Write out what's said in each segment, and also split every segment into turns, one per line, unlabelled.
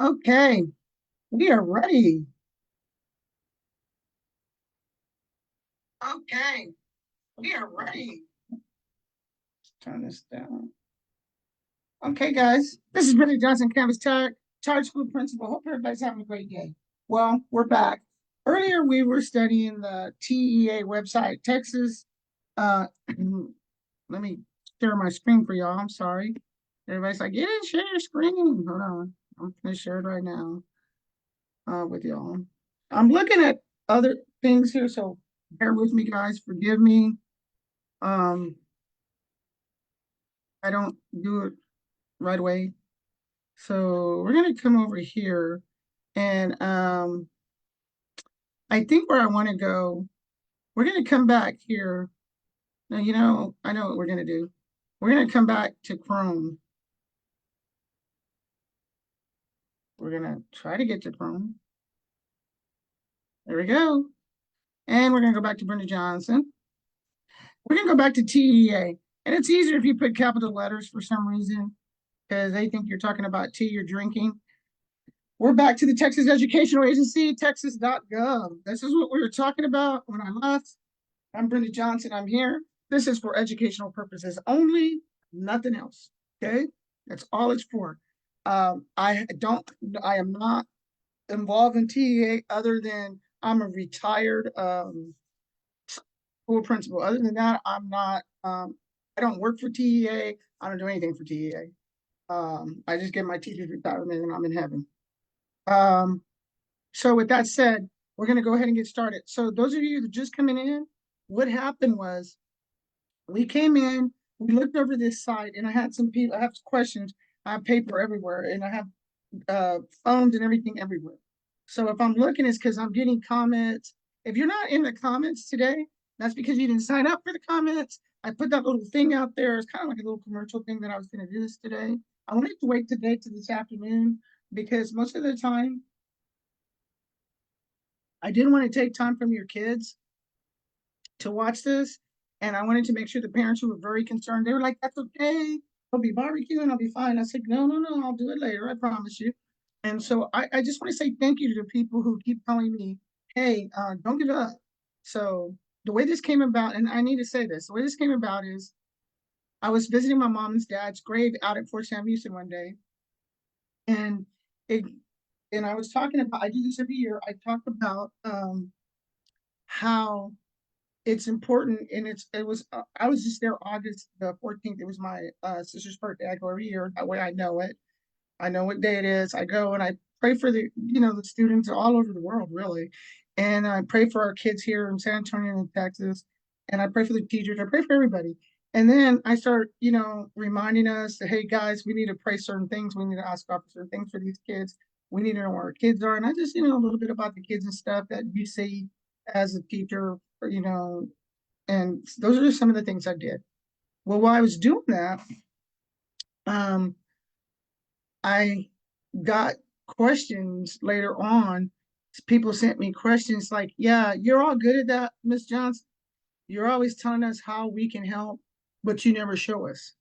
Okay, we are ready. Okay, we are ready. Let's turn this down. Okay, guys, this is Billy Johnson, Campus Charge School Principal. Hope everybody's having a great day. Well, we're back. Earlier, we were studying the TEA website, Texas. Let me share my screen for y'all. I'm sorry. Everybody's like, yeah, share your screen. Hold on. I'm going to share it right now with y'all. I'm looking at other things here, so bear with me, guys. Forgive me. Um, I don't do it right away. So we're gonna come over here and I think where I want to go, we're gonna come back here. Now, I know what we're gonna do. We're gonna come back to Chrome. We're gonna try to get to Chrome. There we go. And we're gonna go back to Brenda Johnson. We're gonna go back to TEA. And it's easier if you put capital letters for some reason, because they think you're talking about tea you're drinking. We're back to the Texas Educational Agency, texas.gov. This is what we were talking about when I left. I'm Brenda Johnson. I'm here. This is for educational purposes only, nothing else. Okay, that's all it's for. I don't. I am not involved in TEA other than I'm a retired school principal. Other than that, I'm not. I don't work for TEA. I don't do anything for TEA. I just get my teacher's retirement and I'm in heaven. Um, so with that said, we're going to go ahead and get started. So those of you that just coming in, what happened was we came in, we looked over this site, and I had some people, I have questions. I have paper everywhere, and I have phones and everything everywhere. So if I'm looking, it's because I'm getting comments. If you're not in the comments today, that's because you didn't sign up for the comments. I put that little thing out there. It's kind of like a little commercial thing that I was going to do this today. I wanted to wait today to this afternoon because most of the time I didn't want to take time from your kids to watch this. And I wanted to make sure the parents who were very concerned, they were like, that's okay. I'll be barbecuing, I'll be fine. I said, no, no, no, I'll do it later. I promise you. And so I just want to say thank you to the people who keep telling me, hey, don't give up. So the way this came about, and I need to say this, the way this came about is I was visiting my mom and dad's grave out at Fort Sam Houston one day. And it, and I was talking about, I do this every year. I talk about how it's important and it was I was just there August the 14th. It was my sister's birthday. I go every year. That way I know it. I know what day it is. I go and I pray for the students all over the world really. And I pray for our kids here in San Antonio and Texas. And I pray for the teachers. I pray for everybody. And then I start, reminding us that, hey guys, we need to pray certain things. We need to ask God for certain things for these kids. We need to know where our kids are. And I just, a little bit about the kids and stuff that you see as a teacher, and those are just some of the things I did. Well, while I was doing that, um, I got questions later on. People sent me questions like, yeah, you're all good at that, Miss Johnson. You're always telling us how we can help, but you never show us.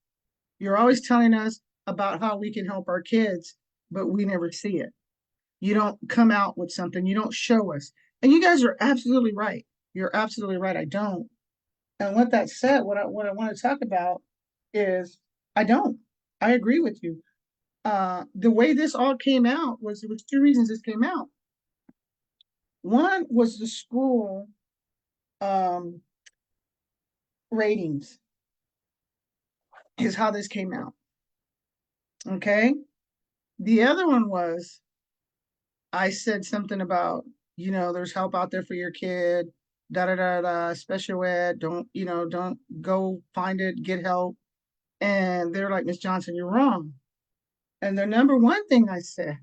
You're always telling us about how we can help our kids, but we never see it. You don't come out with something, you don't show us. And you guys are absolutely right. You're absolutely right. I don't. And with that said, what I want to talk about is I don't. I agree with you. The way this all came out was there was two reasons this came out. One was the school um, ratings is how this came out. Okay. The other one was I said something about there's help out there for your kid. Da da da da. Special ed. Don't go find it. Get help. And they're like, Miss Johnson, you're wrong. And the number one thing I said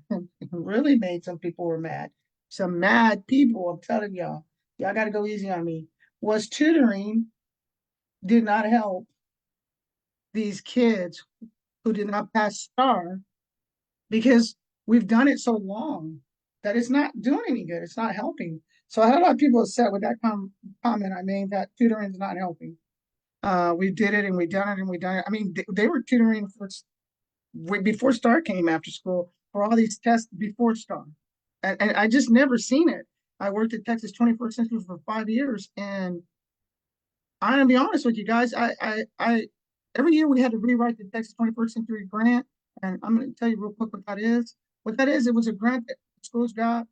really made some people were mad. Some mad people, I'm telling y'all got to go easy on me. Was tutoring did not help these kids who did not pass STAR because we've done it so long that it's not doing any good. It's not helping. So I had a lot of people upset with that comment I made that tutoring is not helping. We did it and we done it and we done it. I mean, they were tutoring for before STAR came after school. for all these tests before STAR. And I just never seen it. I worked at Texas 21st Century for 5 years, and I'm gonna be honest with you guys. Every year we had to rewrite the Texas 21st Century grant, and I'm gonna tell you real quick what that is. What that is, it was a grant that schools got.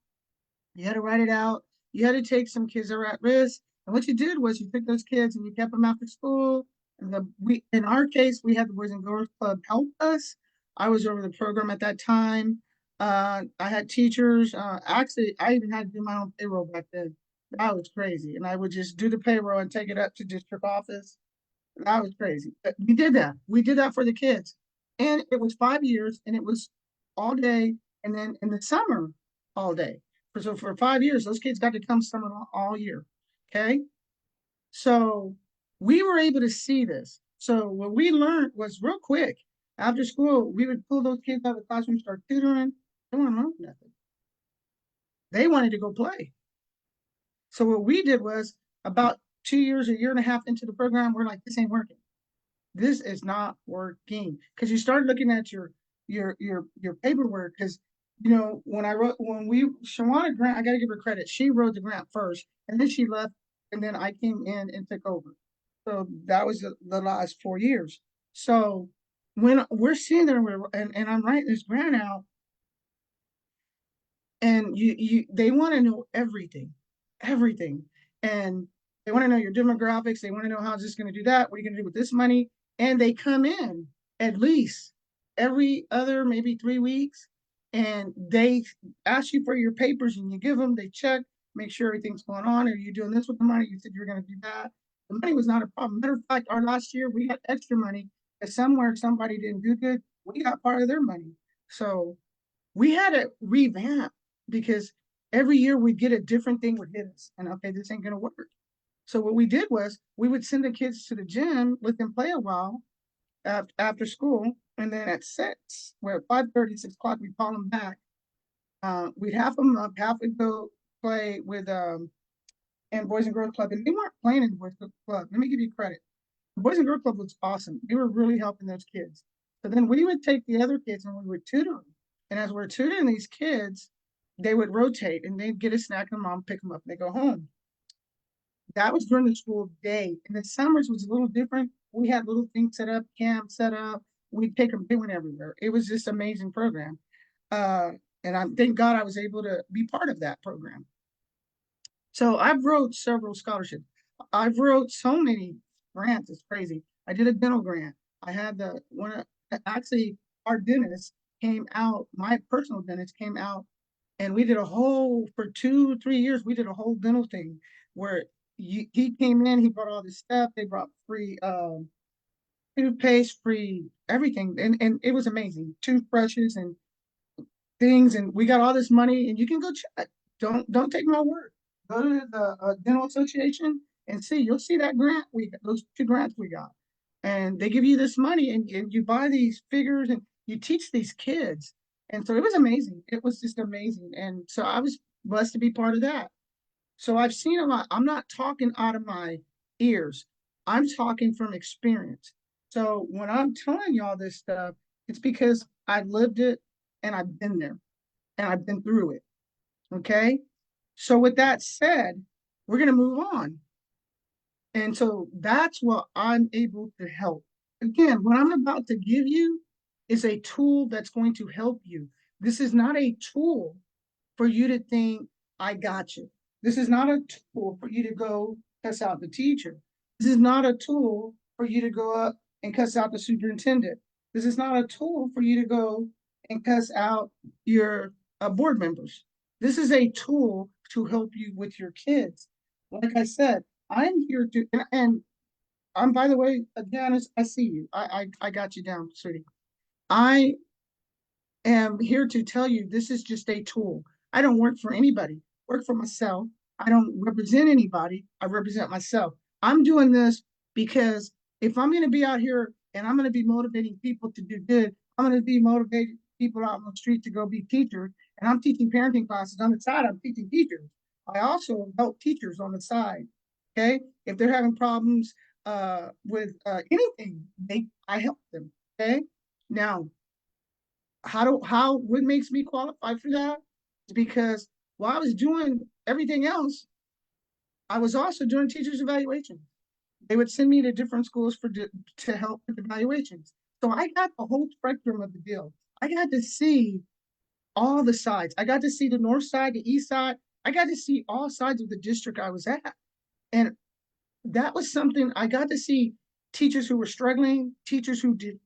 You had to write it out. You had to take some kids that were at risk, and what you did was you took those kids and you kept them after school. And in our case, we had the Boys and Girls Club help us. I was over the program at that time. I had teachers. Actually, I even had to do my own payroll back then. That was crazy. And I would just do the payroll and take it up to district office. That was crazy. But we did that. We did that for the kids. And it was 5 years and it was all day. And then in the summer, all day. So for 5 years, those kids got to come summer all year. Okay. So we were able to see this. So what we learned was real quick. After school, we would pull those kids out of the classroom, start tutoring. They weren't learning nothing. They wanted to go play. So what we did was about 2 years, a year and a half into the program, we're like, this ain't working. This is not working. Because you start looking at your paperwork. Because when we Shawana Grant, I gotta give her credit. She wrote the grant first, and then she left, and then I came in and took over. So that was the last 4 years. So when we're sitting there and I'm writing this grant out, and they want to know everything, everything, and they want to know your demographics. They want to know how's this going to do that. What are you going to do with this money? And they come in at least every other maybe 3 weeks, and they ask you for your papers, and you give them. They check, make sure everything's going on. Are you doing this with the money? You said you were going to do that. The money was not a problem. Matter of fact, our last year we had extra money. If somewhere somebody didn't do good, we got part of their money. So we had to revamp because every year we'd get a different thing would hit us. And okay, this ain't gonna work. So what we did was we would send the kids to the gym, let them play a while after school, and then at 6, where at 5:30, 6 o'clock, we'd call them back. We'd have them up, half would go play with and Boys and Girls Club, and they weren't playing in the Boys and Girls Club. Let me give you credit. The Boys and Girls Club was awesome. They were really helping those kids. So then we would take the other kids and we would tutor them. And as we're tutoring these kids, they would rotate and they'd get a snack and mom pick them up and they go home. That was during the school day. And the summers was a little different. We had little things set up, camps set up. We'd take them, they went everywhere. It was just an amazing program. And I thank God I was able to be part of that program. So I've wrote several scholarships. I've wrote so many grants. It's crazy. I did a dental grant. I had the one. Actually, our dentist came out. My personal dentist came out, and we did a whole for 2, 3 years. We did a whole dental thing where he came in. He brought all this stuff. They brought free toothpaste, free everything, and it was amazing. Toothbrushes and things, and we got all this money. And you can go check. Don't take my word. Go to the dental association and see. You'll see that grant those 2 grants we got, and they give you this money, and you buy these figures and you teach these kids. And so it was amazing. It was just amazing. And so I was blessed to be part of that. So I've seen a lot. I'm not talking out of my ears. I'm talking from experience. So when I'm telling you all this stuff, it's because I lived it and I've been there and I've been through it. Okay. So with that said, we're going to move on. And so that's what I'm able to help. Again, what I'm about to give you is a tool that's going to help you. This is not a tool for you to think, I got you. This is not a tool for you to go cuss out the teacher. This is not a tool for you to go up and cuss out the superintendent. This is not a tool for you to go and cuss out your board members. This is a tool to help you with your kids. Like I said, I'm here to, and I'm, by the way, Janice, I see you. I got you down, sweetie. I am here to tell you this is just a tool. I don't work for anybody. I work for myself. I don't represent anybody. I represent myself. I'm doing this because if I'm going to be out here and I'm going to be motivating people to do good, I'm going to be motivating people out on the street to go be teachers. And I'm teaching parenting classes on the side. I'm teaching teachers. I also help teachers on the side. Okay, if they're having problems with anything, I help them. Okay, now what makes me qualified for that is because while I was doing everything else, I was also doing teachers evaluation. They would send me to different schools to help with evaluations. So I got the whole spectrum of the deal. I got to see all the sides. I got to see the north side, the east side. I got to see all sides of the district I was at. And that was something I got to see teachers who were struggling, teachers who did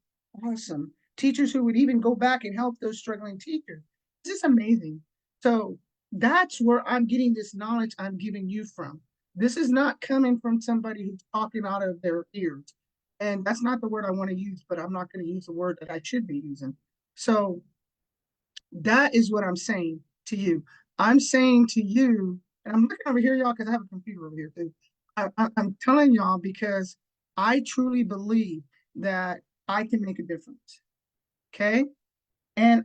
awesome, teachers who would even go back and help those struggling teachers. This is amazing. So that's where I'm getting this knowledge I'm giving you from. This is not coming from somebody who's talking out of their ears. And that's not the word I want to use, but I'm not going to use the word that I should be using. So that is what I'm saying to you. I'm saying to you, and I'm looking over here, y'all, because I have a computer over here too. I'm telling y'all because I truly believe that I can make a difference. Okay. And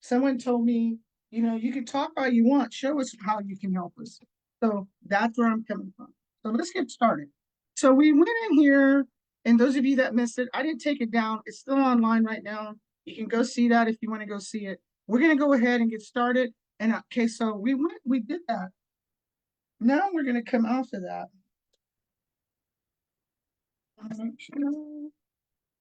someone told me, you can talk all you want, show us how you can help us. So that's where I'm coming from. So let's get started. So we went in here, and those of you that missed it, I didn't take it down. It's still online right now. You can go see that if you want to go see it. We're gonna go ahead and get started. And okay, so we did that. Now we're gonna come off of that.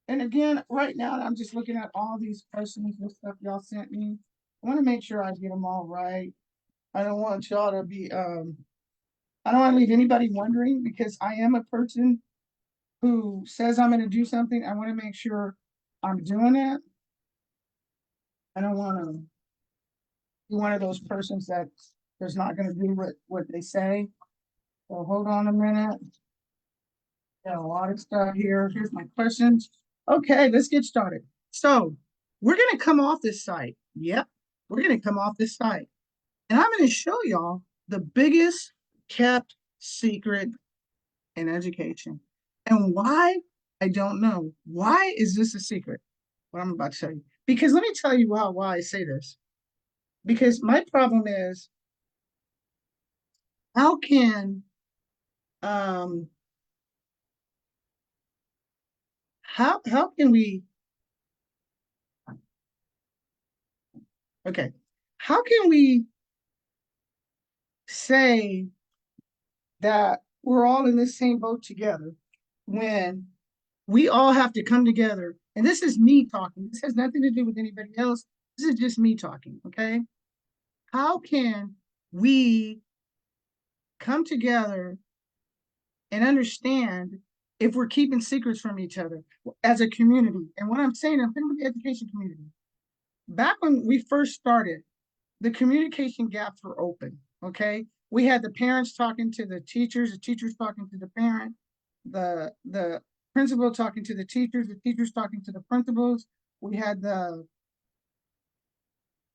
And again, right now I'm just looking at all these questions and stuff y'all sent me. I want to make sure I get them all right. I don't want y'all to be I don't want to leave anybody wondering because I am a person who says I'm going to do something. I want to make sure I'm doing it. I don't want to be one of those persons that is not going to do what they say. So hold on a minute. Got a lot of stuff here. Here's my questions. Okay, let's get started. So we're going to come off this site. Yep, we're going to come off this site. And I'm going to show y'all the biggest kept secret in education. And why? I don't know. Why is this a secret? What I'm about to tell you. Because let me tell you why I say this. Because my problem is how can um how can we okay how can we say that we're all in the same boat together when we all have to come together? And this is me talking. This has nothing to do with anybody else. This is just me talking. Okay. How can we come together and understand if we're keeping secrets from each other as a community? And what I'm saying, I'm thinking with the education community. Back when we first started, the communication gaps were open. Okay. We had the parents talking to the teachers talking to the parent, the principal talking to the teachers talking to the principals. We had the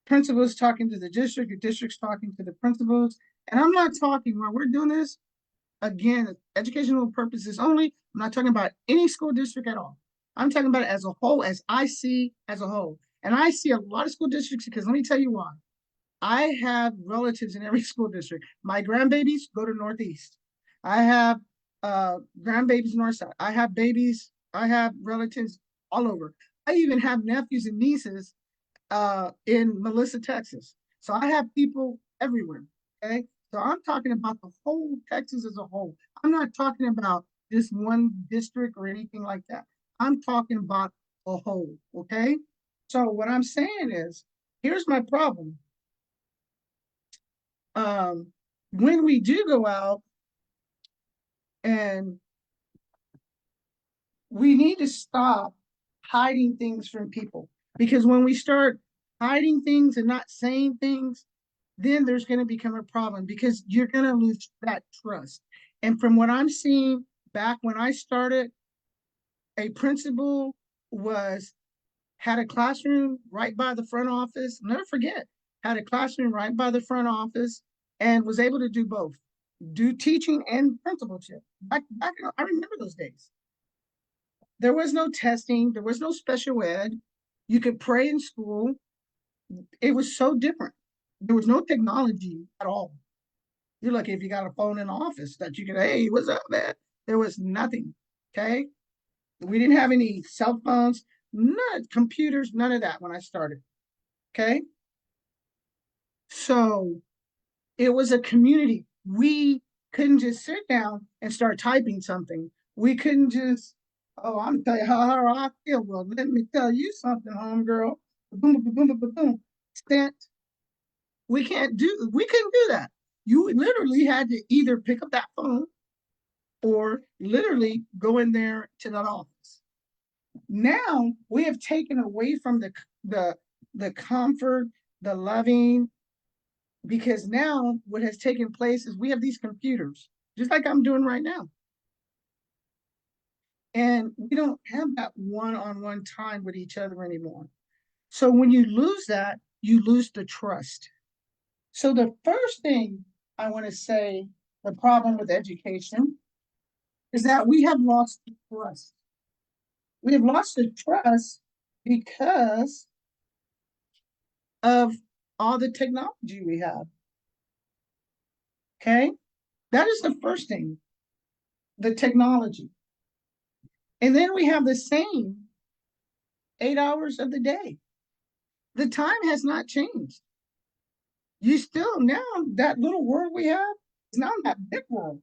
principals talking to the districts talking to the principals. And I'm not talking while we're doing this, again, educational purposes only. I'm not talking about any school district at all. I'm talking about it as a whole, as I see as a whole. And I see a lot of school districts because let me tell you why. I have relatives in every school district. My grandbabies go to Northeast. I have grandbabies Northside. I have relatives all over. I even have nephews and nieces in Melissa, Texas. So I have people everywhere. Okay. So I'm talking about the whole Texas as a whole. I'm not talking about just one district or anything like that. I'm talking about a whole. Okay. So what I'm saying is, here's my problem. When we do go out and we need to stop hiding things from people because when we start hiding things and not saying things, then there's going to become a problem because you're going to lose that trust. And from what I'm seeing back when I started, a principal was had a classroom right by the front office. Never forget, had a classroom right by the front office and was able to do both, do teaching and principalship. Back I remember those days. There was no testing, there was no special ed. You could pray in school. It was so different. There was no technology at all. You're lucky if you got a phone in the office that you could, hey, what's up, man? There was nothing. Okay. We didn't have any cell phones. none computers, none of that when I started. Okay. So it was a community. We couldn't just sit down and start typing something. We couldn't just, oh, I'm telling you how I feel. Well, let me tell you something, homegirl. Boom, boom, boom, boom, boom, boom. Stent. We couldn't do that. You literally had to either pick up that phone or literally go in there to that office. Now we have taken away from the the comfort, the loving, because now what has taken place is we have these computers, just like I'm doing right now. And we don't have that one-on-one time with each other anymore. So when you lose that, you lose the trust. So the first thing I want to say, the problem with education is that we have lost the trust. We have lost the trust because of all the technology we have. Okay. That is the first thing, the technology. And then we have the same 8 hours of the day. The time has not changed. You still now that little world we have is now that big world.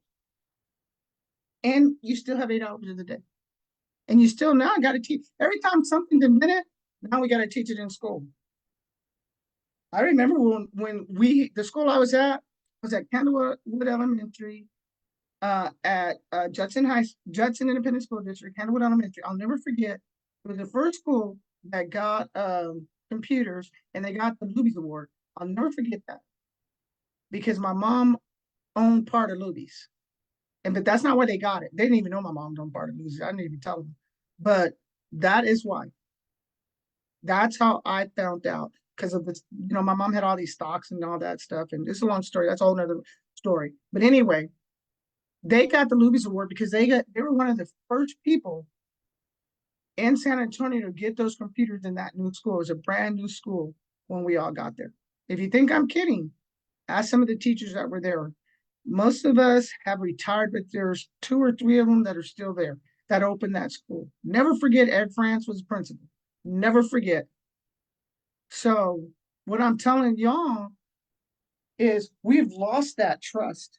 And you still have 8 hours of the day. And you still now got to teach every time something's invented, now we got to teach it in school. I remember when the school I was at Candlewood Elementary, at Judson Independent School District, Candlewood Elementary. I'll never forget. It was the first school that got computers, and they got the Luby's Award. I'll never forget that because my mom owned part of Luby's, but that's not why they got it. They didn't even know my mom owned part of Luby's. I didn't even tell them, but that is why. That's how I found out because of this. My mom had all these stocks and all that stuff, and it's a long story. That's a whole nother story. But anyway, they got the Luby's Award because they were one of the first people in San Antonio to get those computers in that new school. It was a brand new school when we all got there. If you think I'm kidding, ask some of the teachers that were there. Most of us have retired, but there's 2 or 3 of them that are still there that opened that school. Never forget Ed France was the principal. Never forget. So what I'm telling y'all is we've lost that trust.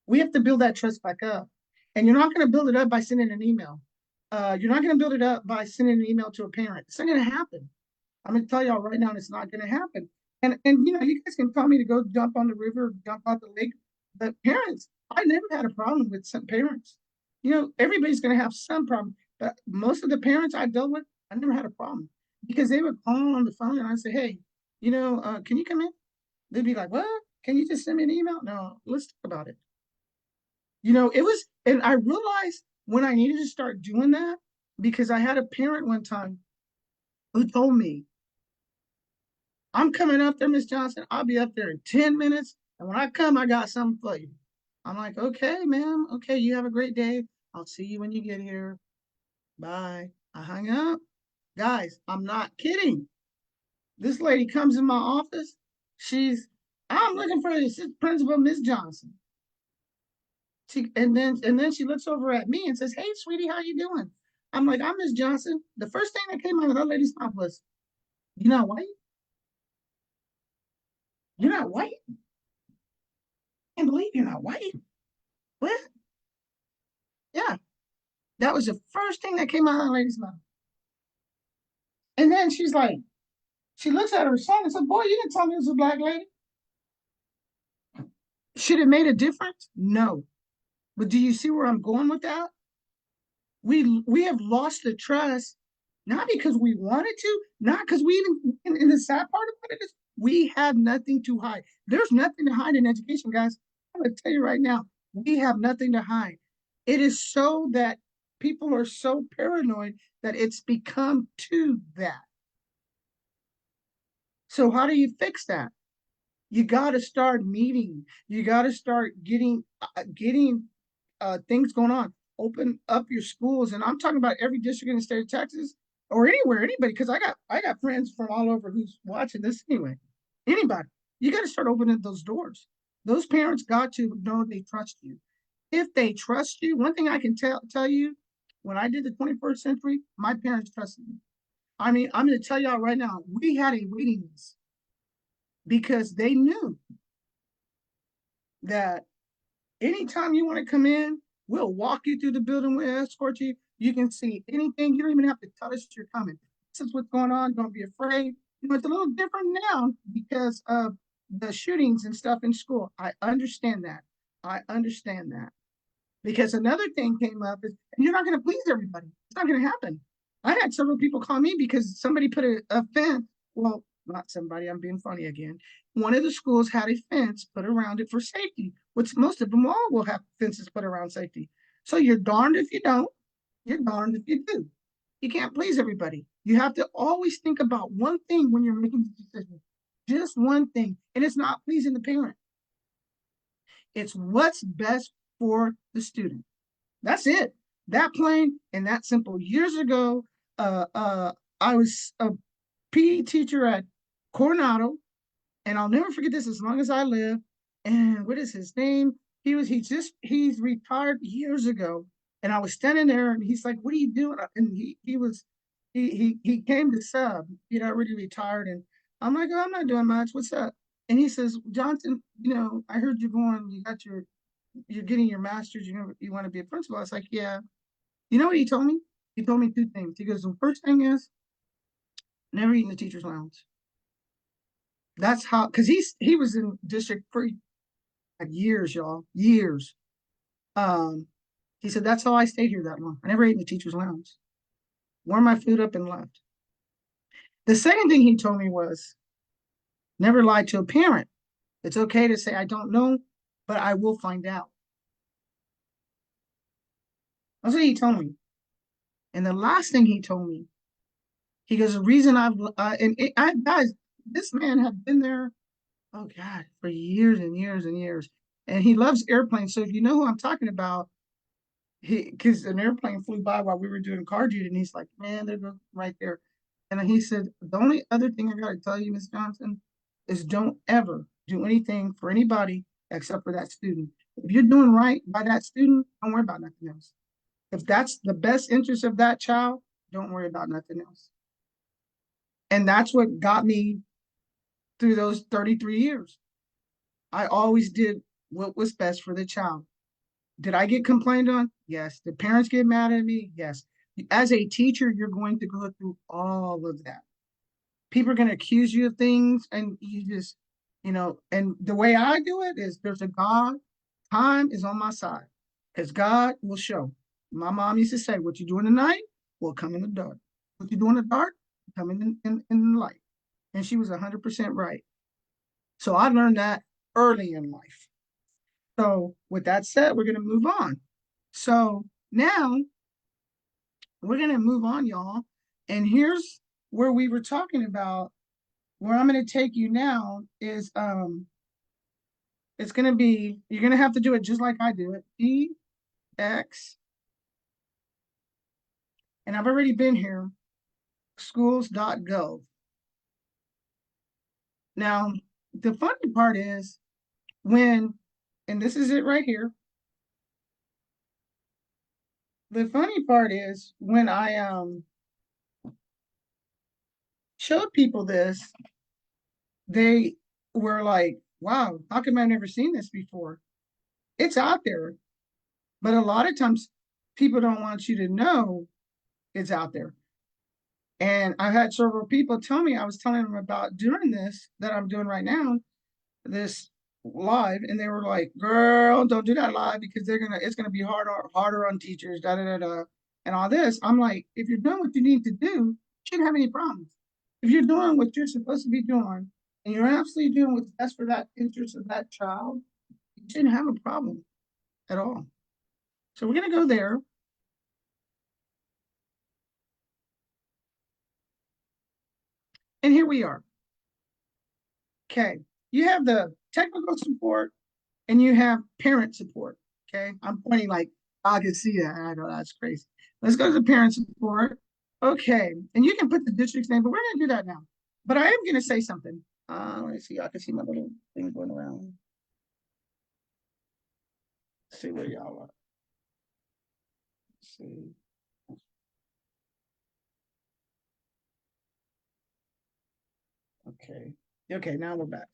We have to build that trust back up. And you're not going to build it up by sending an email. You're not going to build it up by sending an email to a parent. It's not going to happen. I'm going to tell y'all right now, it's not going to happen. And you guys can tell me to go jump on the river, jump out the lake. But parents, I never had a problem with some parents. Everybody's going to have some problem. But most of the parents I dealt with, I never had a problem because they would call on the phone and I'd say, hey, can you come in? They'd be like, what? Can you just send me an email? No, let's talk about it. It was, and I realized when I needed to start doing that because I had a parent one time who told me, I'm coming up there, Miss Johnson. I'll be up there in 10 minutes. And when I come, I got something for you. I'm like, okay, ma'am. Okay, you have a great day. I'll see you when you get here. Bye. I hung up. Guys, I'm not kidding. This lady comes in my office. I'm looking for the assistant principal, Miss Johnson. And then she looks over at me and says, "Hey, sweetie, how you doing?" I'm like, "I'm Miss Johnson." The first thing that came out of that lady's mouth was, "You're not white? You're not white? I can't believe you're not white." What? Yeah, that was the first thing that came out of that lady's mouth. And then she looks at her son and said, "Boy, you didn't tell me it was a black lady." Should it made a difference? No. But do you see where I'm going with that? We have lost the trust, not because we wanted to, not because we even, and the sad part about it is we have nothing to hide. There's nothing to hide in education, guys. I'm going to tell you right now, we have nothing to hide. It is so that people are so paranoid that it's become to that. So how do you fix that? You got to start meeting. You got to start getting things going on. Open up your schools, and I'm talking about every district in the state of Texas or anywhere, anybody, because I got friends from all over who's watching this anyway. Anybody, you got to start opening those doors. Those parents got to know they trust you. If they trust you, one thing I can tell you, when I did the 21st century, my parents trusted me. I mean, I'm going to tell y'all right now, we had a waiting list because they knew that anytime you want to come in, we'll walk you through the building, we'll escort you. You can see anything. You don't even have to tell us you're coming. This is what's going on. Don't be afraid. You know, it's a little different now because of the shootings and stuff in school. I understand that. I understand that. Because another thing came up is, and you're not going to please everybody. It's not going to happen. I had several people call me because somebody put a fence. Well, not somebody, I'm being funny again. One of the schools had a fence put around it for safety, which most of them all will have fences put around safety. So you're darned if you don't, you're darned if you do. You can't please everybody. You have to always think about one thing when you're making the decision, just one thing. And it's not pleasing the parent, it's what's best for the student. That's it. That plain and that simple. Years ago, I was a PE teacher at Coronado, and I'll never forget this as long as I live. And what is his name? He's retired years ago. And I was standing there, and he's like, "What are you doing?" And he came to sub. Already retired, and I'm like, "Oh, I'm not doing much. What's up?" And he says, "Johnson, I heard you're going. You're getting your master's. You want to be a principal." I was like, "Yeah." You know what he told me? He told me two things. He goes, the first thing is never eat in the teacher's lounge. That's how, because he was in district for years, y'all, years. Um, he said, that's how I stayed here that long. I never ate in the teacher's lounge. Warmed my food up and left. The second thing he told me was never lie to a parent. It's okay to say, I don't know, but I will find out. That's what he told me. And the last thing he told me, he goes, the reason guys, this man had been there, oh God, for years and years and years. And he loves airplanes. So if you know who I'm talking about, because an airplane flew by while we were doing car duty, and he's like, man, they're right there. And he said, the only other thing I got to tell you, Miss Johnson, is don't ever do anything for anybody except for that student. If you're doing right by that student, don't worry about nothing else. If that's the best interest of that child, don't worry about nothing else. And that's what got me through those 33 years. I always did what was best for the child. Did I get complained on? Yes. Did parents get mad at me? Yes. As a teacher, you're going to go through all of that. People are going to accuse you of things, and you just, and the way I do it is there's a God, time is on my side because God will show. My mom used to say, what you do in the night will come in the dark. What you do in the dark, come in the light. And she was 100% right. So I learned that early in life. So with that said, we're going to move on. So now we're going to move on, y'all. And here's where we were talking about, where I'm going to take you now is it's going to be, you're going to have to do it just like I do it. EX, and I've already been here, schools.gov. Now, the funny part is when, and this is it right here. The funny part is when I showed people this, they were like, wow, how come I've never seen this before? It's out there. But a lot of times people don't want you to know it's out there. And I've had several people tell me, I was telling them about doing this that I'm doing right now, this live, and they were like, girl, don't do that live because it's gonna be harder on teachers, da da da da, and all this. I'm like, if you're doing what you need to do, you shouldn't have any problems. If you're doing what you're supposed to be doing, and you're absolutely doing what's best for that interest of that child, you shouldn't have a problem at all. So we're gonna go there. And here we are. Okay. You have the technical support and you have parent support. Okay. I'm pointing like I can see that. I know that's crazy. Let's go to the parent support. Okay. And you can put the district's name, but we're going to do that now. But I am going to say something. Let me see. I can see my little thing going around. Let's see where y'all are. Let's see. Okay. Okay, now we're back.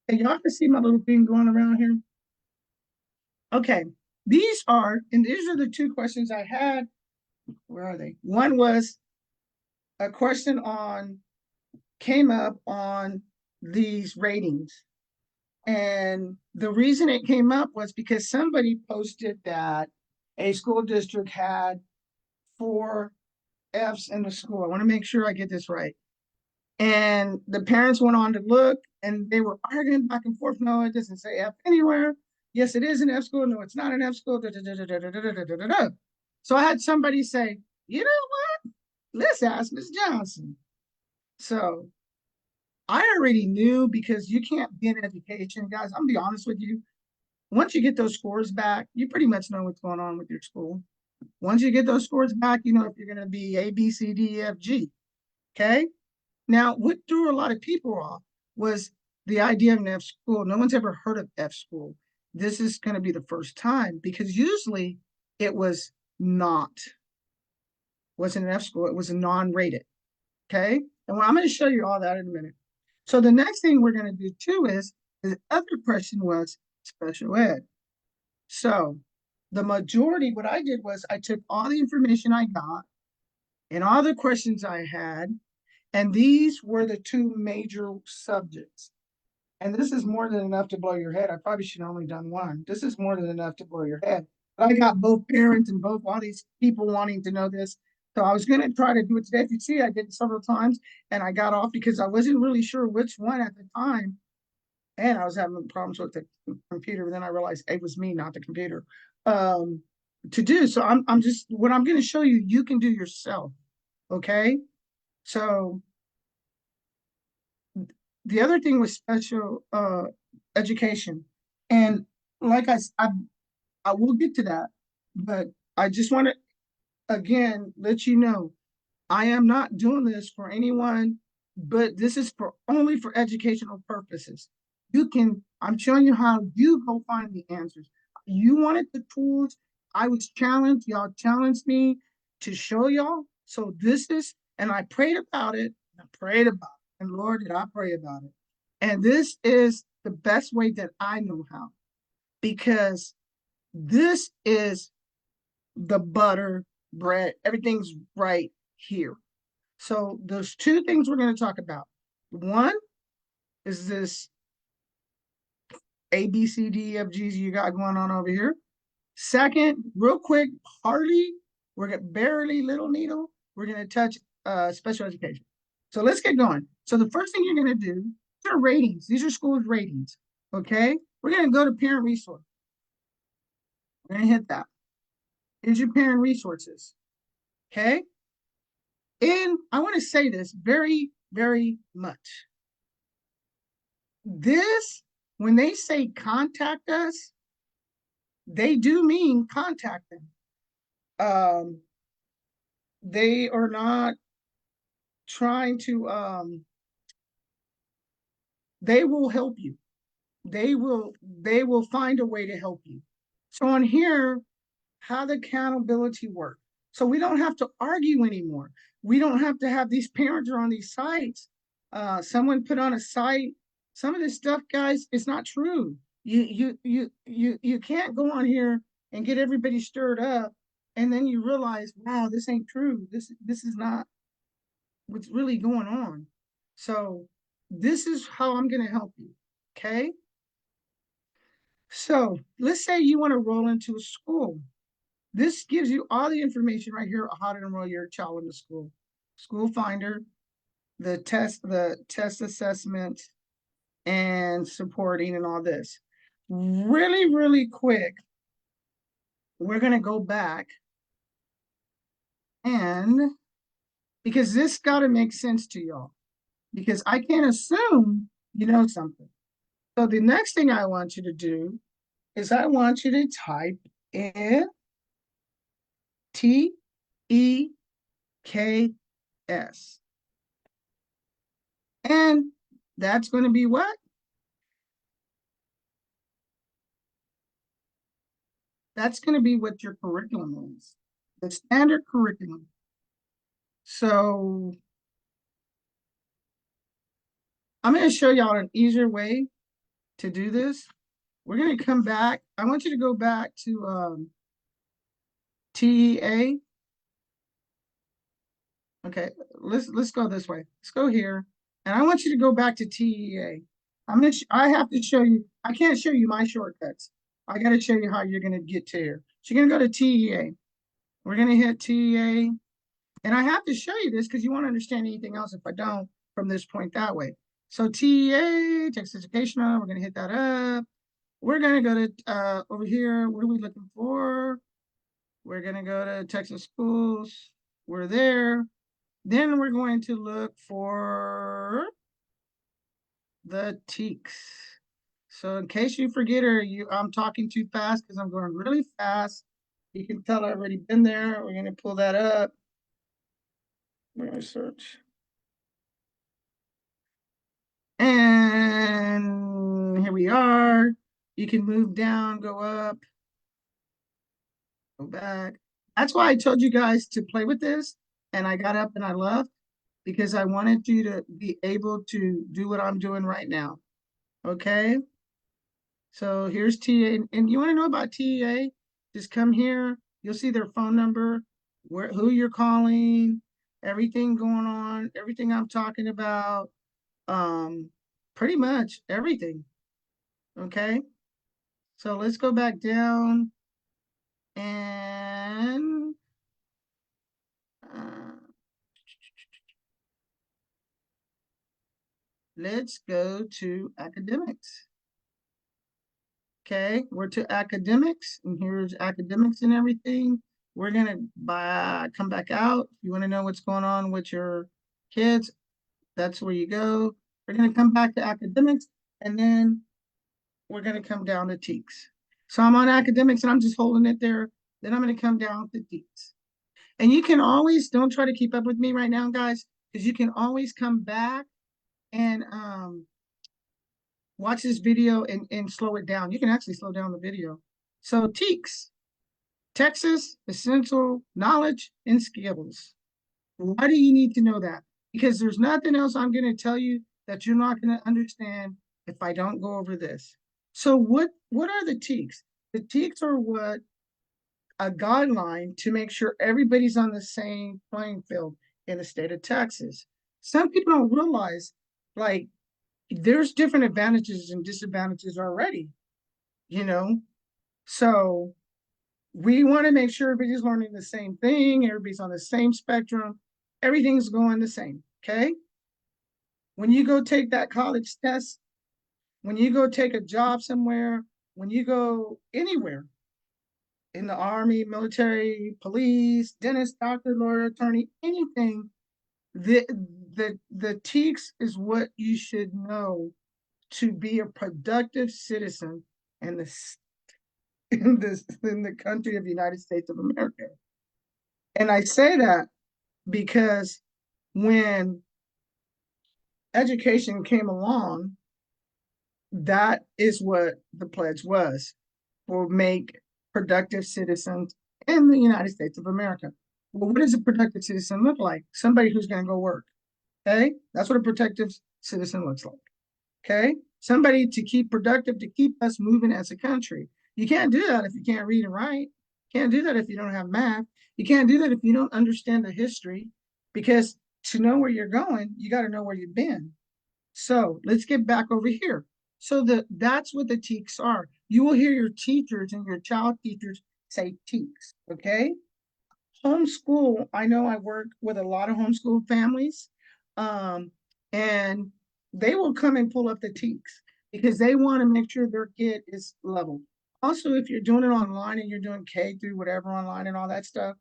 Hey, y'all can see my little thing going around here? Okay. And these are the two questions I had. Where are they? One was a question came up on these ratings. And the reason it came up was because somebody posted that a school district had 4 Fs in the school. I want to make sure I get this right. And the parents went on to look and they were arguing back and forth. No, it doesn't say F anywhere. Yes, it is an F school. No, it's not an F school. So I had somebody say, you know what? Let's ask Ms. Johnson. So I already knew because you can't be in education, guys. I'm gonna be honest with you. Once you get those scores back, you pretty much know what's going on with your school. Once you get those scores back, you know if you're going to be A, B, C, D, E, F, G. Okay. Now, what threw a lot of people off was the idea of an F school. No one's ever heard of F school. This is going to be the first time because usually it not wasn't an F school. It was a non-rated. Okay. And well, I'm going to show you all that in a minute. So the next thing we're going to do too is the other question was special ed. So the majority, what I did was I took all the information I got and all the questions I had, and these were the two major subjects. And this is more than enough to blow your head. I probably should have only done one. This is more than enough to blow your head. But I got both parents and both all these people wanting to know this. So I was going to try to do it today. If you see, I did it several times and I got off because I wasn't really sure which one at the time. And I was having problems with the computer. But then I realized it was me, not the computer, to do. So I'm just, what I'm going to show you, you can do yourself. Okay. So the other thing was special education. And like I will get to that, but I just want to, again, let you know, I am not doing this for anyone, but this is for only for educational purposes. I'm showing you how you go find the answers. You wanted the tools. I was challenged. Y'all challenged me to show y'all. So and I prayed about it. I prayed about it. And Lord, did I pray about it. And this is the best way that I know how, because this is the butter, bread, everything's right here. So there's two things we're going to talk about. One is this A, B, C, D, E, F, G's you got going on over here. Second, real quick, hardly, we're going to barely little needle, we're going to touch special education. So let's get going. So the first thing you're going to do, these are ratings. These are schools' ratings. Okay. We're going to go to parent resource. We're going to hit that. Here's your parent resources. Okay. And I want to say this very, very much. This, when they say contact us, they do mean contact them. They are not trying to, they will help you. They will find a way to help you. So on here, how the accountability work. So we don't have to argue anymore. We don't have to have these parents are on these sites. Someone put on a site. Some of this stuff, guys, is not true. You can't go on here and get everybody stirred up, and then you realize, wow, this ain't true. This is not what's really going on. So this is how I'm going to help you. Okay. So let's say you want to roll into a school. This gives you all the information right here on how to enroll your child in the school. School finder, the test assessment, and supporting and all this. Really, really quick, we're going to go back and because this got to make sense to y'all, because I can't assume you know something. So the next thing I want you to do is I want you to type in TEKS. And that's going to be what? That's going to be what your curriculum is, the standard curriculum. 'So, I'm going to show y'all an easier way to do this. We're going to come back. I want you to go back to TEA. Okay, let's go this way. Let's go here. And I want you to go back to TEA. I have to show you, I can't show you my shortcuts. I got to show you how you're going to get to here. So you're going to go to TEA. We're going to hit TEA. And I have to show you this because you won't understand anything else if I don't from this point that way. So TEA, Texas Educational, we're going to hit that up. We're going to go to over here. What are we looking for? We're going to go to Texas Schools. We're there. Then we're going to look for the TEKS. So in case you forget or I'm talking too fast because I'm going really fast. You can tell I've already been there. We're going to pull that up. We're going to search. And here we are. You can move down, go up, go back. That's why I told you guys to play with this. And I got up and I left because I wanted you to be able to do what I'm doing right now. Okay. So here's TA. And you want to know about TA? Just come here. You'll see their phone number, who you're calling, everything going on, everything I'm talking about. Pretty much everything. Okay. So let's go back down and let's go to academics. Okay, we're to academics, and here's academics and everything. We're gonna come back out. If you want to know what's going on with your kids, that's where you go. We're gonna come back to academics, and then we're gonna come down to TEKS. So I'm on academics, and I'm just holding it there. Then I'm gonna come down to TEKS. And you can always, don't try to keep up with me right now, guys, because you can always come back and watch this video and slow it down. You can actually slow down the video. So TEKS, Texas Essential Knowledge and Skills. Why do you need to know that? Because there's nothing else I'm going to tell you that you're not going to understand if I don't go over this. So what are the TEKS? The TEKS are what a guideline to make sure everybody's on the same playing field in the state of Texas. Some people don't realize, like, there's different advantages and disadvantages already, you know? So we want to make sure everybody's learning the same thing, everybody's on the same spectrum, everything's going the same, okay? When you go take that college test, when you go take a job somewhere, when you go anywhere, in the army, military, police, dentist, doctor, lawyer, attorney, anything, the the TEKS is what you should know to be a productive citizen in this in the country of the United States of America. And I say that because when education came along, that is what the pledge was, will make productive citizens in the United States of America. Well, what does a productive citizen look like? Somebody who's going to go work. Okay, that's what a productive citizen looks like. Okay, somebody to keep productive, to keep us moving as a country. You can't do that if you can't read and write. You can't do that if you don't have math. You can't do that if you don't understand the history, because to know where you're going, you got to know where you've been. So let's get back over here. So that's what the TEKS are. You will hear your teachers and your child teachers say TEKS, okay? Homeschool, I know I work with a lot of homeschool families, and they will come and pull up the TEKS because they want to make sure their kid is level. Also, if you're doing it online and you're doing K through whatever online and all that stuff,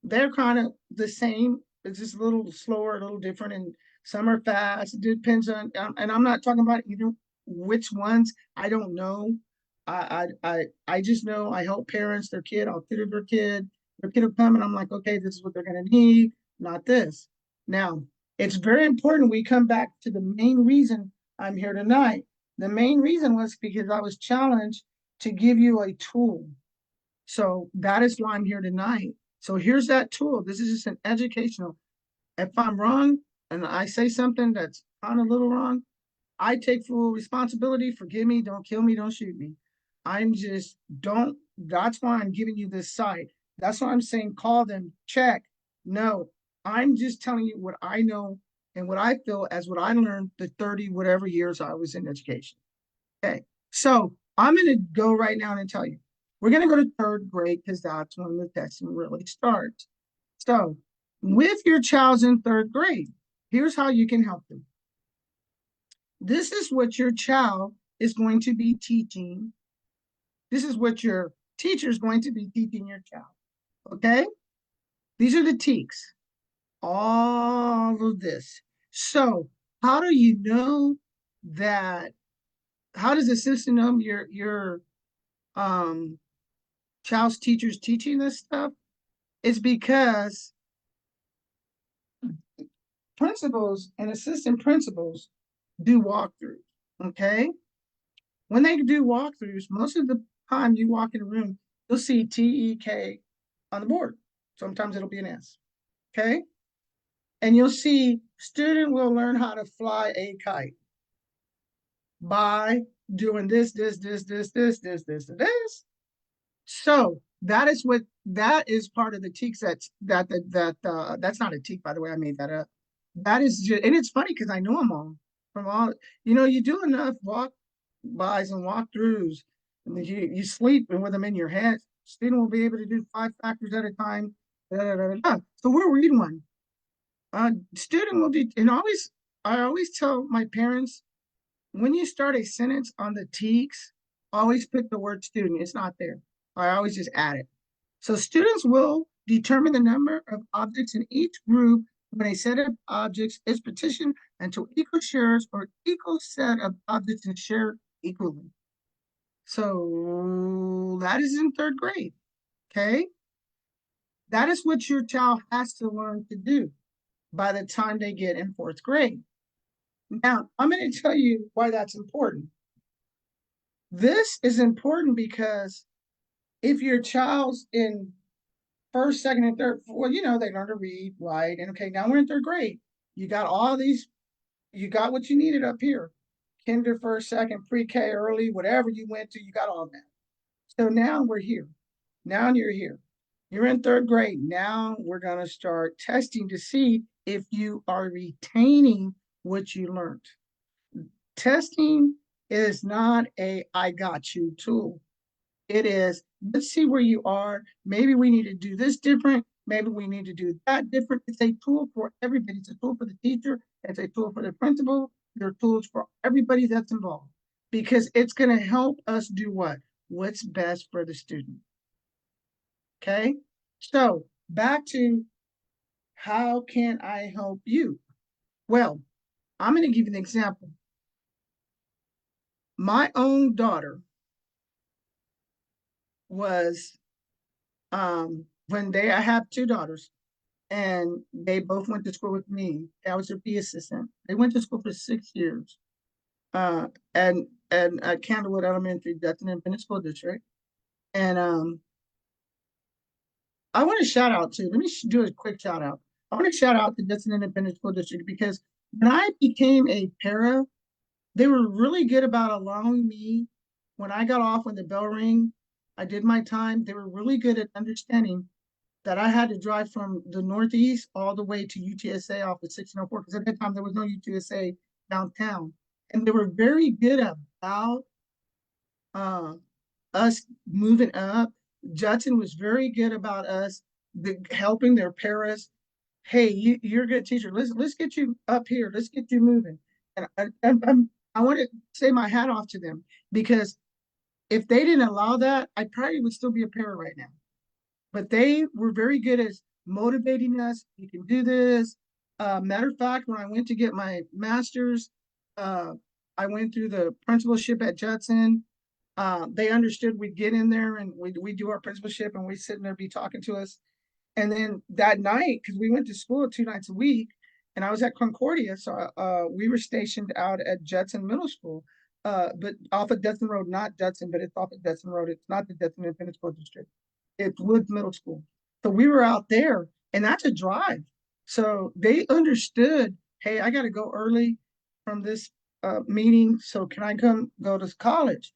they're kind of the same. It's just a little slower, a little different, and some are fast. It depends on, and I'm not talking about either which ones. I don't know. I just know I help parents, their kid. I'll tutor their kid will come, and I'm like, okay, this is what they're gonna need, not this. Now, it's very important we come back to the main reason I'm here tonight. The main reason was because I was challenged to give you a tool. So that is why I'm here tonight. So here's that tool. This is just an educational. If I'm wrong and I say something that's kind of a little wrong, I take full responsibility. Forgive me, don't kill me, don't shoot me. I'm just don't. That's why I'm giving you this site. That's why I'm saying call them, check. No, I'm just telling you what I know and what I feel as what I learned the 30 whatever years I was in education. Okay, so I'm going to go right now and tell you. We're going to go to third grade because that's when the testing really starts. So, with your child's in third grade, here's how you can help them. This is what your child is going to be teaching. This is what your teacher is going to be teaching your child. Okay? These are the TEKS. All of this. So, how do you know that? How does the system know your um child's teacher's teaching this stuff? It's because principals and assistant principals do walkthroughs. Okay? When they do walkthroughs, most of the time you walk in a room, you'll see TEK on the board. Sometimes it'll be an S. Okay? And you'll see student will learn how to fly a kite by doing this. So that is part of the TEKS that's not a TEK, by the way. I made that up. That is just, and it's funny because I know them all from all, you do enough walk bys and walkthroughs, and then you sleep and with them in your head. Student will be able to do 5 factors at a time. Da, da, da, da. So we'll read one. Student will be, and I always tell my parents when you start a sentence on the TEKS, always put the word student. It's not there. I always just add it. So students will determine the number of objects in each group when a set of objects is partitioned into equal shares or equal set of objects is shared equally. So that is in third grade. Okay. That is what your child has to learn to do by the time they get in fourth grade. Now, I'm going to tell you why that's important. This is important because if your child's in first, second, and third, well, they learn to read, write, and okay, now we're in third grade. You got all these, you got what you needed up here. Kinder, first, second, pre-K, early, whatever you went to, you got all that. So now we're here. Now you're here. You're in third grade. Now we're going to start testing to see if you are retaining what you learned. Testing is not a I got you tool. It is, let's see where you are. Maybe we need to do this different. Maybe we need to do that different. It's a tool for everybody. It's a tool for the teacher. It's a tool for the principal. There are tools for everybody that's involved because it's going to help us do what? What's best for the student. Okay. So back to how can I help you? Well, I'm going to give you an example. My own daughter was I have 2 daughters and they both went to school with me. I was their PE assistant. They went to school for 6 years. Uh and at Candlewood Elementary, that's an independent school district. And I want to shout out to, let me do a quick shout out. I want to shout out to Dutton Independent School District because when I became a para, they were really good about allowing me, when I got off when the bell rang, I did my time. They were really good at understanding that I had to drive from the Northeast all the way to UTSA off of 1604, because at that time there was no UTSA downtown. And they were very good about uh, us moving up. Judson was very good about us helping their paras. Hey, you're a good teacher. Let's get you up here. Let's get you moving. And I want to say my hat off to them because if they didn't allow that, I probably would still be a para right now. But they were very good at motivating us. You can do this. Matter of fact, when I went to get my master's, I went through the principalship at Judson. They understood we'd get in there and we do our principalship and we sit in there be talking to us. And then that night, because we went to school 2 nights a week, and I was at Concordia, so we were stationed out at Judson Middle School, but off of Judson Road, not Judson, but it's off of Judson Road. It's not the Judson Independent School District. It's Woods Middle School. So we were out there, and that's a drive. So they understood, hey, I got to go early from this meeting. So can I come go to college?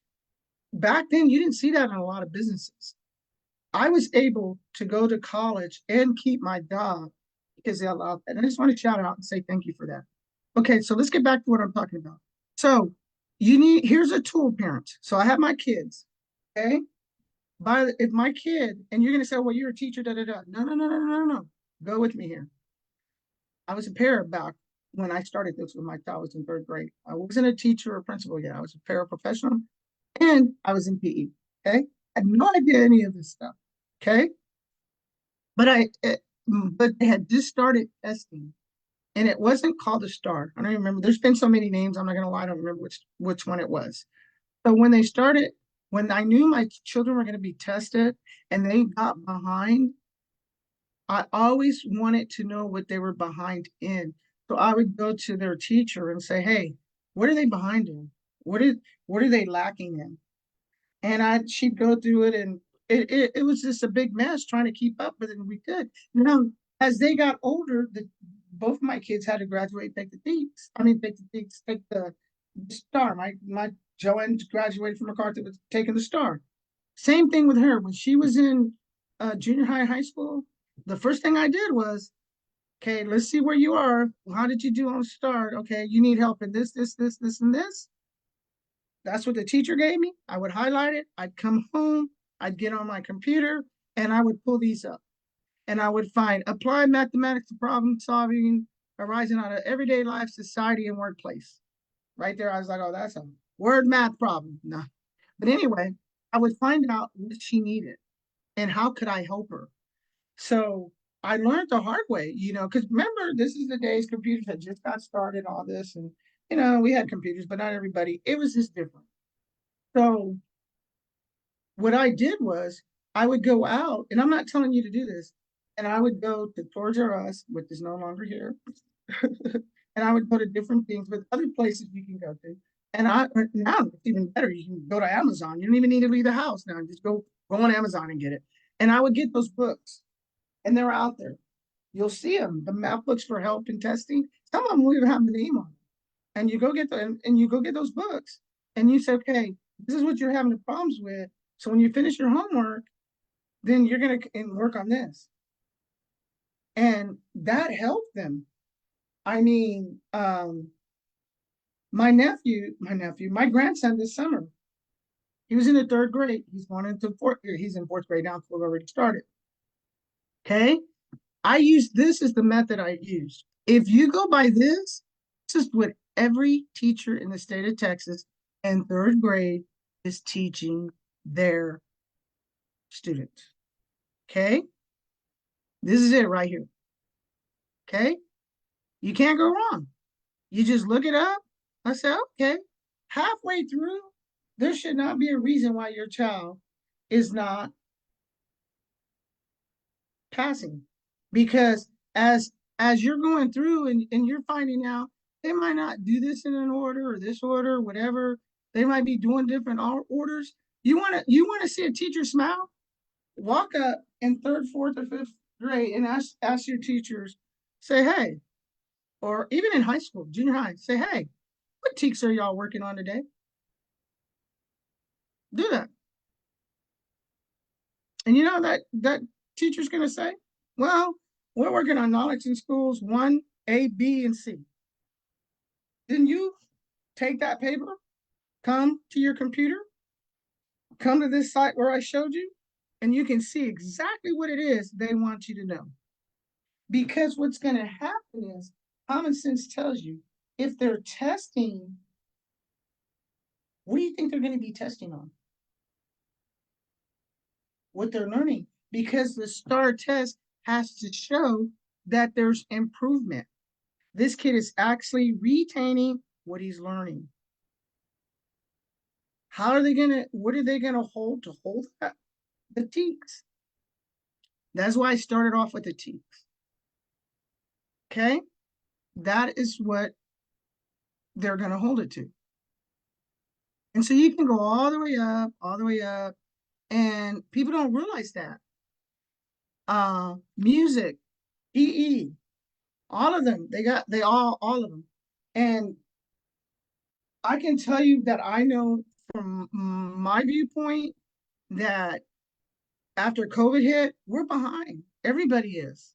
Back then, you didn't see that in a lot of businesses. I was able to go to college and keep my job because they allowed that. And I just want to shout out and say thank you for that. Okay, so let's get back to what I'm talking about. So here's a tool, parents. So I have my kids. Okay. If my kid, and you're gonna say, well, you're a teacher, da da da. No, no, no, no, no, no. Go with me here. I was a parent back when I started this with my child was in third grade. I wasn't a teacher or principal yet. I was a paraprofessional and I was in PE. Okay. I had no idea any of this stuff. Okay. But but they had just started testing and it wasn't called a STAR. I don't even remember. There's been so many names. I'm not going to lie. I don't remember which one it was. So when they started, when I knew my children were going to be tested and they got behind, I always wanted to know what they were behind in. So I would go to their teacher and say, "Hey, what are they behind in? What are they lacking in?" And she'd go through it, and it was just a big mess trying to keep up with it. And we could. Now, as they got older, both my kids had to graduate, take the TEKS. I mean, take the STAR. My Joanne graduated from MacArthur, was taking the STAR. Same thing with her when she was in junior high, high school. The first thing I did was, okay, let's see where you are. How did you do on STAR? Okay, you need help in this, and this. That's what the teacher gave me. I would highlight it. I'd come home. I'd get on my computer and I would pull these up. And I would find applied mathematics to problem solving arising out of everyday life, society, and workplace. Right there, I was like, oh, that's a word math problem. No. But anyway, I would find out what she needed and how could I help her. So I learned the hard way, because remember, this is the days computers had just got started, all this, and we had computers, but not everybody. It was just different. So what I did was I would go out, and I'm not telling you to do this, and I would go to Toys R Us, which is no longer here, and I would go to different things with other places you can go to. And now it's even better. You can go to Amazon. You don't even need to leave the house now. Just go on Amazon and get it. And I would get those books, and they're out there. You'll see them. The math books for help and testing. Some of them will even have the name on them. And you go get and you go get those books, and you say, okay, this is what you're having the problems with. So when you finish your homework, then you're going to work on this. And that helped them. I mean, my grandson this summer, he was in the third grade. He's going into fourth grade. He's in fourth grade now. School already started. Okay. I use this as the method I used. If you go by this is what every teacher in the state of Texas in third grade is teaching their students. Okay. This is it right here. Okay. You can't go wrong. You just look it up. I said, okay, halfway through, there should not be a reason why your child is not passing. Because as you're going through and you're finding out they might not do this in an order or this order, whatever, they might be doing different orders. You want to see a teacher smile? Walk up in third, fourth, or fifth grade and ask your teachers, say, hey, or even in high school, junior high, say, hey, what TEKS are y'all working on today? Do that. And you know that teacher's gonna say, well, we're working on knowledge in schools 1A, B, and C. Then you take that paper, come to your computer, come to this site where I showed you, and you can see exactly what it is they want you to know. Because what's going to happen is common sense tells you if they're testing, what do you think they're going to be testing on? What they're learning. Because the STAR test has to show that there's improvement. This kid is actually retaining what he's learning. What are they gonna hold to hold that? The TEKS. That's why I started off with the TEKS. Okay? That is what they're gonna hold it to. And so you can go all the way up, and people don't realize that. Music, PE, all of them, all of them. And I can tell you that I know from my viewpoint that after COVID hit, we're behind. Everybody is.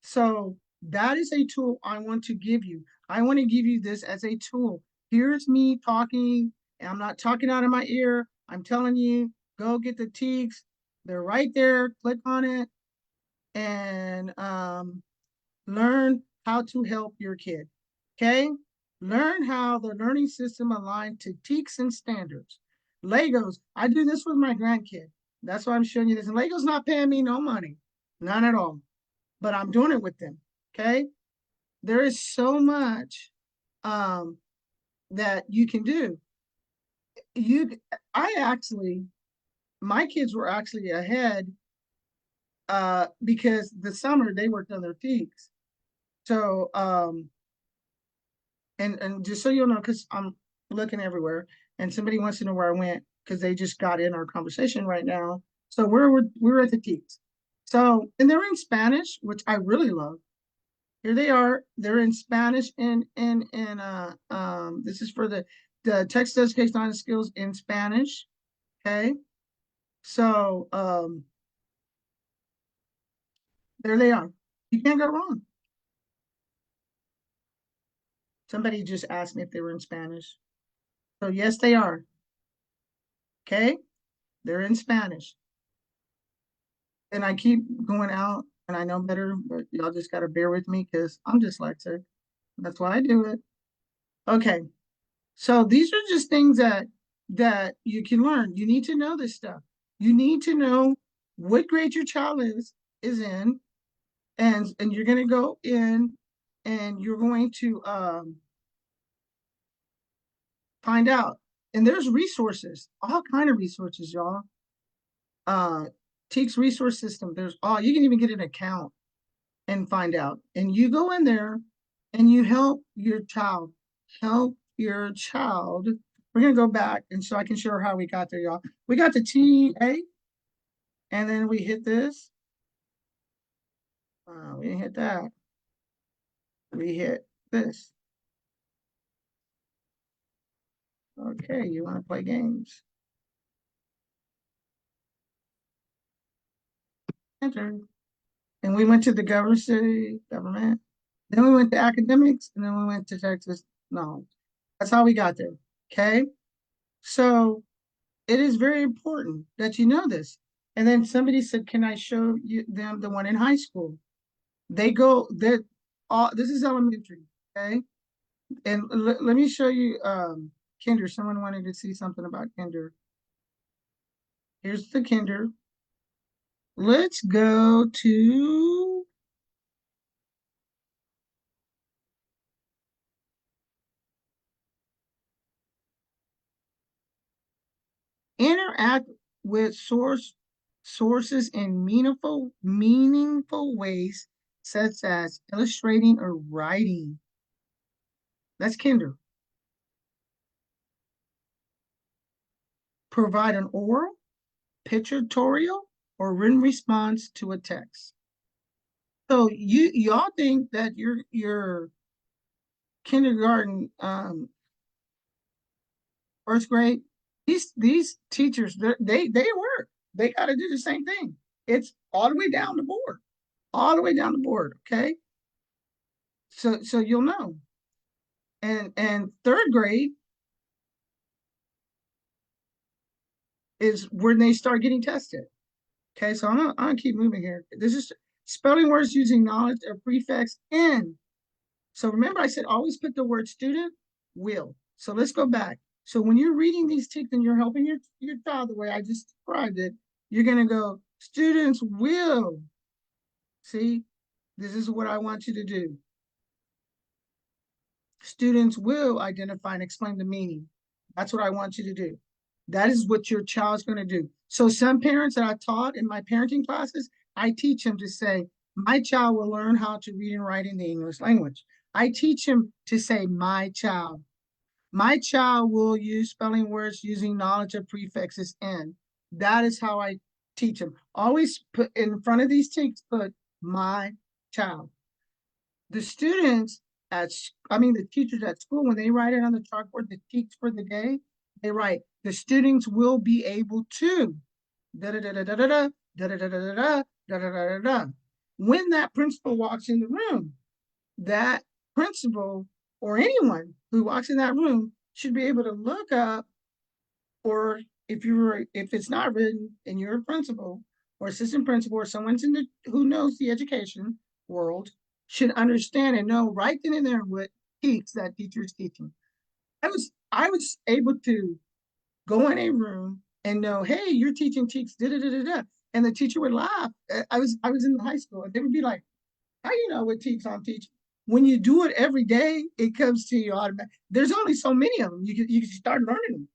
So that is a tool I want to give you. I want to give you this as a tool. Here's me talking, and I'm not talking out of my ear. I'm telling you, go get the TEKS. They're right there. Click on it and learn how to help your kid. Okay? Learn how the learning system aligned to TEKS and standards. Legos. I do this with my grandkid. That's why I'm showing you this. And Lego's not paying me no money, none at all. But I'm doing it with them. Okay? There is so much um, that you can do. You, I actually, my kids were actually ahead because the summer they worked on their TEKS. So and just so you'll know, because I'm looking everywhere, and somebody wants to know where I went because they just got in our conversation right now. So we're at the TEKS. So and they're in Spanish, which I really love. Here they are. They're in Spanish and this is for the text education on skills in Spanish. Okay. So there they are. You can't go wrong. Somebody just asked me if they were in Spanish. So yes, they are. Okay. They're in Spanish. And I keep going out and I know better, but y'all just gotta bear with me because I'm dyslexic. That's why I do it. Okay. So these are just things that you can learn. You need to know this stuff. You need to know what grade your child is in, and you're gonna go in and you're going to find out. And there's resources, all kind of resources, y'all. Uh TEKS resource system. There's all you can even get an account and find out. And you go in there and you help your child. Help your child. We're gonna go back and so I can show her how we got there, y'all. We got the TA and then we hit this. We didn't hit that. We hit this. Okay, you want to play games. Enter. And we went to the government. Then we went to academics, and then we went to Texas knowledge. That's how we got there. Okay. So it is very important that you know this. And then somebody said, "Can I show you them the one in high school?" They go that all this is elementary, okay? And let me show you Kinder. Someone wanted to see something about Kinder. Here's the Kinder. Let's go to interact with sources in meaningful ways, such as illustrating or writing. That's Kinder. Provide an oral, pictorial, or written response to a text. So y'all think that your kindergarten, first grade, these teachers they work. They got to do the same thing. It's all the way down the board, all the way down the board. Okay, so you'll know. And third grade is when they start getting tested. Okay, so I'm gonna keep moving here. This is spelling words using knowledge of prefix in. So remember, I said always put the word student will. So let's go back. So when you're reading these TEKS and you're helping your child the way I just described it, you're going to go, students will. See, this is what I want you to do. Students will identify and explain the meaning. That's what I want you to do. That is what your child's going to do. So some parents that I taught in my parenting classes, I teach them to say, my child will learn how to read and write in the English language. I teach them to say, my child. My child will use spelling words using knowledge of prefixes in. That is how I teach them. Always put in front of these TEKS, put my child. The students the teachers at school, when they write it on the chalkboard, the teach for the day, they write, the students will be able to, da da da da da da da da da da da da da da da da. When that principal walks in the room, that principal or anyone who walks in that room should be able to look up, or if it's not written and you're a principal or assistant principal or someone's who knows the education world, should understand and know right then and there what teach that teacher is teaching. I was able to go in a room and know, hey, you're teaching teach da da da da da, and the teacher would laugh. I was in high school, and they would be like, how you know what teach I'm teaching? When you do it every day, it comes to you automatically. There's only so many of them. You can start learning them.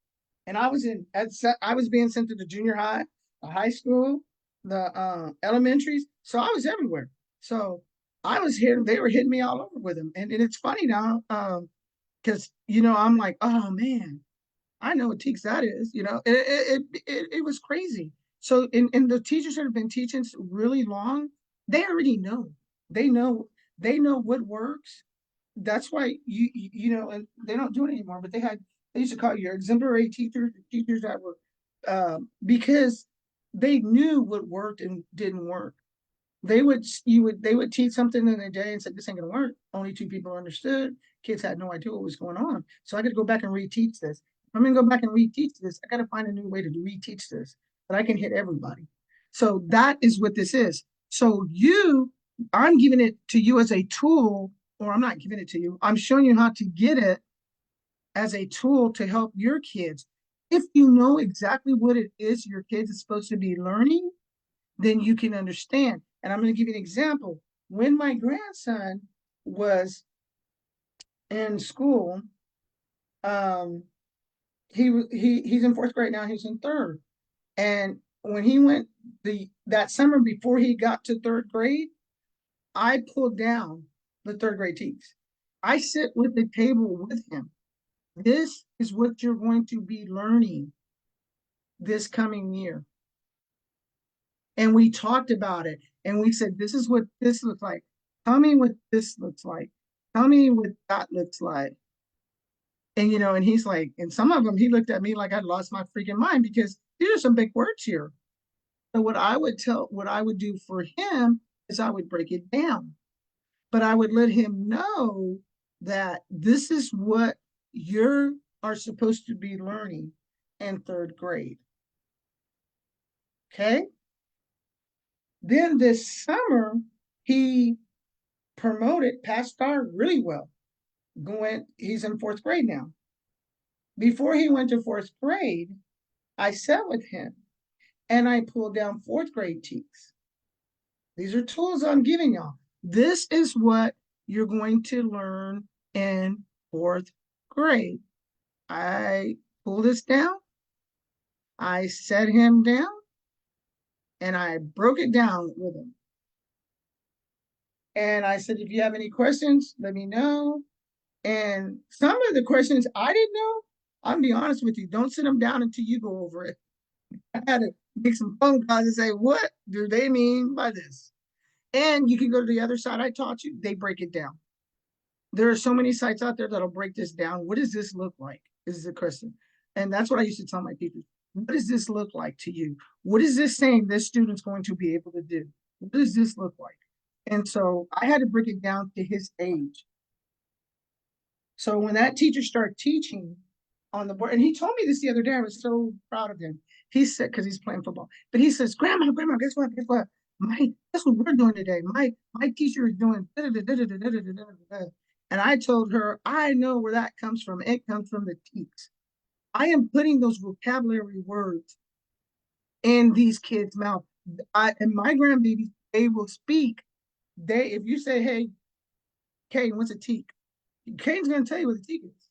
And I was being sent to the junior high, the high school, the elementaries. So I was everywhere. So I was here. They were hitting me all over with them. And it's funny now, because I'm like, oh man, I know what teaks that is. It was crazy. So and the teachers that have been teaching really long, they already know. They know they know what works. That's why and they don't do it anymore. But they used to call your exemplary teachers that were because they knew what worked and didn't work. They would teach something in a day and said this ain't gonna work. Only two people understood. Kids had no idea what was going on. So I got to go back and reteach this. If I'm gonna go back and reteach this, I got to find a new way to reteach this that I can hit everybody. So that is what this is. So I'm giving it to you as a tool, or I'm not giving it to you. I'm showing you how to get it as a tool to help your kids. If you know exactly what it is your kids is supposed to be learning, then you can understand. And I'm going to give you an example. When my grandson was in school, um, he's in fourth grade now. He's in third, and when he went that summer before he got to third grade, I pulled down the third grade teams. I sit with the table with him. This is what you're going to be learning this coming year. And we talked about it and we said, this is what this looks like. Tell me what this looks like. Tell me what that looks like. And he's like, and some of them, he looked at me like I'd lost my freaking mind because these are some big words here. So what I would do for him is I would break it down, but I would let him know that this is what you are supposed to be learning in third grade. Okay. Then this summer, he promoted, passed star really well. He's in fourth grade now. Before he went to fourth grade, I sat with him and I pulled down fourth grade teaks. These are tools I'm giving y'all. This is what you're going to learn in fourth grade. I pulled this down, I set him down, and I broke it down with him. And I said, if you have any questions, let me know. And some of the questions I didn't know, I'm gonna be honest with you, don't sit them down until you go over it. I had to make some phone calls and say, what do they mean by this? And you can go to the other side I taught you, they break it down. There are so many sites out there that'll break this down. What does this look like? Is the question. And that's what I used to tell my teachers. What does this look like to you? What is this saying this student's going to be able to do? What does this look like? And so I had to break it down to his age. So when that teacher started teaching on the board, and he told me this the other day, I was so proud of him. He said, because he's playing football, but he says, Grandma, guess what? Guess what? That's what we're doing today. My teacher is doing da, da, da, da, da, da, da, da, da. And I told her, I know where that comes from. It comes from the teaks. I am putting those vocabulary words in these kids' mouth. And my grandbabies, they will speak. If you say, hey, Kane, what's a teak? Kane's going to tell you what a teak is.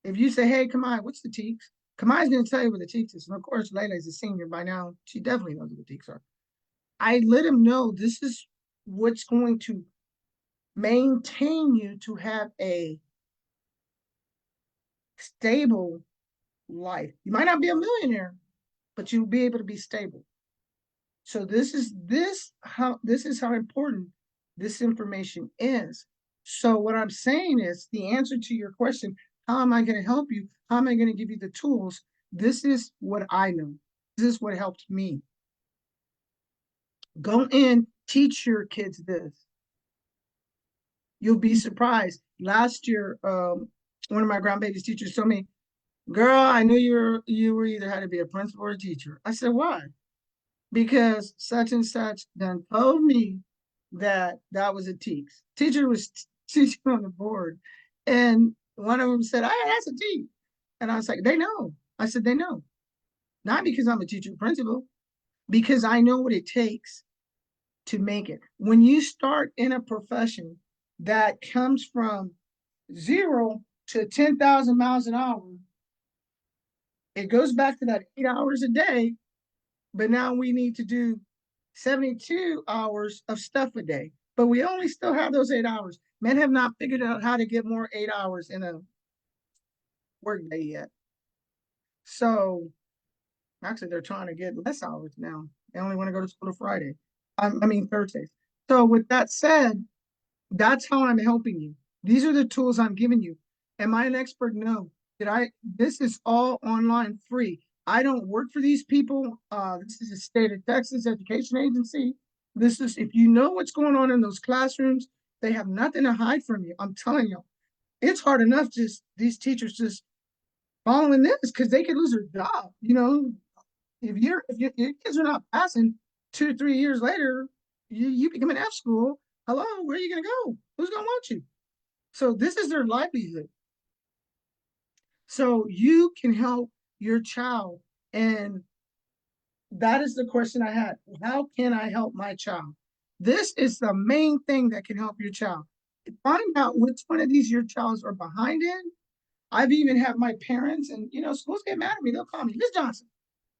If you say, hey, Kamai, what's the teaks? Kamai's going to tell you what the teaks is. And of course, Layla's a senior by now. She definitely knows what the teaks are. I let him know this is what's going to maintain you to have a stable life. You might not be a millionaire, but you'll be able to be stable. So this is how important this information is. So what I'm saying is the answer to your question, how am I going to help you? How am I going to give you the tools? This is what I know. This is what helped me. Go in, teach your kids this. You'll be surprised. Last year, one of my grandbaby's teachers told me, "Girl, I knew you were either had to be a principal or a teacher." I said, "Why?" Because such and such then told me that that was a teach. Teacher was teaching on the board, and one of them said, "Hey, that's a teach," and I was like, "They know." I said, "They know." Not because I'm a teacher principal, because I know what it takes to make it. When you start in a profession that comes from 0 to 10,000 miles an hour, it goes back to that 8 hours a day, but now we need to do 72 hours of stuff a day. But we only still have those 8 hours. Men have not figured out how to get more 8 hours in a workday yet. So actually, they're trying to get less hours now. They only want to go to school to Friday. I mean, Thursdays. So with that said, that's how I'm helping you. These are the tools I'm giving you. Am I an expert? No. Did I? This is all online free. I don't work for these people. This is a state of Texas education agency. This is if you know what's going on in those classrooms, they have nothing to hide from you. I'm telling you, it's hard enough just these teachers just following this because they could lose their job. If your kids are not passing 2 or 3 years later, you become an F school. Hello, where are you going to go? Who's going to want you? So this is their livelihood. So you can help your child. And that is the question I had. How can I help my child? This is the main thing that can help your child. Find out which one of these your childs are behind in. I've even had my parents, and schools get mad at me. They'll call me Miss Johnson,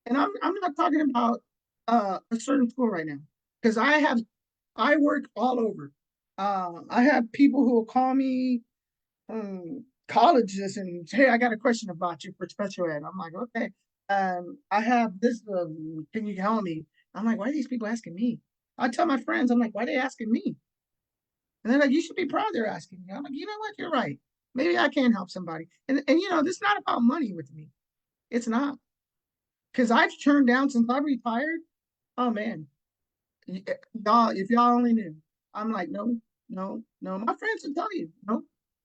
and I'm not talking about a certain school right now because I work all over. I have people who will call me colleges and hey, I got a question about you for special ed. I'm like, okay. I have this. Can you help me? I'm like, why are these people asking me? I tell my friends, I'm like, why are they asking me? And they're like, you should be proud they're asking me. I'm like, you know what? You're right. Maybe I can help somebody. And this is not about money with me. It's not because I've turned down since I retired. Oh man, y'all, if y'all only knew. I'm like, no, no, no. My friends will tell you, no.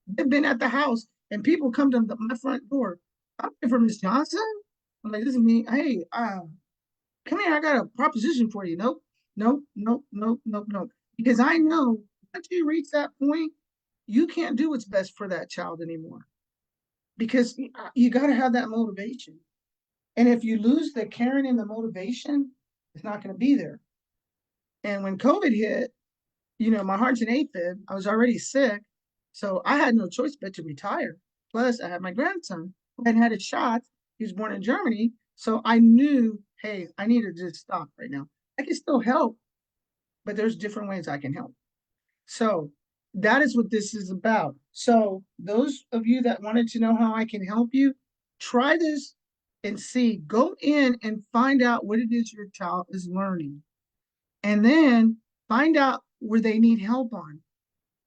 They've been at the house and people come to my front door. I'm here for Miss Johnson. I'm like, this is me. Hey, come here. I got a proposition for you. Nope, nope, nope, nope, nope, nope. Because I know once you reach that point, you can't do what's best for that child anymore. Because you got to have that motivation. And if you lose the caring and the motivation, it's not going to be there. And when COVID hit, my heart's an AFib. I was already sick. So I had no choice but to retire. Plus, I had my grandson who hadn't had a shot. He was born in Germany. So I knew, hey, I need to just stop right now. I can still help, but there's different ways I can help. So that is what this is about. So those of you that wanted to know how I can help you, try this and see. Go in and find out what it is your child is learning. And then find out where they need help on.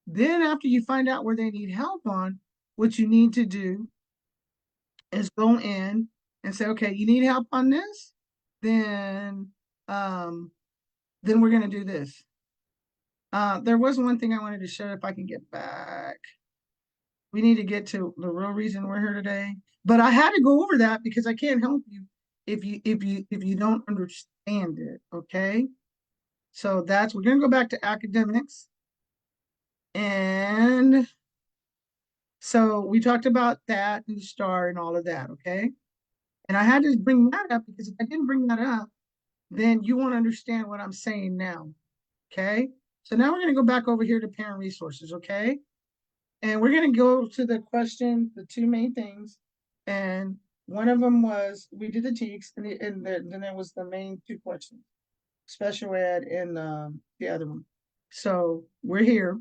Then, after you find out where they need help on, what you need to do is go in and say, okay, you need help on this, then um, then we're gonna do this. There was one thing I wanted to share if I can get back. We need to get to the real reason we're here today. But I had to go over that because I can't help you if you don't understand it. Okay. So we're gonna go back to academics. And so we talked about that and the star and all of that, okay? And I had to bring that up because if I didn't bring that up, then you won't understand what I'm saying now, okay? So now we're going to go back over here to parent resources, okay? And we're going to go to the question, the two main things. And one of them was we did the TEKS, and then there was the main two questions, special ed and the other one. So we're here.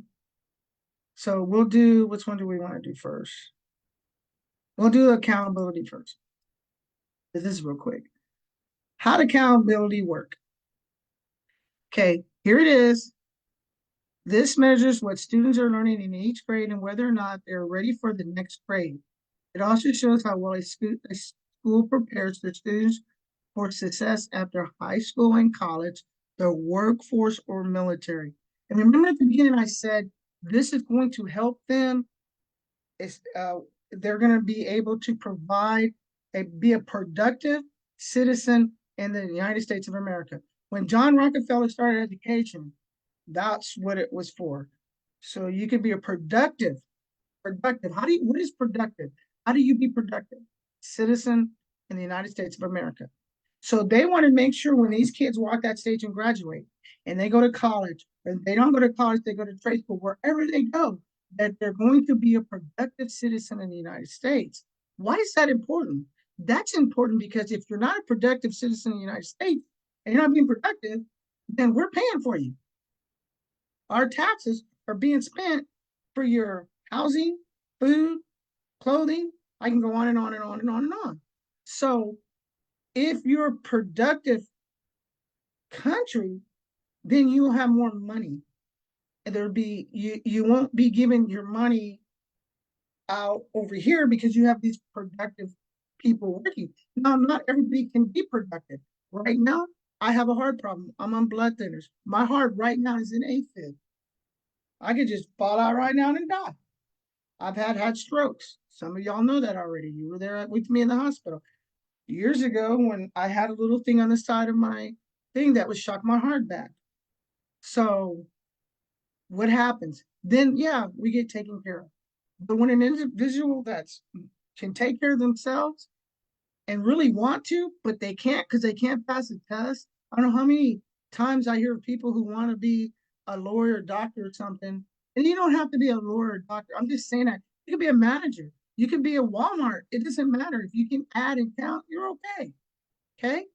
So we'll do, which one do we want to do first? We'll do accountability first. This is real quick. How did accountability work? Okay, here it is. This measures what students are learning in each grade and whether or not they're ready for the next grade. It also shows how well a school prepares their students for success after high school and college, the workforce, or military. And remember at the beginning, I said this is going to help them. It's, they're going to be able to be a productive citizen in the United States of America. When John Rockefeller started education, that's what it was for. So you can be a productive. What is productive? How do you be productive? Citizen in the United States of America. So they want to make sure when these kids walk that stage and graduate and they go to college, or they don't go to college, they go to trade school, wherever they go, that they're going to be a productive citizen in the United States. Why is that important? That's important because if you're not a productive citizen in the United States and you're not being productive, then we're paying for you. Our taxes are being spent for your housing, food, clothing. I can go on and on and on and on and on. So if you're a productive country, then you'll have more money. And there'll be you won't be giving your money out over here because you have these productive people working. Now, not everybody can be productive. Right now, I have a heart problem. I'm on blood thinners. My heart right now is in AFib. I could just fall out right now and die. I've had strokes. Some of y'all know that already. You were there with me in the hospital years ago when I had a little thing on the side of my thing that would shock my heart back. So what happens? Then yeah, we get taken care of. But when an individual that's can take care of themselves and really want to, but they can't because they can't pass a test. I don't know how many times I hear of people who want to be a lawyer, doctor, or something. And you don't have to be a lawyer or doctor. I'm just saying that you could be a manager. You could be a Walmart. It doesn't matter. If you can add and count, you're okay. Okay.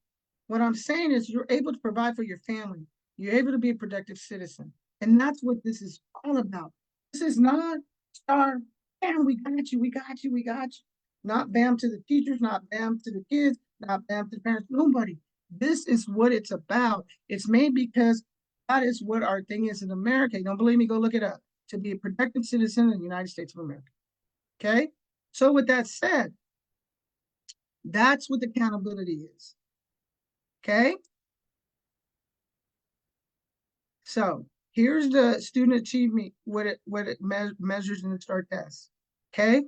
What I'm saying is you're able to provide for your family. You're able to be a productive citizen. And that's what this is all about. This is not star, bam, we got you, we got you, we got you. Not bam to the teachers, not bam to the kids, not bam to the parents, nobody. This is what it's about. It's made because that is what our thing is in America. You don't believe me? Go look it up. To be a productive citizen in the United States of America. Okay? So, with that said, that's what accountability is. Okay? So here's the student achievement, what it measures in the STAR test. Okay,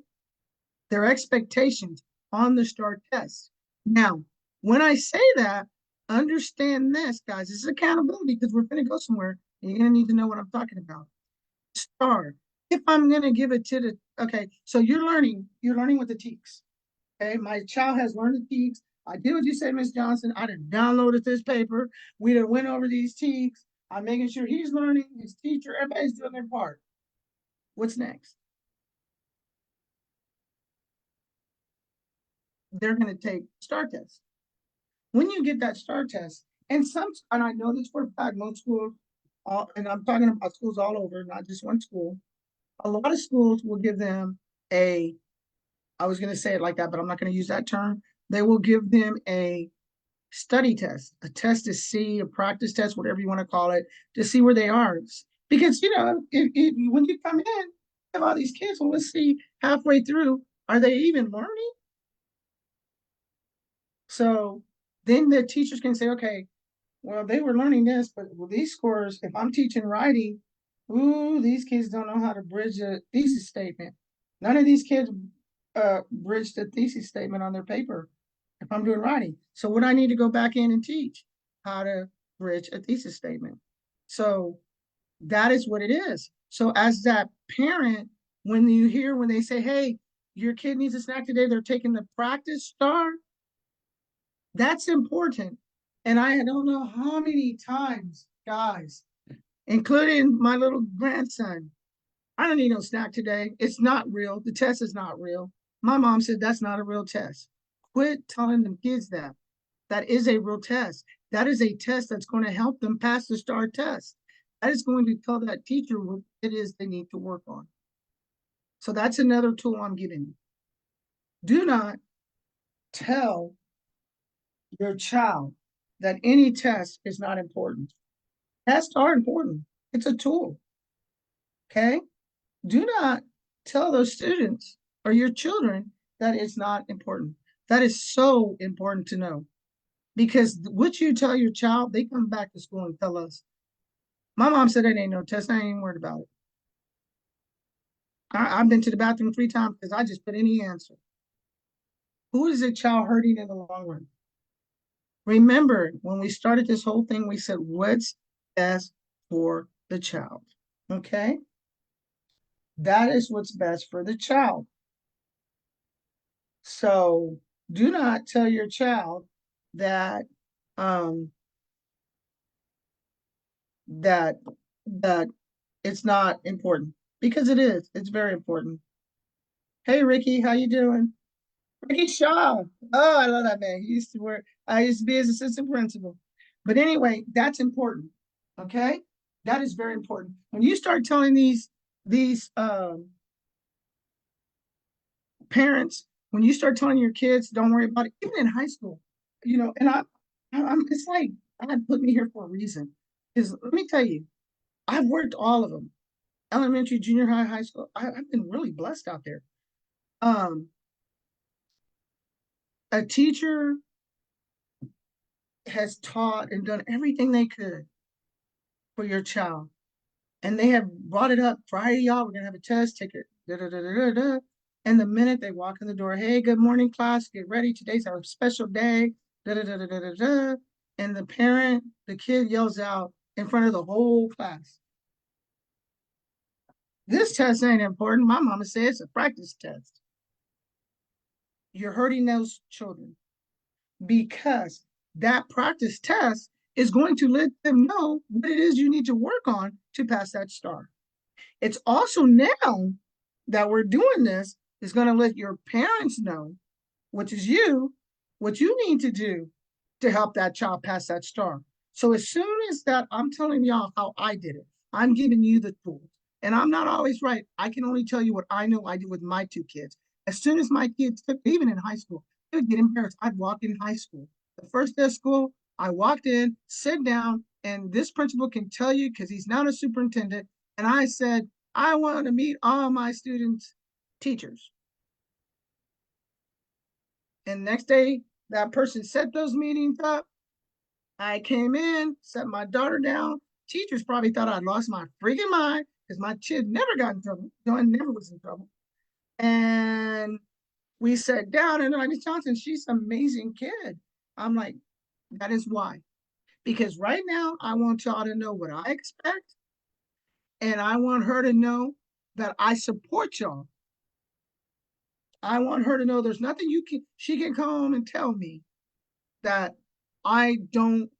their expectations on the STAR test. Now, when I say that, understand this, guys. This is accountability because we're going to go somewhere, and you're going to need to know what I'm talking about. STAR. If I'm going to give it to the okay, so you're learning with the TEKS. Okay, my child has learned the TEKS. I did what you said, Miss Johnson. I done downloaded this paper. We done went over these TEKS. I'm making sure he's learning, his teacher, everybody's doing their part. What's next? They're going to take STAR test. When you get that STAR test, and I know this for a fact, most schools, and I'm talking about schools all over, not just one school. A lot of schools will give them a, I was going to say it like that, but I'm not going to use that term. They will give them a study test, a test to see, a practice test, whatever you want to call it, to see where they are. Because, when you come in, you have all these kids, well, let's see halfway through, are they even learning? So then the teachers can say, okay, well, they were learning this, but with these scores, if I'm teaching writing, ooh, these kids don't know how to bridge a thesis statement. None of these kids bridge the thesis statement on their paper if I'm doing writing. So what I need to go back in and teach how to bridge a thesis statement. So that is what it is. So as that parent, when they say, hey, your kid needs a snack today, they're taking the practice STAR, that's important. And I don't know how many times, guys, including my little grandson, I don't need no snack today. It's not real. The test is not real. My mom said that's not a real test. Quit telling them kids that. That is a real test. That is a test that's going to help them pass the STAR test. That is going to tell that teacher what it is they need to work on. So that's another tool I'm giving you. Do not tell your child that any test is not important. Tests are important. It's a tool. Okay? Do not tell those students or your children that it's not important. That is so important to know because what you tell your child, they come back to school and tell us. My mom said it ain't no test. I ain't even worried about it. I've been to the bathroom 3 times because I just put any answer. Who is a child hurting in the long run? Remember, when we started this whole thing, we said, what's best for the child? Okay? That is what's best for the child. So do not tell your child that um that that it's not important because it is. It's very important. Hey Ricky, how you doing? Ricky Shaw. Oh, I love that man. He used to work. I used to be his assistant principal. But anyway, that's important. Okay, that is very important. When you start telling these parents, when you start telling your kids, don't worry about it, even in high school, and I'm it's like God put me here for a reason. Because let me tell you, I've worked all of them, elementary, junior high, high school. I've been really blessed out there. Um, a teacher has taught and done everything they could for your child. And they have brought it up Friday, y'all. We're gonna have a test, take it. Da, da, da, da, da. And the minute they walk in the door, hey, good morning, class, get ready. Today's our special day. Da, da, da, da, da, da, da. And the parent, the kid yells out in front of the whole class. This test ain't important. My mama says it's a practice test. You're hurting those children because that practice test is going to let them know what it is you need to work on to pass that star. It's also now that we're doing this is going to let your parents know, which is you, what you need to do to help that child pass that star. So as soon as that, I'm telling y'all how I did it. I'm giving you the tools. And I'm not always right. I can only tell you what I know I did with my 2 kids. As soon as my kids took, even in high school, they would get embarrassed. I'd walk in high school. The first day of school, I walked in, sit down, and this principal can tell you because he's not a superintendent. And I said, I want to meet all my students' teachers. And next day, that person set those meetings up. I came in, set my daughter down. Teachers probably thought I'd lost my freaking mind because my kid never got in trouble. No, I never was in trouble. And we sat down, and like, Miss Johnson, she's an amazing kid. I'm like, that is why. Because right now, I want y'all to know what I expect, and I want her to know that I support y'all. I want her to know there's nothing she can come home and tell me that I don't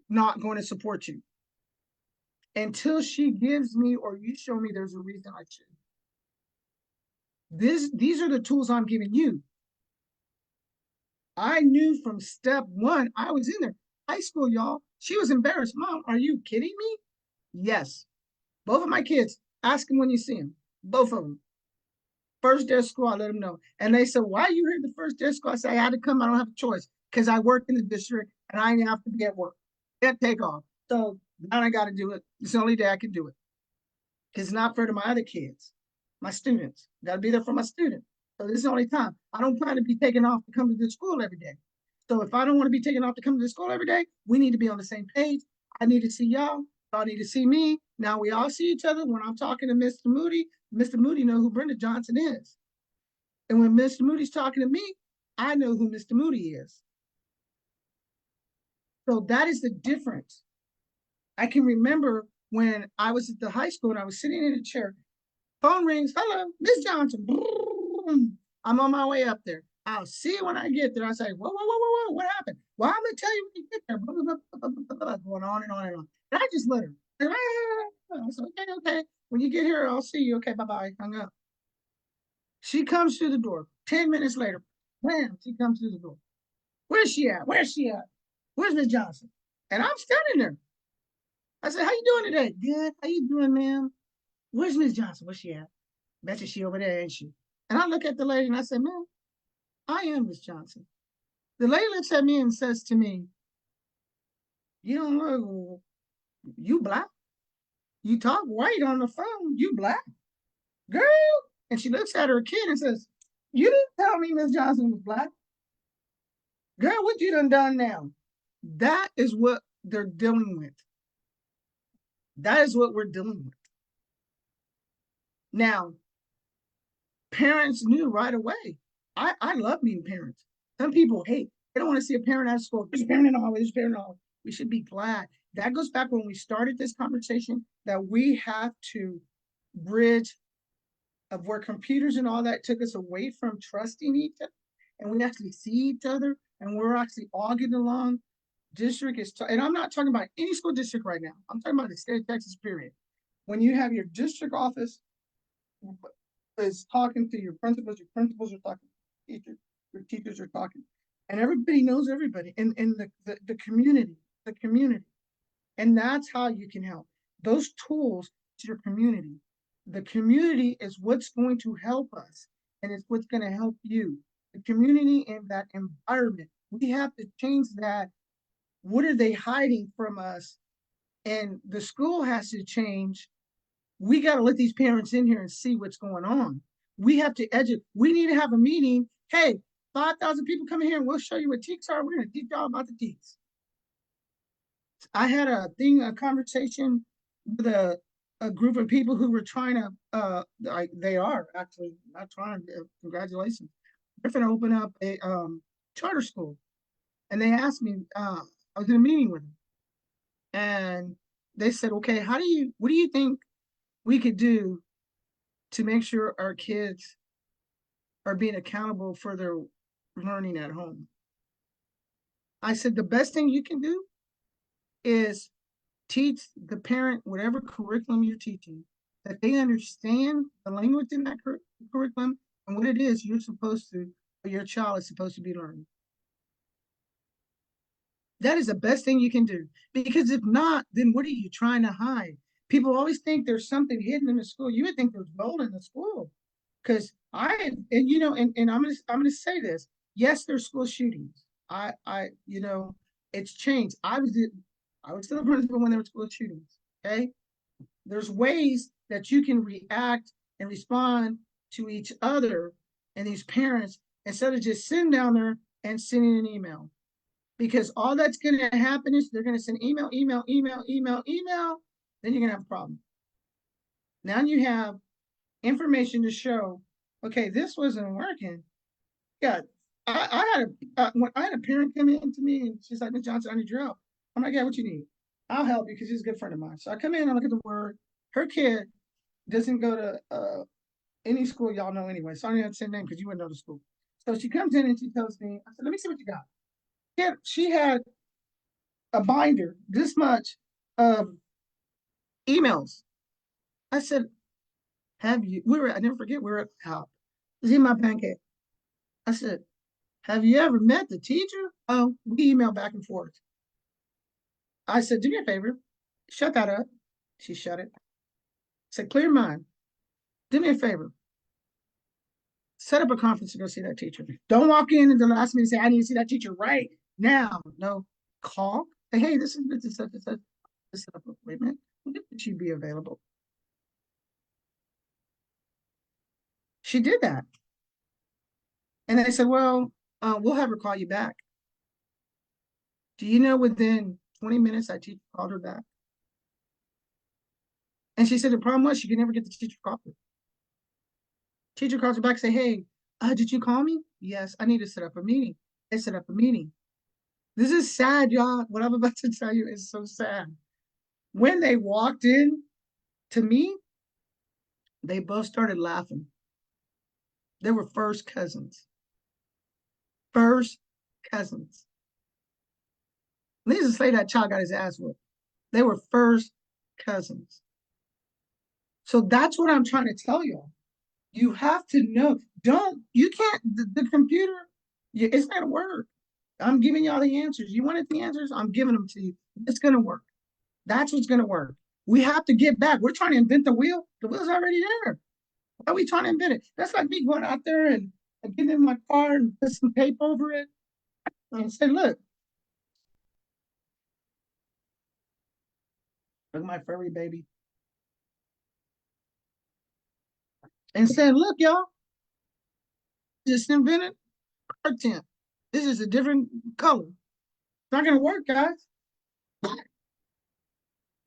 not going to support you until she gives me or you show me there's a reason I should. These are the tools I'm giving you. I knew from step one, I was in there. High school, y'all. She was embarrassed. Mom, are you kidding me? Yes. Both of my kids, ask them when you see them. Both of them. First day of school, I let them know. And they said, why are you here the first day of school? I said, I had to come. I don't have a choice because I work in the district and I have to be at work. Can't take off. So now I got to do it. It's the only day I can do it because it's not fair to my other kids, my students. Got to be there for my students. So this is the only time. I don't plan to be taking off to come to this school every day. So if I don't want to be taking off to come to the school every day, we need to be on the same page. I need to see y'all. Y'all need to see me. Now we all see each other. When I'm talking to Mr. Moody knows who Brenda Johnson is. And when Mr. Moody's talking to me, I know who Mr. Moody is. So that is the difference. I can remember when I was at the high school and I was sitting in a chair. Phone rings. Hello, Miss Johnson. I'm on my way up there. I'll see you when I get there. I say, whoa, whoa, whoa, whoa, whoa, what happened? Well, I'm gonna tell you when you get there. Blah, blah, blah, blah, blah, blah, going on and on and on. And I just let her. I said, okay, okay. When you get here, I'll see you. Okay, bye bye. Hung up. She comes through the door. 10 minutes later, bam, she comes through the door. Where's she at? Where's she at? Where's Miss Johnson? And I'm standing there. I said, how you doing today? Good. How you doing, ma'am? Where's Miss Johnson? Where's she at? Bet you she over there, ain't she? And I look at the lady and I said, ma'am, I am Miss Johnson. The lady looks at me and says to me, you don't know, you black? You talk white on the phone. You black, girl. And she looks at her kid and says, "You didn't tell me Miss Johnson was black, girl. What you done now?" That is what they're dealing with. That is what we're dealing with now. Parents knew right away. I love meeting parents. Some people hate. They don't want to see a parent at school. There's a parent in the hallway. There's a parent in the hallway. We should be glad. That goes back when we started this conversation that we have to bridge of where computers and all that took us away from trusting each other, and we actually see each other, and we're actually all getting along. District is, and I'm not talking about any school district right now. I'm talking about the state of Texas, period. When you have your district office is talking to your principals are talking to teachers, your teachers are talking, and everybody knows everybody in the community. And that's how you can help. Those tools to your community. The community is what's going to help us, and it's what's going to help you. The community and that environment. We have to change that. What are they hiding from us? And the school has to change. We got to let these parents in here and see what's going on. We have to educate. We need to have a meeting. Hey, 5,000 people come in here and we'll show you what TEKS are. We're going to teach y'all about the TEKS. I had a conversation with a group of people who were trying to, they are actually not trying to, congratulations. They're going to open up a charter school. And they asked me, I was in a meeting with them, and they said, okay, what do you think we could do to make sure our kids are being accountable for their learning at home? I said, the best thing you can do is teach the parent whatever curriculum you're teaching, that they understand the language in that curriculum and what it is you're supposed to, or your child is supposed to be learning. That is the best thing you can do. Because if not, then what are you trying to hide? People always think there's something hidden in the school. You would think there's gold in the school. Because and I'm gonna say this. Yes, there's school shootings. It's changed. I was still a principal when there were school shootings. Okay. There's ways that you can react and respond to each other and these parents instead of just sitting down there and sending an email. Because all that's going to happen is they're going to send email, email, email, email, email. Then you're going to have a problem. Now you have information to show, okay, this wasn't working. Yeah, when I had a parent come in to me and she's like, Miss Johnson, I need your help. I'm like, yeah, what you need? I'll help you because she's a good friend of mine. So I come in and I look at the word. Her kid doesn't go to any school y'all know anyway. So I don't have to say name because you wouldn't know the school. So she comes in and she tells me, I said, let me see what you got. Yeah, she had a binder this much of emails. I said, I never forget, we were at the house. It's in my pancake. I said, have you ever met the teacher? Oh, we email back and forth. I said, do me a favor, shut that up. She shut it. I said, clear your mind. Do me a favor. Set up a conference to go see that teacher. Don't walk in at the last minute and say, I need to see that teacher right now. No, call. Say, hey, this is such and such. Set up an appointment. When should she be available? She did that. And they said, well, we'll have her call you back. Do you know within 20 minutes that teacher called her back? And she said the problem was she could never get the teacher to call her. Teacher calls her back and say, hey, did you call me? Yes, I need to set up a meeting. They set up a meeting. This is sad, y'all. What I'm about to tell you is so sad. When they walked in to me, they both started laughing. They were first cousins. First cousins. Needless to say, that child got his ass whooped. They were first cousins. So that's what I'm trying to tell y'all. You have to know. You can't, the computer, it's not gonna work. I'm giving y'all the answers. You wanted the answers? I'm giving them to you. It's gonna work. That's what's gonna work. We have to get back. We're trying to invent the wheel. The wheel's already there. Why are we trying to invent it? That's like me going out there and getting in my car and put some tape over it and say, look at my furry baby. and said, look, y'all, just invented car tent. This is a different color. It's not gonna work, guys.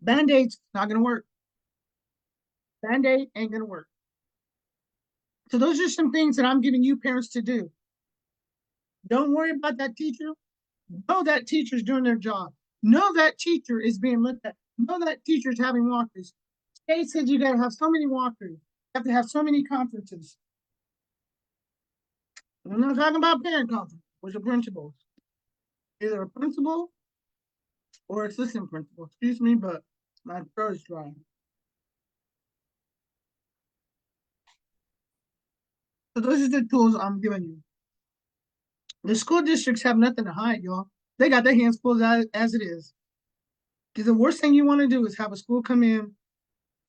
Band-Aids not gonna work. Band-Aid ain't gonna work. So those are some things that I'm giving you parents to do. Don't worry about that teacher. Know that teacher's doing their job. Know that teacher is being looked at. Know that teacher's having walkers. State said you gotta have so many walkers. You have to have so many conferences. I'm not talking about parent conference, which are principals. Either a principal or assistant principal. Excuse me, but my throat is dry. So those are the tools I'm giving you. The school districts have nothing to hide, y'all. They got their hands full as it is. Because the worst thing you want to do is have a school come in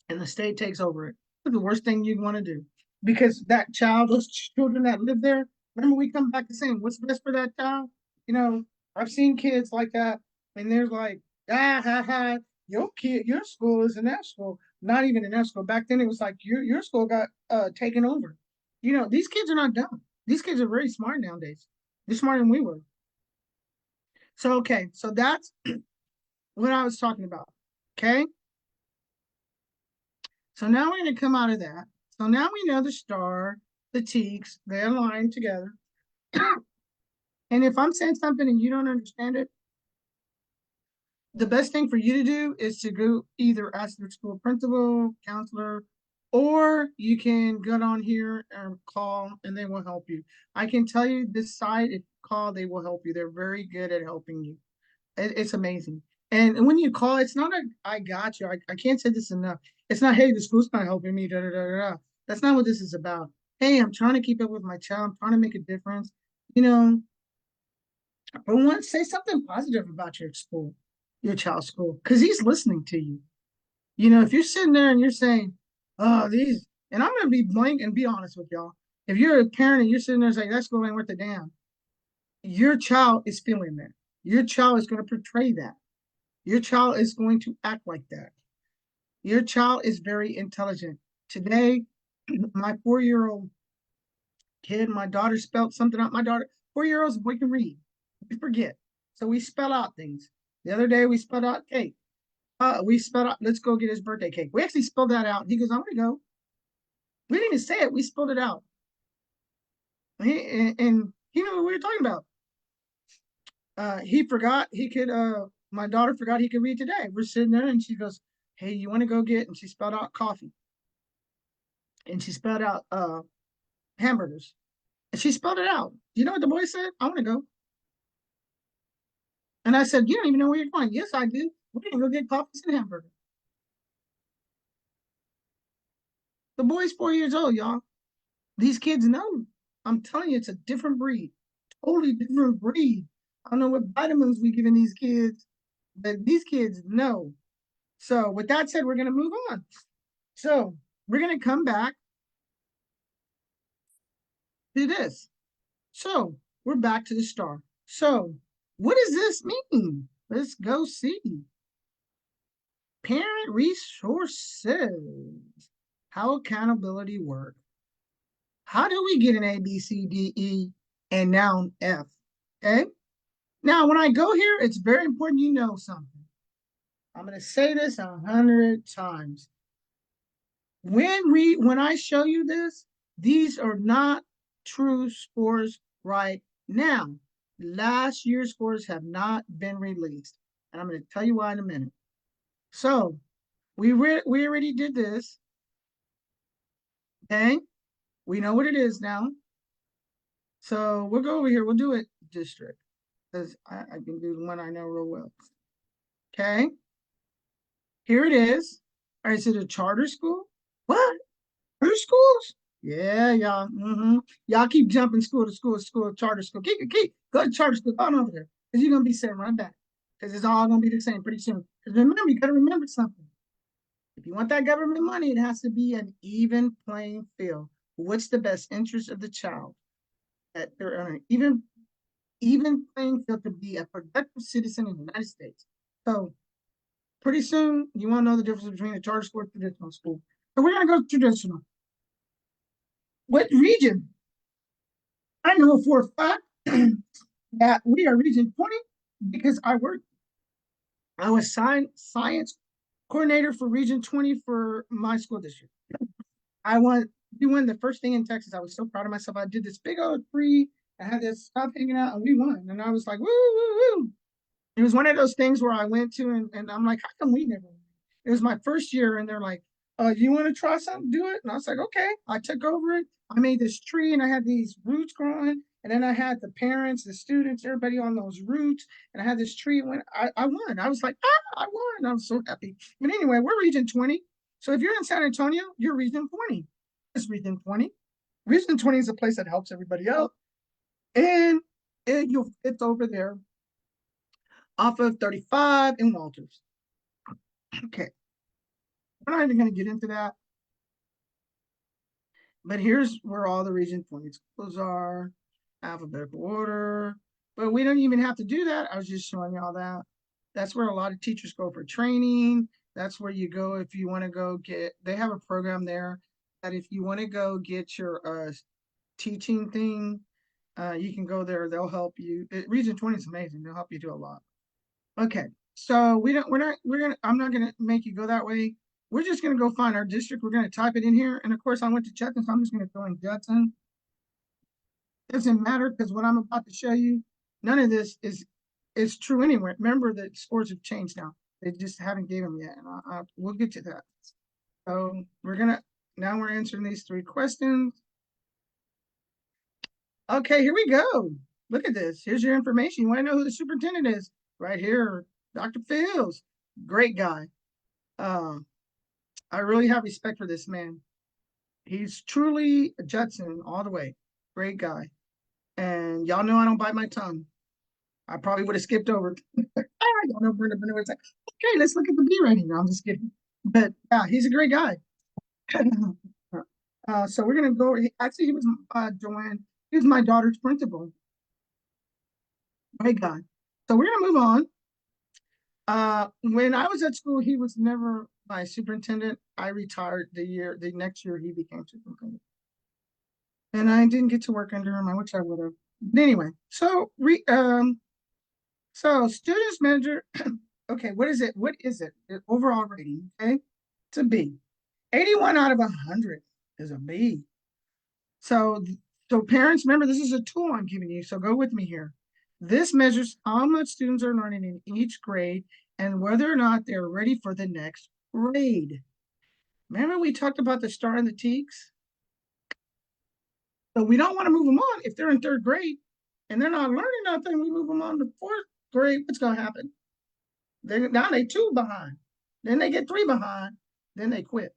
and the state takes over it. That's the worst thing you want to do. Because that child, those children that live there, remember we come back to saying, what's best for that child? You know, I've seen kids like that, and they're like, ah, ha, ha, your kid, your school is in that school. Not even in that school. Back then, it was like your school got taken over. You know, these kids are not dumb. These kids are very smart nowadays. They're smarter than we were. So, okay, so that's what I was talking about. Okay, so now we're going to come out of that. So now we know the star, the teaks, they're aligned together. And if I'm saying something and you don't understand it, the best thing for you to do is to go either ask the school principal, counselor, or you can get on here and call and they will help you. I can tell you this side, if you call, they will help you. They're very good at helping you. It's amazing. And when you call, it's not a I got you. I can't say this enough. It's not, hey, the school's not helping me. Da, da, da, da. That's not what this is about. Hey, I'm trying to keep up with my child. I'm trying to make a difference. You know, but once say something positive about your school, your child's school, because he's listening to you. You know, if you're sitting there and you're saying, oh, these, and I'm going to be blank and be honest with y'all. If you're a parent and you're sitting there saying, that school ain't worth a damn, your child is feeling that. Your child is going to portray that. Your child is going to act like that. Your child is very intelligent. Today, my 4-year-old kid, my daughter spelled something out. My daughter, 4 year olds, we can read. We forget. So we spell out things. The other day we spelled out cake. We spelled out, let's go get his birthday cake. We actually spelled that out. He goes, I'm gonna go. We didn't even say it, we spelled it out. And he knew what we were talking about. He forgot he could my daughter forgot he could read today. We're sitting there and she goes, hey, you want to go get, and she spelled out coffee. And she spelled out hamburgers. And she spelled it out. You know what the boy said? I want to go. And I said, you don't even know where you're going. Yes, I do. We're going to go get coffee and hamburgers. The boy's 4 years old, y'all. These kids know. I'm telling you, it's a different breed. Totally different breed. I don't know what vitamins we giving these kids, but these kids know. So with that said, we're going to move on. So we're going to come back to this. So we're back to the star. So what does this mean? Let's go see. Parent resources. How accountability work. How do we get an A, B, C, D, E, and now an F? Okay. Now, when I go here, it's very important you know something. I'm going to say this 100 times. When I show you this, these are not true scores right now. Last year's scores have not been released, and I'm going to tell you why in a minute. So we already did this. Okay, we know what it is now. So we'll go over here. We'll do it district because I can do the one I know real well. Okay, here it is. All right, is it a charter school? What? Charter schools? Yeah, y'all. Y'all keep jumping school to school to school, charter school. Keep. Go to charter school. Go on over there. Because you're going to be sitting right back. Because it's all going to be the same pretty soon. Because remember, you got to remember something. If you want that government money, it has to be an even playing field. What's the best interest of the child? That they're on an even playing field to be a productive citizen in the United States. So pretty soon, you want to know the difference between a charter school and traditional school. So we're going to go traditional. What region? I know for a fact that we are Region 20 because I was science coordinator for Region 20 for my school district. I won, we won the first thing in Texas. I was so proud of myself. I did this big old tree. I had this stuff hanging out and we won. And I was like, woo, woo, woo. It was one of those things where I went to and I'm like, how come we never won? It was my first year and they're like, you want to try something? Do it. And I was like, okay. I took over it. I made this tree and I had these roots growing. And then I had the parents, the students, everybody on those roots. And I had this tree. And when I won, I was like, I won. I was so happy. But anyway, we're Region 20. So if you're in San Antonio, you're Region 20. It's Region 20. Region 20 is a place that helps everybody out. And it's over there off of 35 in Walters. Okay. We're not even going to get into that. But here's where all the Region 20 schools are, alphabetical order. But we don't even have to do that. I was just showing you all that. That's where a lot of teachers go for training. That's where you go if you want to go get, they have a program there that if you want to go get your teaching thing, you can go there. They'll help you. Region 20 is amazing. They'll help you do a lot. Okay. So I'm not gonna make you go that way. We're just gonna go find our district. We're gonna type it in here. And of course I went to Judson, so I'm just gonna go in Judson. Doesn't matter because what I'm about to show you, none of this is true anyway. Remember that scores have changed now. They just haven't given them yet. And we'll get to that. So now we're answering these 3 questions. Okay, here we go. Look at this. Here's your information. You want to know who the superintendent is? Right here, Dr. Fields. Great guy. I really have respect for this man. He's truly a Judson all the way. Great guy. And y'all know I don't bite my tongue. I probably would have skipped over. Y'all know Brenda was like, okay, let's look at the B rating. No, I'm just kidding. But yeah, he's a great guy. So we're gonna go. Actually, he was Joanne. He was my daughter's principal. Great guy. So we're gonna move on. When I was at school, he was never my superintendent. I retired the next year he became superintendent. And I didn't get to work under him. I wish I would have. But anyway, so students measure, okay, what is it? What is it? The overall rating, okay? It's a B. 81 out of 100 is a B. So, so parents, remember, this is a tool I'm giving you, so go with me here. This measures how much students are learning in each grade and whether or not they're ready for the next grade. Remember we talked about the STAR and the TEKS? So we don't want to move them on if they're in 3rd grade and they're not learning nothing. We move them on to 4th grade. What's going to happen? Now they 2 behind. Then they get 3 behind. Then they quit.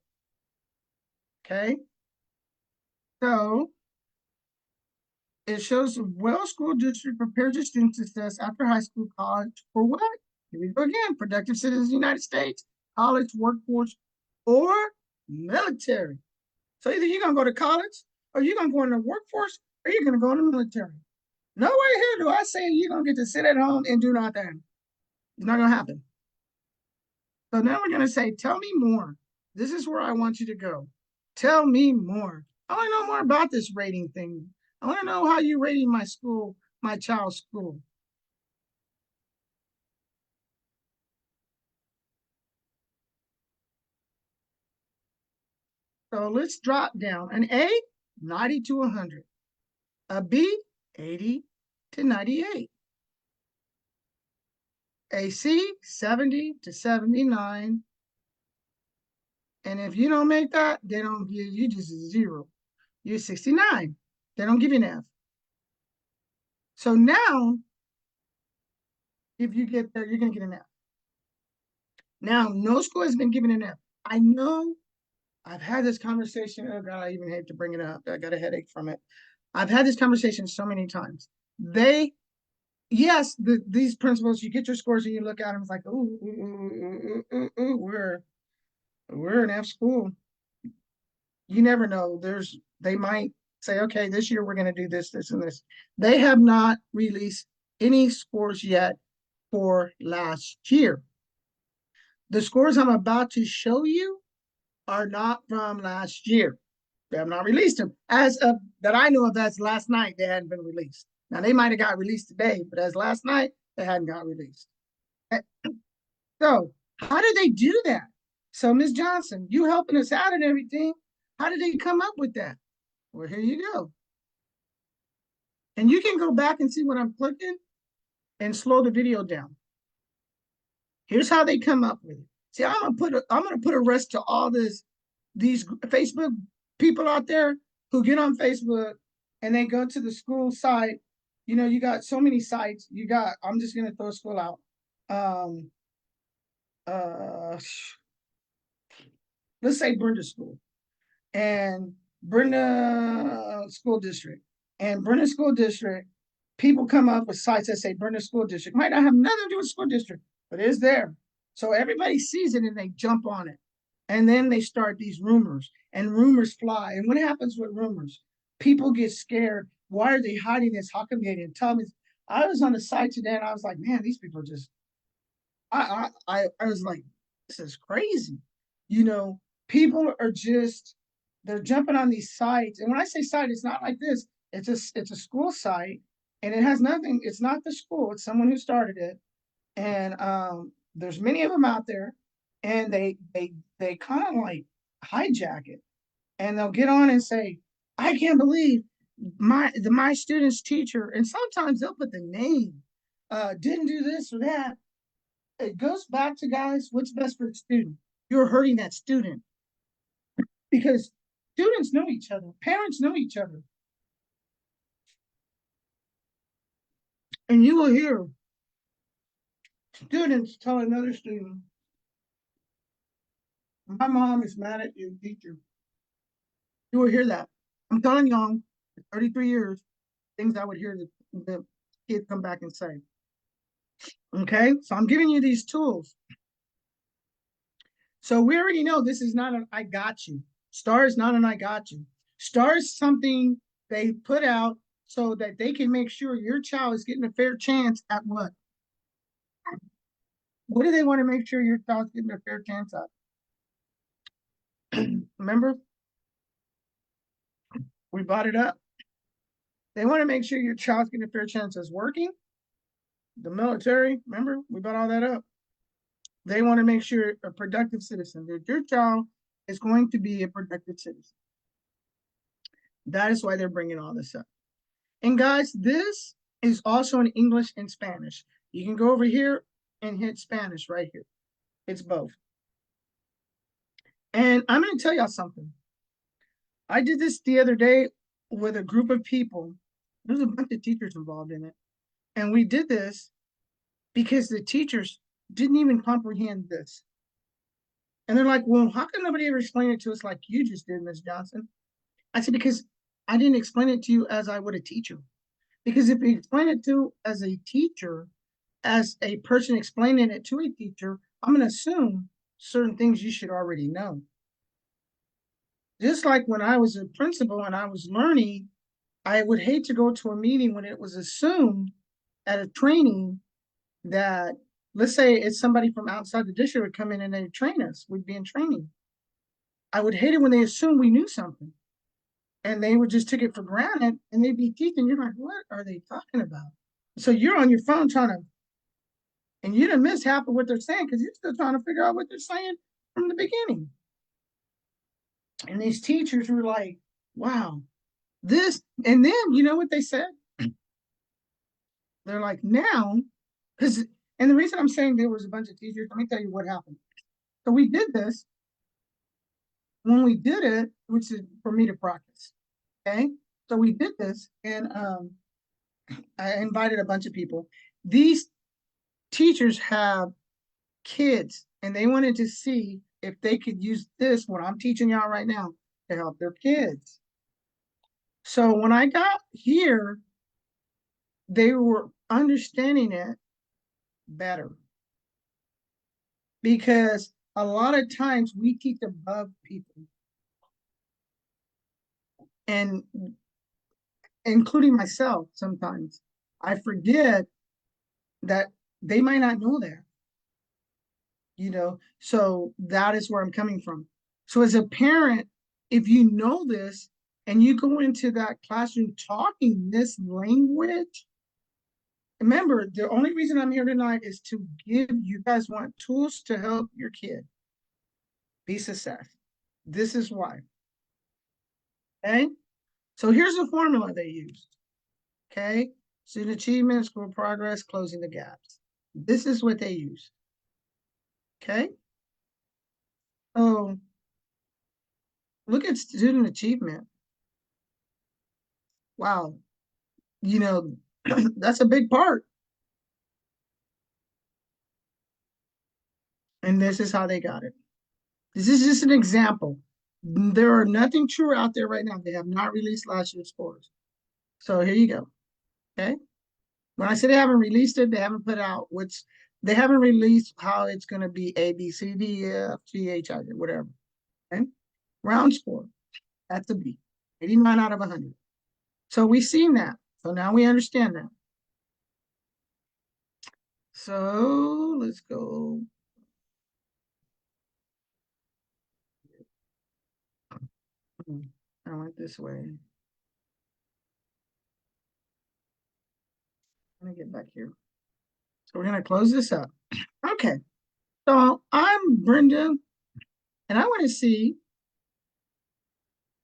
Okay. So it shows the Wells School District prepares its student success after high school, college, for what? Here we go again. Productive citizens of the United States, college, workforce, or military. So either you're going to go to college, or you're going to go in the workforce, or you're going to go in the military. Nowhere here do I say you're going to get to sit at home and do nothing. It's not going to happen. So now we're going to say, tell me more. This is where I want you to go. Tell me more. I want to know more about this rating thing. I want to know how you're rating my school, my child's school. So let's drop down. An A, 90 to 100. A B, 80 to 98. A C, 70 to 79. And if you don't make that, they don't give you just a 0. You're 69. They don't give you an F. So now, if you get there, you're going to get an F. Now, no school has been given an F. I know I've had this conversation. Oh, God, I even hate to bring it up. I got a headache from it. I've had this conversation so many times. Yes, these principals, you get your scores and you look at them, it's like, we're an F school. You never know. They might say, okay, this year we're going to do this, this, and this. They have not released any scores yet for last year. The scores I'm about to show you are not from last year. They have not released them. As of that I know of, as last night, they hadn't been released. Now they might have got released today, but as last night, they hadn't got released. So how did they do that? So Ms. Johnson, you helping us out and everything. How did they come up with that? Well, here you go. And you can go back and see what I'm clicking and slow the video down. Here's how they come up with it. See, I'm gonna put a rest to all these Facebook people out there who get on Facebook and they go to the school site. You know, you got so many sites. You got, I'm just gonna throw school out. Um uh let's say Brenda School and Brenda School District. And Brenda School District, people come up with sites that say Brenda School District. Might not have nothing to do with school district, but it's there. So everybody sees it and they jump on it. And then they start these rumors, and rumors fly. And what happens with rumors? People get scared. Why are they hiding this? How come they didn't tell me? I was on the site today and I was like, man, these people just I was like, this is crazy. You know, people are just they're jumping on these sites. And when I say site, it's not like this. It's a school site and it has nothing, it's not the school, it's someone who started it. And there's many of them out there and they kind of like hijack it and they'll get on and say, I can't believe my student's teacher, and sometimes they'll put the name, didn't do this or that. It goes back to, guys, what's best for the student. You're hurting that student because students know each other, parents know each other. And you will hear students tell another student, my mom is mad at your teacher. You will hear that. I'm telling y'all, 33 years, things I would hear the kids come back and say. Okay, so I'm giving you these tools. So we already know this is not an I got you. STAR is not an I got you. STAR is something they put out so that they can make sure your child is getting a fair chance at what? What do they want to make sure your child's getting a fair chance at? Remember, we brought it up. They want to make sure your child's getting a fair chance as working. The military, remember, we brought all that up. They want to make sure a productive citizen, that your child is going to be a productive citizen. That is why they're bringing all this up. And guys, this is also in English and Spanish. You can go over here and hit Spanish right here. It's both. And I'm going to tell y'all something. I did this the other day with a group of people. There's a bunch of teachers involved in it. And we did this because the teachers didn't even comprehend this. And they're like, well, how come nobody ever explained it to us like you just did, Ms. Johnson? I said, because I didn't explain it to you as I would a teacher. Because if you explain it to as a teacher, as a person explaining it to a teacher, I'm going to assume certain things you should already know. Just like when I was a principal and I was learning, I would hate to go to a meeting when it was assumed at a training that, let's say it's somebody from outside the district would come in and they train us, we'd be in training. I would hate it when they assumed we knew something and they would just take it for granted and they'd be teaching. You're like, what are they talking about? So you're on your phone trying to, and you didn't miss half of what they're saying because you're still trying to figure out what they're saying from the beginning. And these teachers were like, wow, this, and then you know what they said? They're like, now, because, and the reason I'm saying there was a bunch of teachers, let me tell you what happened. So we did this. When we did it, which is for me to practice. Okay. So we did this and I invited a bunch of people. These teachers have kids and they wanted to see if they could use this, what I'm teaching y'all right now, to help their kids. So when I got here, they were understanding it better because a lot of times we teach above people and including myself sometimes. I forget that they might not know that, you know, so that is where I'm coming from. So as a parent, if you know this and you go into that classroom talking this language, remember, the only reason I'm here tonight is to give you guys want tools to help your kid be success. This is why. Okay. So here's the formula they used. Okay. Student achievement, school progress, closing the gaps. This is what they used. Okay. So look at student achievement. Wow. You know, that's a big part. And this is how they got it. This is just an example. There are nothing true out there right now. They have not released last year's scores. So here you go. Okay. When I say they haven't released it, they haven't put out what's they haven't released how it's going to be A, B, C, D, E, F, G, H, I, J, whatever. Okay. Round score. That's a B. 89 out of 100. So we've seen that. So now we understand that. So let's go. I went this way. Let me get back here. So we're going to close this up. Okay. So I'm Brenda, and I want to see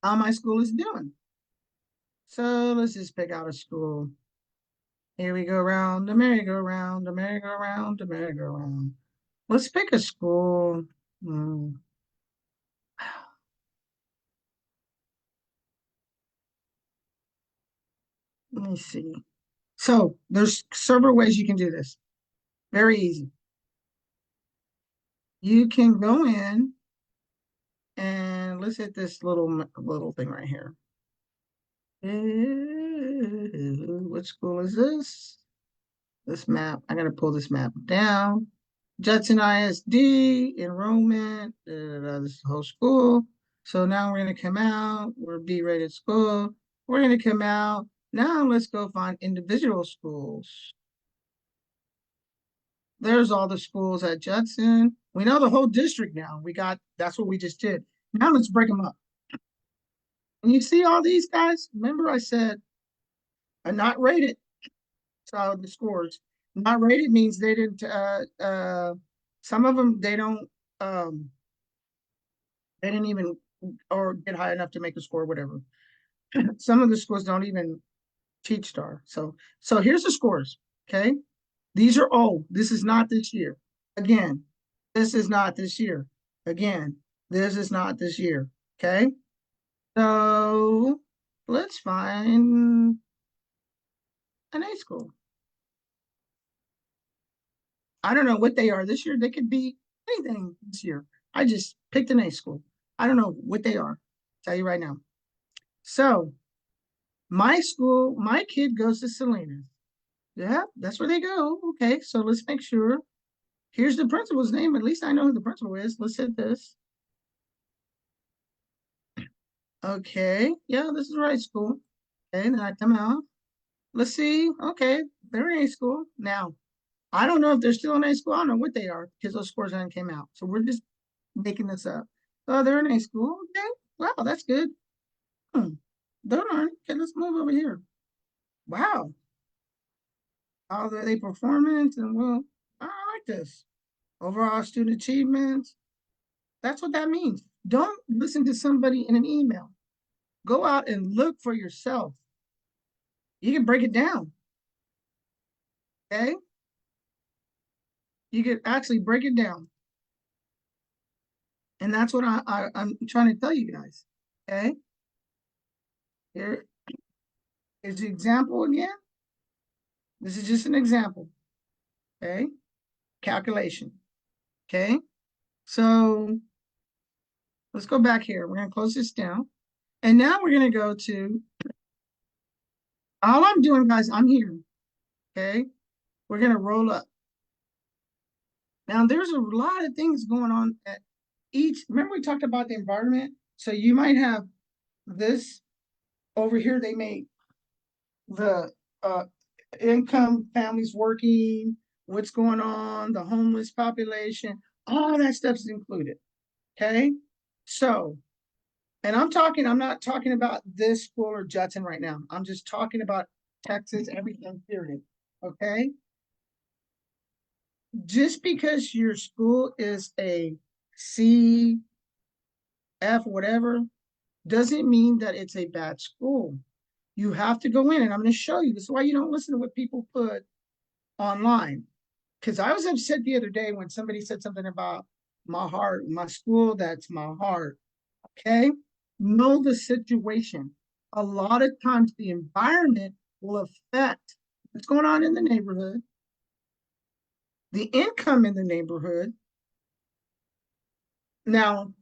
how my school is doing. So let's just pick out a school. Here we go around the merry-go-round, the merry-go-round, the merry-go-round. Let's pick a school. Hmm. Let me see. So there's several ways you can do this. Very easy. You can go in and let's hit this little thing right here. What school is this? This map. I gotta pull this map down. Judson ISD enrollment. This is the whole school. So now we're gonna come out. We're B-rated school. We're gonna come out. Now let's go find individual schools. There's all the schools at Judson. We know the whole district now. That's what we just did. Now let's break them up. And you see all these guys? Remember I said are not rated. So the scores. Not rated means they didn't some of them um they didn't even or get high enough to make a score, whatever. Some of the schools don't even teach star. So here's the scores. Okay. These are old. This is not this year. Again, this is not this year. Again, this is not this year. Okay. So let's find an A school. I don't know what they are this year. They could be anything this year. I just picked an A school. I don't know what they are. I'll tell you right now. So my school, my kid goes to Salinas. Yeah, that's where they go. Okay, so let's make sure. Here's the principal's name. At least I know who the principal is. Let's hit this. Okay, yeah, this is the right school. Okay, then I come out. Let's see. Okay, they're in A school. Now, I don't know if they're still in A school. I don't know what they are because those scores haven't came out. So we're just making this up. Oh, they're in A school. Okay, wow, that's good. They're not. Okay, let's move over here. Wow, how are they performance and well, I like this. Overall student achievements. That's what that means. Don't listen to somebody in an email. Go out and look for yourself. You can break it down. Okay. You can actually break it down. And that's what I'm trying to tell you guys. Okay. Here is the example again. This is just an example. Okay. Calculation. Okay. So let's go back here. We're going to close this down. And now we're going to go to all I'm doing, guys. I'm here. Okay. We're going to roll up. Now, there's a lot of things going on at each. Remember, we talked about the environment. So you might have this over here. They make the income, families working, what's going on, the homeless population, all that stuff is included. Okay. So And I'm not talking about this school or Judson right now. I'm just talking about Texas, everything, period. Okay? Just because your school is a C, F, whatever, doesn't mean that it's a bad school. You have to go in, and I'm going to show you. This is why you don't listen to what people put online. Because I was upset the other day when somebody said something about my heart, my school, that's my heart. Okay? Know the situation. A lot of times the environment will affect what's going on in the neighborhood, the income in the neighborhood. Now,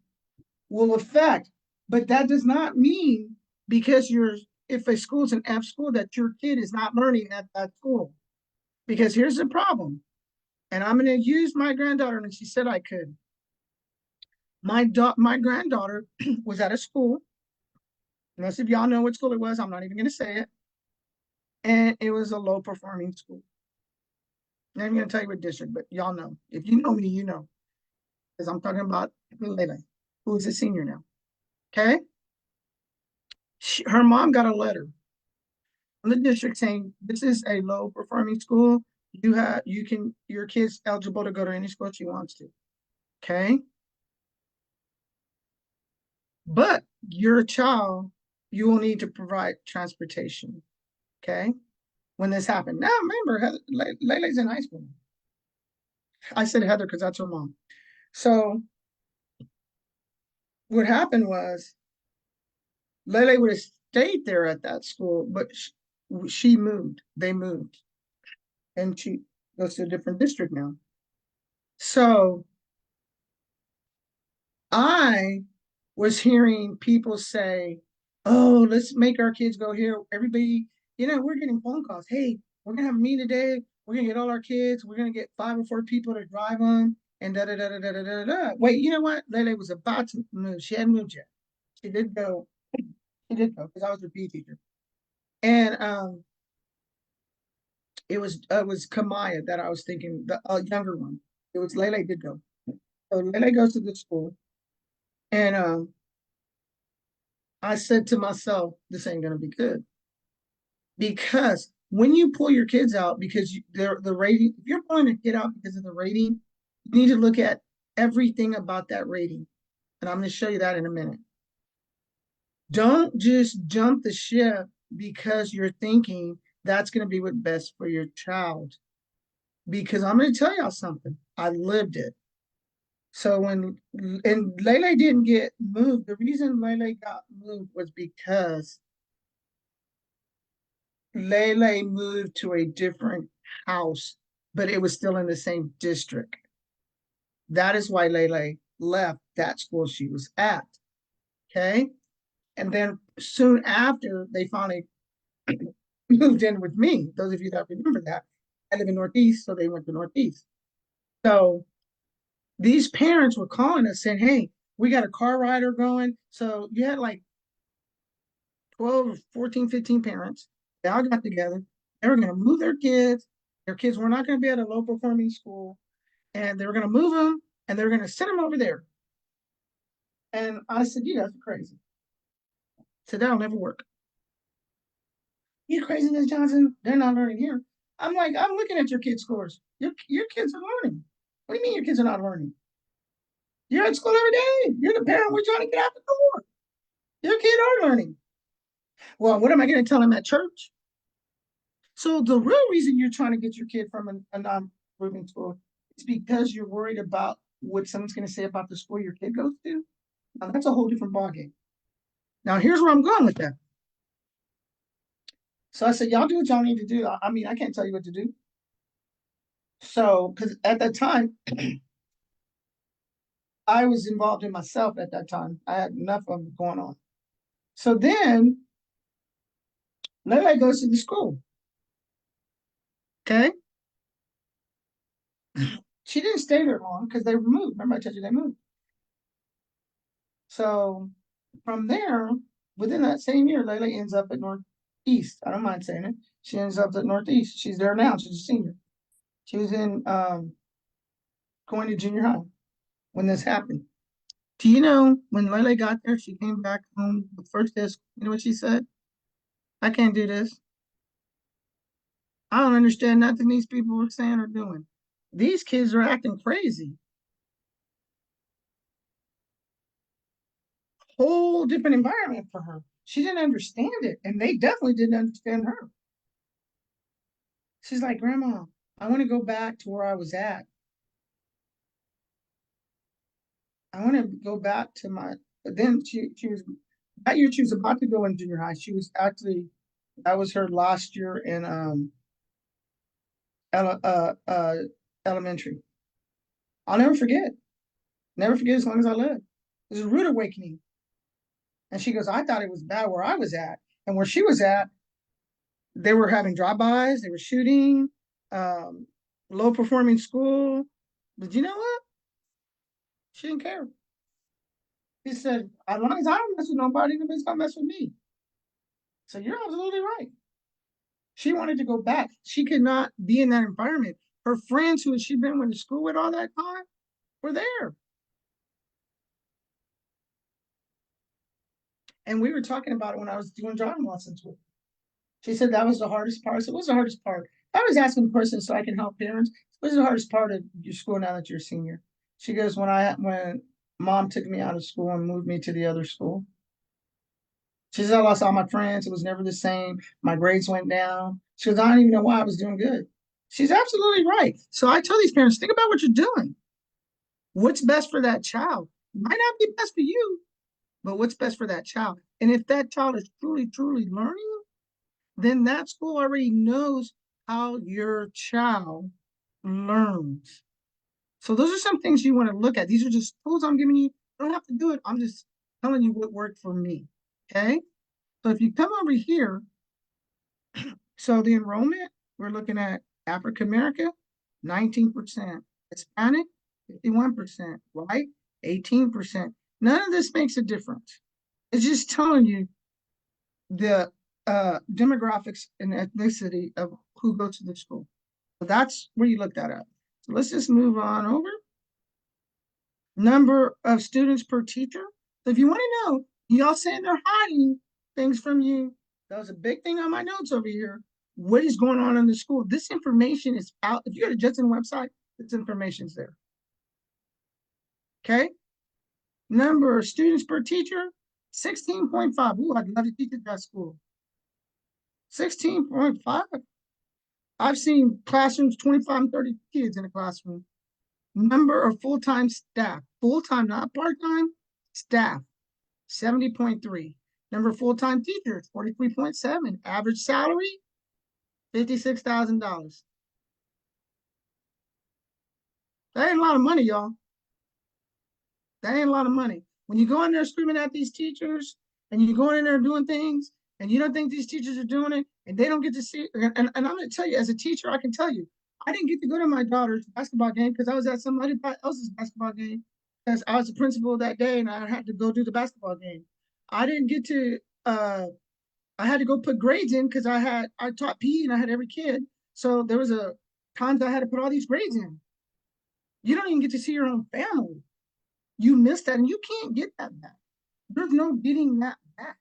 will affect, but that does not mean because you're if a school is an F school that your kid is not learning at that school. Because here's the problem, and I'm going to use my granddaughter, and she said I could. My granddaughter was at a school. Most of y'all know what school it was. I'm not even going to say it. And it was a low performing school. I'm not going to tell you what district, but y'all know. If you know me, you know. Because I'm talking about Lele, who's a senior now. Okay? Her mom got a letter from the district saying this is a low performing school. Your kid's eligible to go to any school she wants to. Okay? But your child, you will need to provide transportation. Okay? When this happened. Now remember, Lele's in high school. I said Heather because that's her mom. So what happened was Lele would have stayed there at that school, but she moved. They moved. And she goes to a different district now. So I was hearing people say, oh, let's make our kids go here. Everybody, we're getting phone calls. Hey, we're going to have a meeting today. We're going to get all our kids. We're going to get 5 or 4 people to drive them. And da da da da da da da da. Wait, you know what? Lele was about to move. She hadn't moved yet. She did go. She did go because I was her PE teacher. And it was Kamaya that I was thinking, the younger one. It was Lele did go. So Lele goes to the school. And I said to myself, this ain't gonna be good. Because when you pull your kids out because they're the rating, if you're pulling a kid out because of the rating, you need to look at everything about that rating. And I'm going to show you that in a minute. Don't just jump the ship because you're thinking that's going to be what's best for your child. Because I'm going to tell y'all something. I lived it. So and Lele didn't get moved. The reason Lele got moved was because Lele moved to a different house, but it was still in the same district. That is why Lele left that school she was at. Okay. And then soon after, they finally moved in with me. Those of you that remember that, I live in Northeast, so they went to Northeast. So these parents were calling us saying, hey, we got a car rider going. So you had like 12, 14, 15 parents. They all got together. They were going to move their kids. Their kids were not going to be at a low performing school. And they were going to move them and they were going to send them over there. And I said, you guys are crazy. So that'll never work. You crazy, Ms. Johnson? They're not learning here. I'm like, I'm looking at your kids' scores. Your kids are learning. What do you mean your kids are not learning? You're at school every day. You're the parent. We're trying to get out the door. Your kids are learning. Well, what am I going to tell them at church? So the real reason you're trying to get your kid from a non-improving school is because you're worried about what someone's going to say about the school your kid goes to. Now that's a whole different ballgame. Now here's where I'm going with that. So I said, y'all do what y'all need to do. I mean, I can't tell you what to do. So, because at that time, I was involved in myself at that time. I had enough of it going on. So then Lele goes to the school. Okay. She didn't stay there long because they moved. Remember I told you they moved. So from there, within that same year, Lele ends up at Northeast. I don't mind saying it. She ends up at Northeast. She's there now. She's a senior. She was in going to junior high when this happened. Do you know when Lele got there, she came back home the first day, you know what she said? I can't do this. I don't understand nothing these people are saying or doing. These kids are acting crazy. Whole different environment for her. She didn't understand it, and they definitely didn't understand her. She's like, Grandma, I want to go back to where I was at. I want to go back to my. But then she was that year she was about to go in junior high. She was actually that was her last year in ele, elementary. I'll never forget as long as I live. It was a rude awakening. And she goes, I thought it was bad where I was at, and where she was at, they were having drive-bys, they were shooting, um, low performing school. But you know what? She didn't care. She said, as long as I don't mess with nobody, nobody's gonna mess with me. So you're absolutely right. She wanted to go back. She could not be in that environment. Her friends who she'd been to school with all that time were there. And we were talking about it when I was doing driving lessons with her. She said that was the hardest part. I said, what's the hardest part? I was asking questions so I can help parents. What's the hardest part of your school now that you're a senior? She goes, when mom took me out of school and moved me to the other school. She said, I lost all my friends. It was never the same. My grades went down. She goes, I don't even know why I was doing good. She's absolutely right. So I tell these parents, think about what you're doing. What's best for that child? Might not be best for you, but what's best for that child? And if that child is truly, truly learning, then that school already knows how your child learns. So those are some things you want to look at. These are just tools I'm giving you. You don't have to do it. I'm just telling you what worked for me. Okay. So if you come over here, so the enrollment, we're looking at African American, 19%, Hispanic, 51%, white, 18%. None of this makes a difference. It's just telling you the demographics and ethnicity of who goes to the school. So that's where you look that up. So let's just move on over. Number of students per teacher. So if you want to know, y'all saying they're hiding things from you. That was a big thing on my notes over here. What is going on in the school? This information is out. If you go to Judson website, this information's there. Okay. Number of students per teacher, 16.5. Ooh, I'd love to teach at that school. 16.5. I've seen classrooms, 25 and 30 kids in a classroom. Number of full-time staff, full-time, not part-time, staff, 70.3. Number of full-time teachers, 43.7. Average salary, $56,000. That ain't a lot of money, y'all. That ain't a lot of money. When you go in there screaming at these teachers and you go in there doing things and you don't think these teachers are doing it and they don't get to see, and I'm going to tell you, as a teacher, I can tell you, I didn't get to go to my daughter's basketball game because I was at somebody else's basketball game because I was the principal that day and I had to go do the basketball game. I didn't get to, I had to go put grades in because I taught PE and I had every kid. So there was a times I had to put all these grades in. You don't even get to see your own family. You missed that and you can't get that back. There's no getting that back.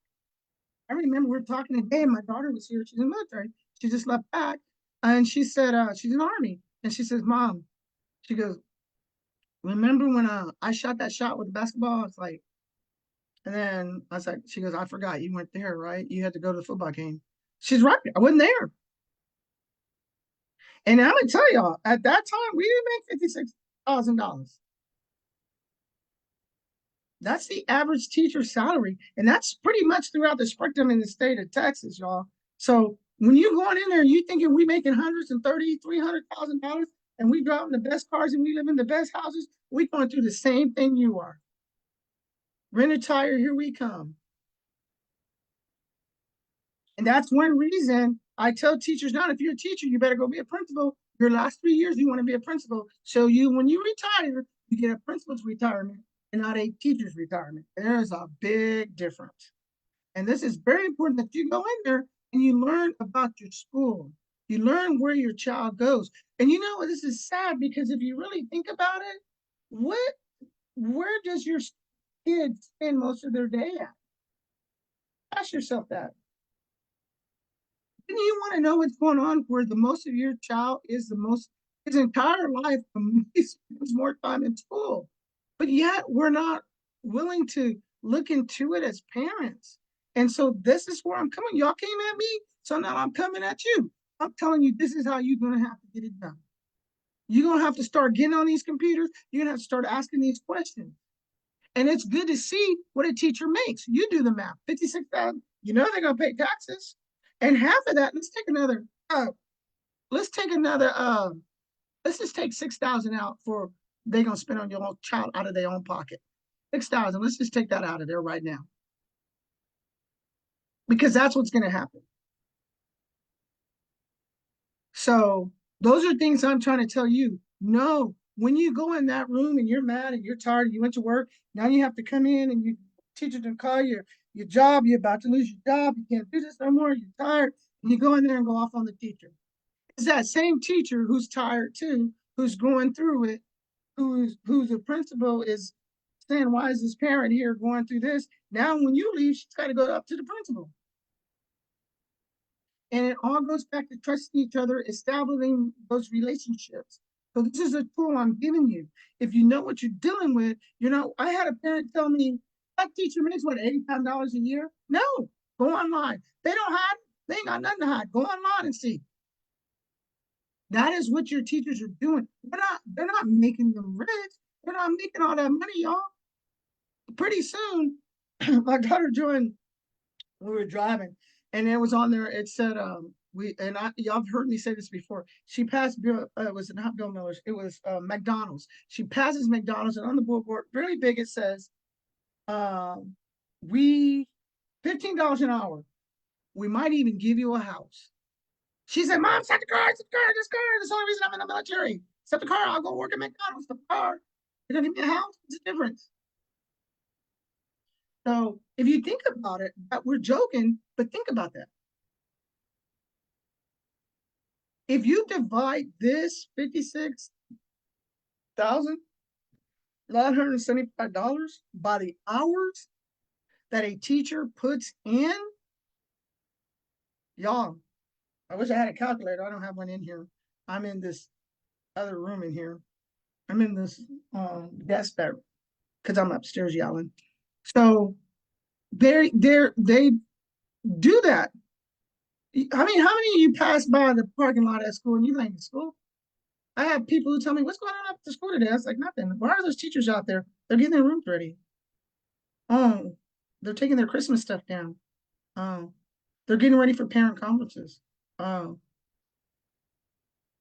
I remember we were talking today, and my daughter was here. She's in the military. She just left back. And she said, she's in the army. And she says, Mom, she goes, remember when I shot that shot with the basketball? It's like, and then I was like, she goes, I forgot you weren't there, right? You had to go to the football game. She's right. I wasn't there. And I'm gonna tell y'all, at that time, we didn't make $56,000. That's the average teacher salary. And that's pretty much throughout the spectrum in the state of Texas, y'all. So when you going in there, you thinking we making hundreds and $300,000 and we driving the best cars and we live in the best houses, we going through the same thing you are. Rent a tire, here we come. And that's one reason I tell teachers now, if you're a teacher, you better go be a principal. Your last 3 years, you want to be a principal. So when you retire, you get a principal's retirement and not a teacher's retirement. There is a big difference. And this is very important that you go in there and you learn about your school. You learn where your child goes. And you know, this is sad because if you really think about it, where does your kids spend most of their day at? Ask yourself that. And you want to know what's going on where the most of your child is the most, his entire life, he spends more time in school. But yet we're not willing to look into it as parents. And so this is where I'm coming. Y'all came at me, so now I'm coming at you. I'm telling you, this is how you're going to have to get it done. You're going to have to start getting on these computers. You're going to have to start asking these questions. And it's good to see what a teacher makes. You do the math. 56,000. You know they're gonna pay taxes. And half of that, let's take another let's just take 6,000 out for they're gonna spend on your own child out of their own pocket. 6,000. Let's just take that out of there right now. Because that's what's gonna happen. So those are things I'm trying to tell you. No, when you go in that room and you're mad and you're tired and you went to work, now you have to come in and you teacher to call your job, you're about to lose your job, you can't do this no more, you're tired, and you go in there and go off on the teacher. It's that same teacher who's tired too, who's going through it, who's a principal is saying, why is this parent here going through this? Now when you leave, she's got to go up to the principal. And it all goes back to trusting each other, establishing those relationships. So this is a tool I'm giving you. If you know what you're dealing with, I had a parent tell me, that teacher makes what, $85 a year? No, go online. They don't hide, they ain't got nothing to hide. Go online and see. That is what your teachers are doing. They're not making them rich. They're not making all that money, y'all. Pretty soon, my daughter joined, we were driving, and it was on there. It said, y'all have heard me say this before. She passed Bill. It was not Bill Miller's. It was McDonald's. She passes McDonald's, and on the billboard, really big, it says, "We $15 an hour. We might even give you a house." She said, "Mom, stop the car! Stop the car! This car! That's the only reason I'm in the military. Stop the car! I'll go work at McDonald's. Stop the car. You're gonna give me a house? What's the difference?" So if you think about it, we're joking, but think about that. If you divide this $56,975 by the hours that a teacher puts in, y'all, I wish I had a calculator. I don't have one in here. I'm in this other room in here. I'm in this desk there because I'm upstairs yelling. So they do that. I mean, how many of you pass by the parking lot at school and you think school? I have people who tell me, what's going on up at the school today? I was like, nothing. Why are those teachers out there? They're getting their rooms ready. Oh, they're taking their Christmas stuff down. Oh, they're getting ready for parent conferences. Oh,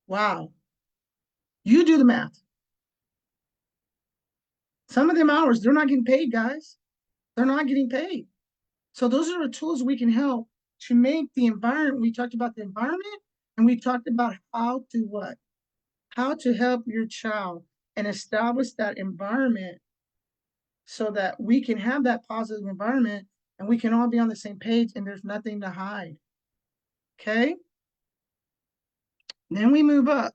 wow. You do the math. Some of them hours, they're not getting paid, guys. They're not getting paid. So those are the tools we can help to make the environment. We talked about the environment and we talked about how to what? How to help your child and establish that environment so that we can have that positive environment and we can all be on the same page and there's nothing to hide. Okay? Then we move up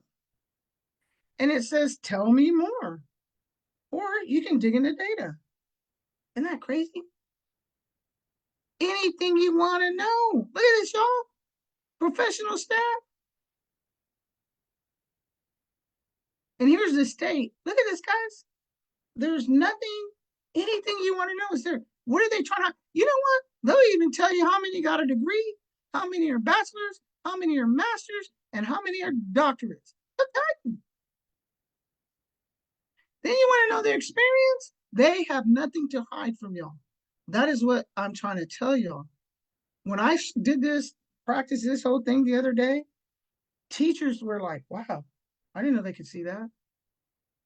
and it says, tell me more. Or you can dig into data. Isn't that crazy? Anything you want to know. Look at this, y'all. Professional staff. And here's the state. Look at this, guys. There's nothing, anything you want to know is there. What are they trying to, you know what? They'll even tell you how many got a degree, how many are bachelors, how many are masters, and how many are doctorates. Then you want to know their experience? They have nothing to hide from y'all. That is what I'm trying to tell y'all. When I did this, practice this whole thing the other day, teachers were like, wow, I didn't know they could see that.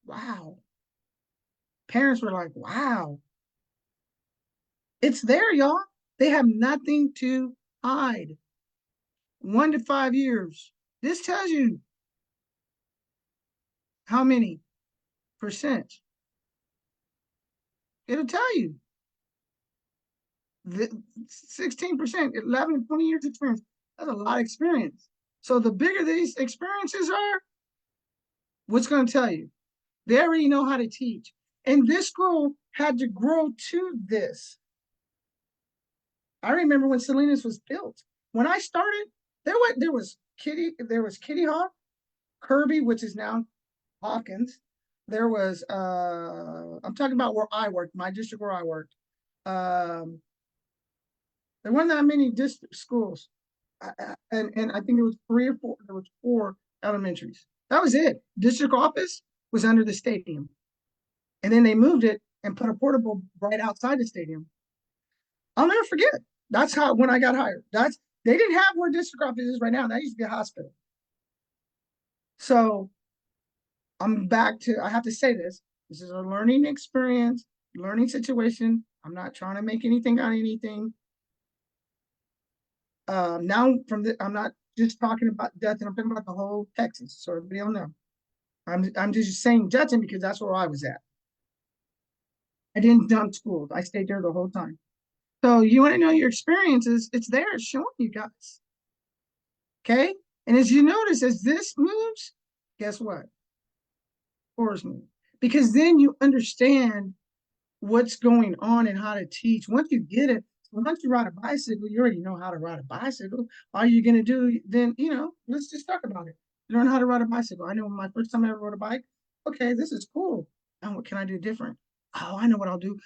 Wow. Parents were like, wow. It's there, y'all. They have nothing to hide. 1 to 5 years. This tells you how many percent. It'll tell you. 16%, 11 to 20 years experience. That's a lot of experience. So the bigger these experiences are, what's going to tell you? They already know how to teach. And this school, had to grow to this. I remember when Salinas was built. When I started, there was Kitty Hawk, Kirby, which is now Hawkins. There was I'm talking about where I worked, my district where I worked. Um, there weren't that many district schools, and I think it was three or four. There was four elementaries. That was it. District office was under the stadium, and then they moved it and put a portable right outside the stadium. I'll never forget. That's how when I got hired. That's they didn't have where district office is right now. That used to be a hospital. So I'm back to. I have to say this. This is a learning experience, learning situation. I'm not trying to make anything out of anything. Now I'm not just talking about Dutton. I'm talking about the whole Texas, so everybody will know. I'm just saying Dutton because that's where I was at. I didn't jump schools. I stayed there the whole time. So you want to know your experiences? It's there, it's showing you guys. Okay. And as you notice, as this moves, guess what? Scores move. Because then you understand what's going on and how to teach. Once you get it, once you ride a bicycle, you already know how to ride a bicycle. All you're gonna do then, let's just talk about it. Learn how to ride a bicycle. I know my first time I ever rode a bike. Okay, this is cool. And what can I do different? Oh, I know what I'll do.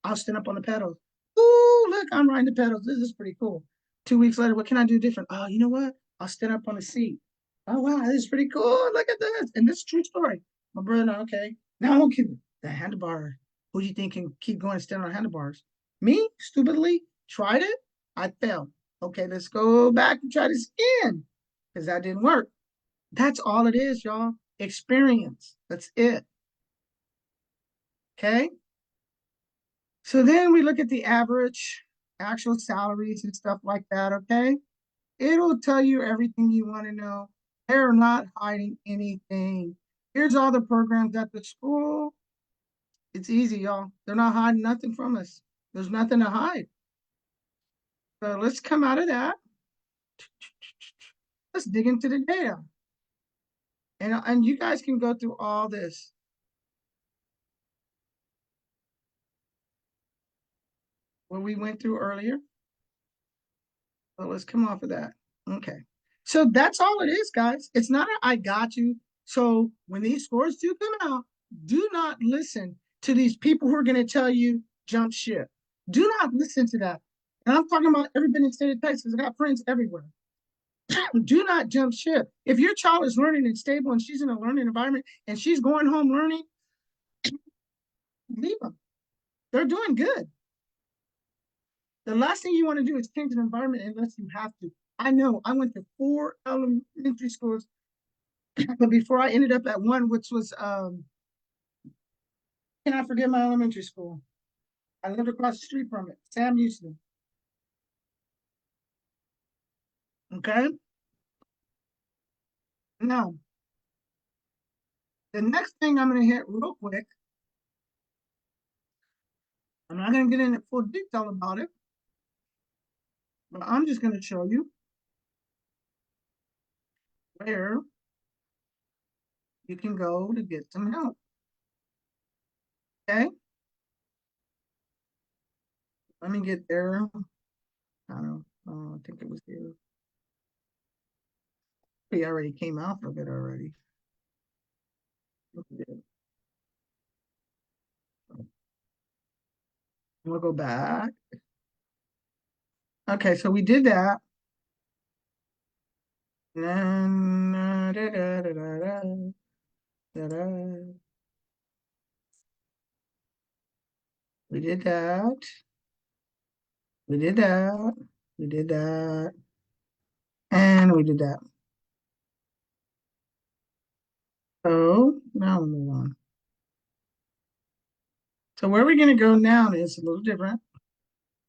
I'll stand up on the pedals. Ooh, look, I'm riding the pedals. This is pretty cool. 2 weeks later, what can I do different? Oh, you know what? I'll stand up on the seat. Oh wow, this is pretty cool. Look at this. And this is a true story. My brother, okay. Now I'm kidding. The handlebar. Who do you think can keep going and stand on handlebars? Me, stupidly, tried it. I failed. Okay, let's go back and try this again. Because that didn't work. That's all it is, y'all. Experience. That's it. Okay. So then we look at the average actual salaries and stuff like that. Okay. It'll tell you everything you want to know. They're not hiding anything. Here's all the programs at the school. It's easy, y'all. They're not hiding nothing from us. There's nothing to hide. So let's come out of that. Let's dig into the data. And you guys can go through all this. What we went through earlier. So let's come off of that. Okay. So that's all it is, guys. It's not a I got you. So when these scores do come out, do not listen to these people who are going to tell you jump ship. Do not listen to that. And I'm talking about everybody in the state of Texas. I got friends everywhere. Do not jump ship. If your child is learning and stable and she's in a learning environment and she's going home learning, leave them. They're doing good. The last thing you want to do is change an environment unless you have to. I know I went to 4 elementary schools, but before I ended up at one, which was can I forget my elementary school? I lived across the street from it, Sam Houston. Okay. Now, the next thing I'm going to hit real quick, I'm not going to get into full detail about it, but I'm just going to show you where you can go to get some help. Okay. Let me get there. I don't know. I think it was here. We already came out of it already. We'll go back. Okay, so we did that. And then, we did that. We did that. We did that. And we did that. So now we'll move on. So where we're going to go now is a little different.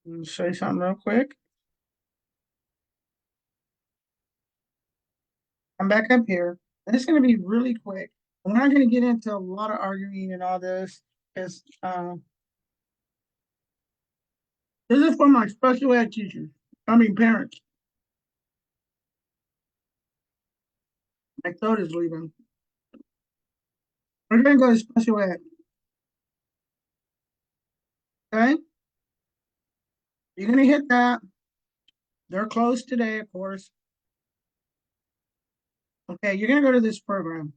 Let me show you something real quick. I'm back up here. And it's going to be really quick. We're not going to get into a lot of arguing and all this because this is for my special ed teachers. I mean parents. My throat is leaving. We're going to go to special ed. Okay, you're gonna hit that. They're closed today, of course. Okay, you're gonna go to this program.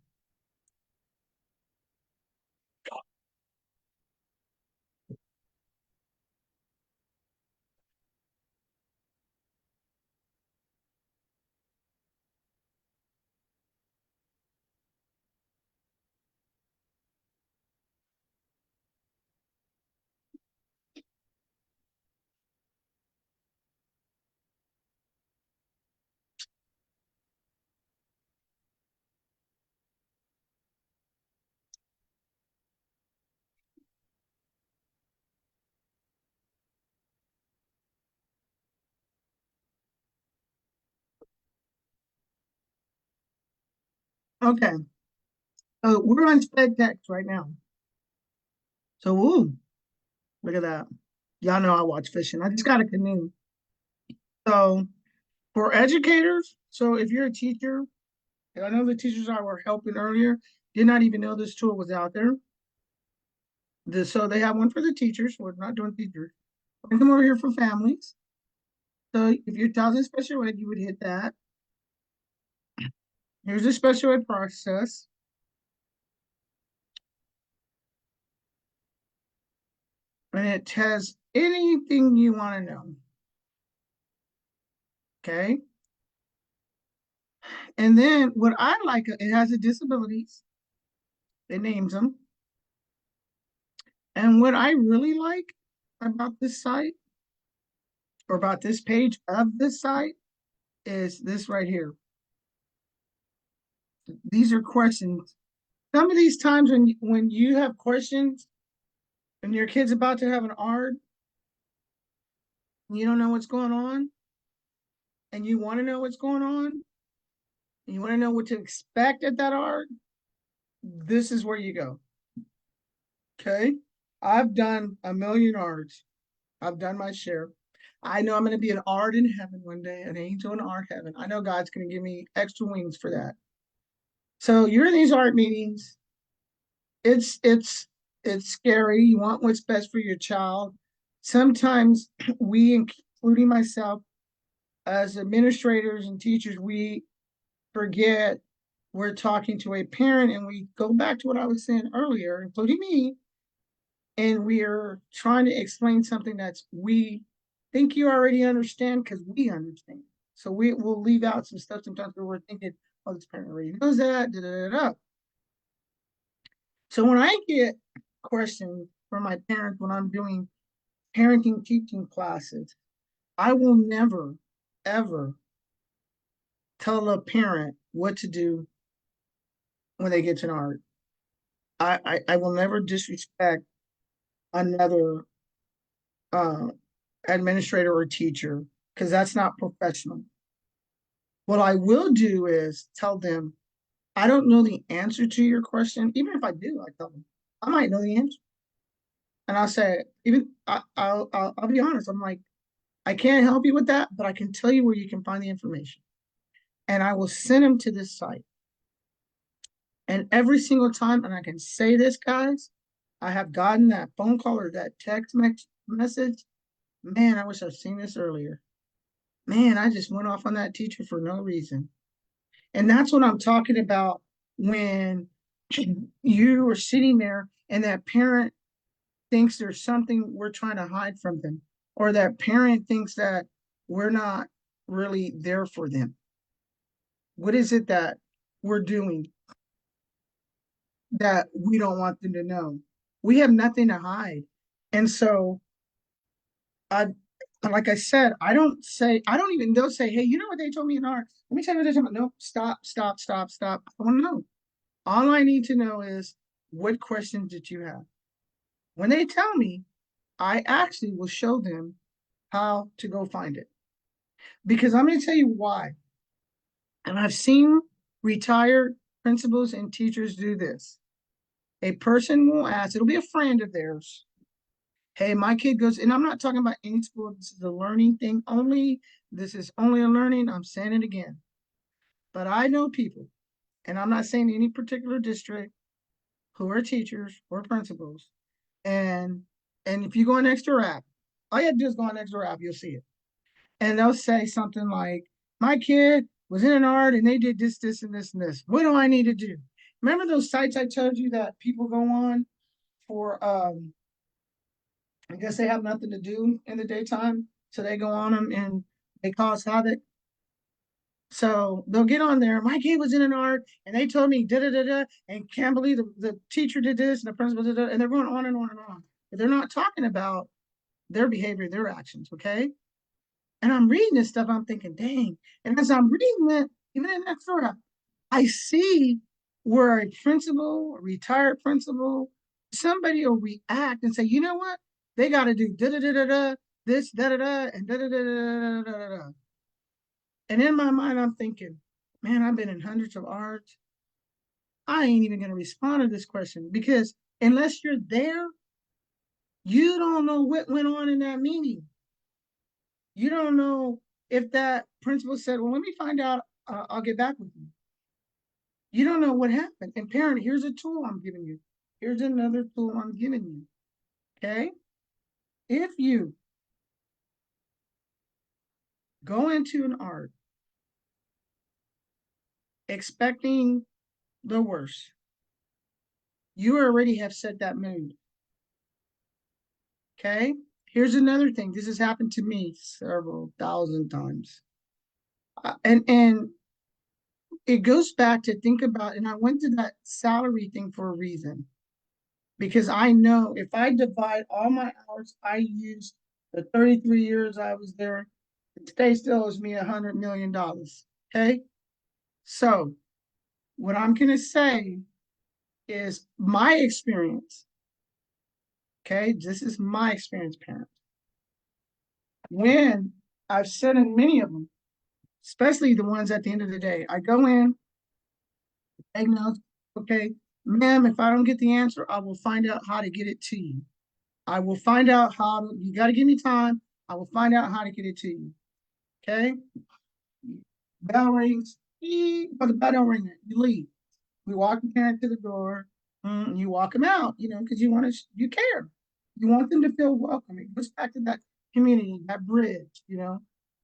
Okay, we're on sped text right now. So, ooh, look at that. Y'all know I watch fishing. I just got a canoe. So, for educators, so if you're a teacher, and I know the teachers I were helping earlier did not even know this tool was out there. So they have one for the teachers. We're not doing teachers. And come over here for families. So if you're thousand special ed, you would hit that. Here's the special ed process. And it has anything you want to know. Okay. And then what I like, it has the disabilities. It names them. And what I really like about this site or about this page of this site is this right here. These are questions. Some of these times when you have questions and your kid's about to have an ARD, you don't know what's going on, and you want to know what's going on, and you want to know what to expect at that ARD, this is where you go. Okay. I've done a million ARDs. I've done my share. I know I'm going to be an ARD in heaven one day, an angel in ARD heaven. I know God's going to give me extra wings for that. So you're in these ARD meetings. It's scary. You want what's best for your child. Sometimes we, including myself, as administrators and teachers, we forget we're talking to a parent and we go back to what I was saying earlier, including me, and we are trying to explain something that's we think you already understand because we understand. So we will leave out some stuff sometimes where we're thinking, oh, this parent already knows that. Da, da, da, da. So when I get questions from my parents when I'm doing parenting teaching classes, I will never, ever tell a parent what to do when they get to an ARD. I will never disrespect another uh, administrator or teacher because that's not professional. What I will do is tell them, I don't know the answer to your question. Even if I do, I tell them, I might know the answer. And I'll say, I'll be honest. I'm like, I can't help you with that, but I can tell you where you can find the information. And I will send them to this site. And every single time, and I can say this, guys, I have gotten that phone call or that text message. Man, I wish I'd seen this earlier. Man, I just went off on that teacher for no reason. And that's what I'm talking about when you are sitting there and that parent thinks there's something we're trying to hide from them, or that parent thinks that we're not really there for them. What is it that we're doing that we don't want them to know? We have nothing to hide. And so I like I said, I don't even they'll say, hey, you know what they told me in art? Let me tell you what they told me. No, stop, stop, stop, stop. I want to know. All I need to know is what questions did you have? When they tell me, I actually will show them how to go find it. Because I'm going to tell you why. And I've seen retired principals and teachers do this. A person will ask, it'll be a friend of theirs. Hey, my kid goes, and I'm not talking about any school. This is a learning thing only. This is only a learning. I'm saying it again. But I know people, and I'm not saying any particular district, who are teachers or principals. And And if you go on Extra app, all you have to do is go on Extra app, you'll see it. And they'll say something like, my kid was in an art and they did this, this, and this, and this. What do I need to do? Remember those sites I told you that people go on for, I guess they have nothing to do in the daytime. So they go on them and they cause havoc. So they'll get on there. My kid was in an art and they told me da da da da and can't believe the teacher did this and the principal did that. And they're going on and on and on. But they're not talking about their behavior, their actions, okay? And I'm reading this stuff, I'm thinking, dang. And as I'm reading it, even in that sort I see where a principal, a retired principal, somebody will react and say, you know what? They got to do da da da da da, this da da da, and da da da da da da da. And in my mind, I'm thinking, man, I've been in hundreds of arts. I ain't even going to respond to this question because unless you're there, you don't know what went on in that meeting. You don't know if that principal said, well, let me find out. I'll get back with you. You don't know what happened. And parent, here's a tool I'm giving you. Here's another tool I'm giving you. Okay. If you go into an art expecting the worst, you already have set that mood. Okay. Here's another thing. This has happened to me several thousand times. And it goes back to think about, and I went to that salary thing for a reason. Because I know if I divide all my hours I used the 33 years I was there, the state still owes me $100 million. Okay. So what I'm going to say is my experience. Okay. This is my experience, parents. When I've said in many of them, especially the ones at the end of the day, I go in, take notes. Okay, ma'am, if I don't get the answer, I will find out how to get it to you. I will find out how to, you got to give me time. I will find out how to get it to you. Okay. Bell rings. But the bell don't ring. You leave. We walk the parent to the door. You walk them out, because you want to, you care. You want them to feel welcome. It goes back to that community, that bridge.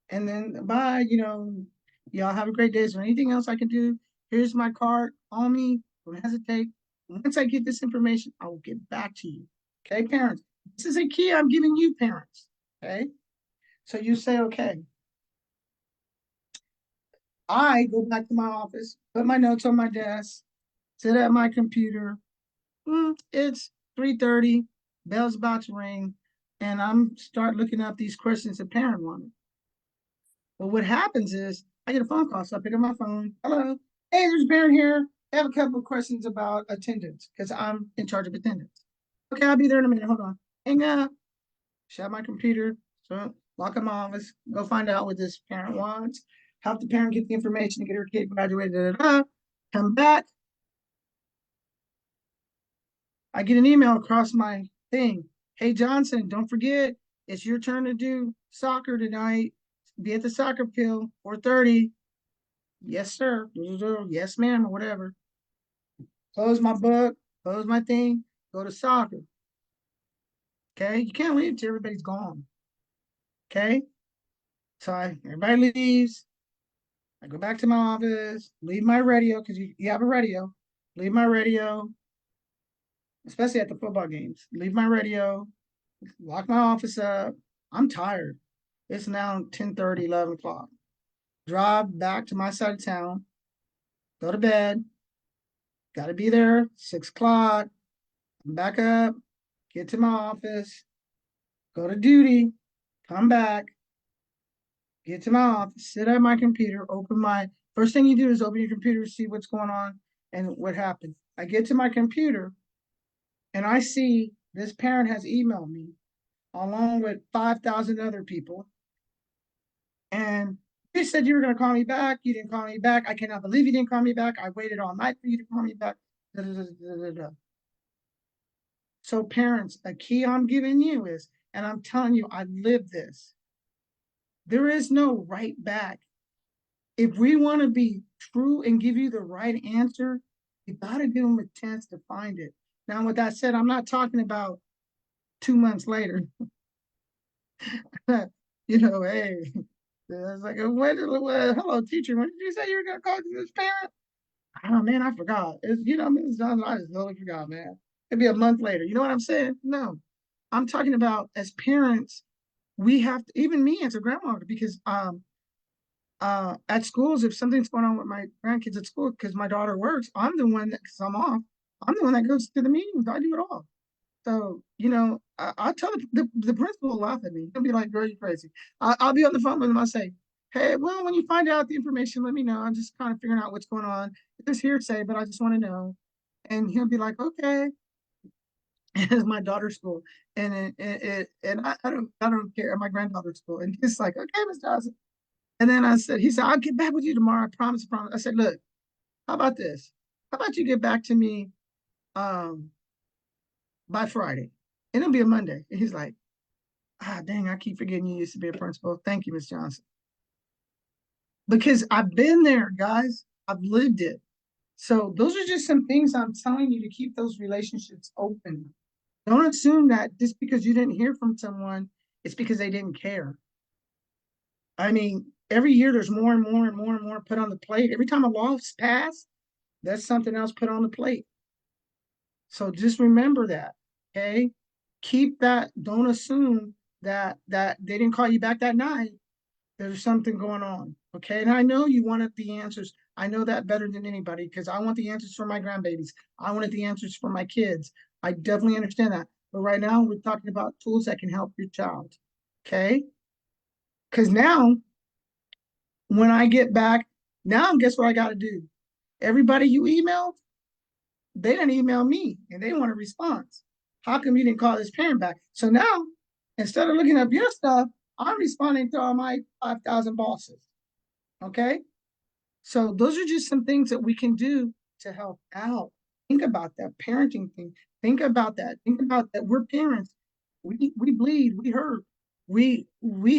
And then bye, y'all have a great day. Is there anything else I can do? Here's my card. Call me. Don't hesitate. Once I get this information, I will get back to you. Okay, parents. This is a key I'm giving you, parents. Okay. So you say, okay, I go back to my office, put my notes on my desk, sit at my computer. It's 3:30, bell's about to ring, and I'm start looking up these questions the parent wanted. But what happens is I get a phone call, so I pick up my phone. Hello, hey, there's a parent here. I have a couple of questions about attendance because I'm in charge of attendance. Okay, I'll be there in a minute. Hold on. Hang up. Shut my computer. So lock in my office. Go find out what this parent wants. Help the parent get the information to get her kid graduated. Da, da, da. Come back. I get an email across my thing. Hey Johnson, don't forget it's your turn to do soccer tonight. Be at the soccer field 4:30. Yes, sir. Yes, ma'am, or whatever. Close my book, close my thing, go to soccer. Okay. You can't leave until everybody's gone. Okay. So everybody leaves. I go back to my office, leave my radio because you have a radio. Leave my radio, especially at the football games. Leave my radio, lock my office up. I'm tired. It's now 10:30, 11 o'clock. Drive back to my side of town, go to bed. Got to be there 6 o'clock. I'm back up, get to my office, go to duty, come back, get to my office, sit at my computer, open my first thing you do is open your computer, see what's going on and what happened. I get to my computer and I see this parent has emailed me along with 5,000 other people. And you said you were going to call me back. You didn't call me back. I cannot believe you didn't call me back. I waited all night for you to call me back. Da, da, da, da. So, parents, a key I'm giving you is, and I'm telling you, I live this. There is no right back. If we want to be true and give you the right answer, you got to give them a chance to find it. Now, with that said, I'm not talking about 2 months later, hey, I was like, hello, teacher. When did you say you were going to call this parent? Oh man, I forgot. Mrs. Johnson, I just totally forgot, man. It'd be a month later. You know what I'm saying? No, I'm talking about as parents, we have to, even me as a grandmother, because at schools, if something's going on with my grandkids at school, because my daughter works, I'm the one that, because I'm off, I'm the one that goes to the meetings. I do it all. So, I'll tell the principal will laugh at me. He'll be like, girl, you crazy. I'll be on the phone with him. I'll say, hey, well, when you find out the information, let me know. I'm just kind of figuring out what's going on. It's hearsay, but I just want to know. And he'll be like, okay. It's my daughter's school. And I don't care. My granddaughter's school. And he's like, okay, Miss Johnson. And then he said, I'll get back with you tomorrow. I promise, promise. I said, look, how about this? How about you get back to me um, by Friday? And it'll be a Monday. And he's like, dang, I keep forgetting you used to be a principal. Thank you, Miss Johnson. Because I've been there, guys. I've lived it. So those are just some things I'm telling you to keep those relationships open. Don't assume that just because you didn't hear from someone, it's because they didn't care. I mean, every year there's more and more and more and more put on the plate. Every time a law's passed, there's something else put on the plate. So just remember that. Okay. Keep that. Don't assume that they didn't call you back that night. There's something going on. Okay. And I know you wanted the answers. I know that better than anybody because I want the answers for my grandbabies. I wanted the answers for my kids. I definitely understand that. But right now we're talking about tools that can help your child. Okay. Because now when I get back, now guess what I got to do? Everybody you emailed, they didn't email me and they want a response. How come you didn't call this parent back? So now, instead of looking up your stuff, I'm responding to all my 5,000 bosses. Okay. So those are just some things that we can do to help out. Think about that parenting thing. Think about that. Think about that. We're parents. We bleed. We hurt. We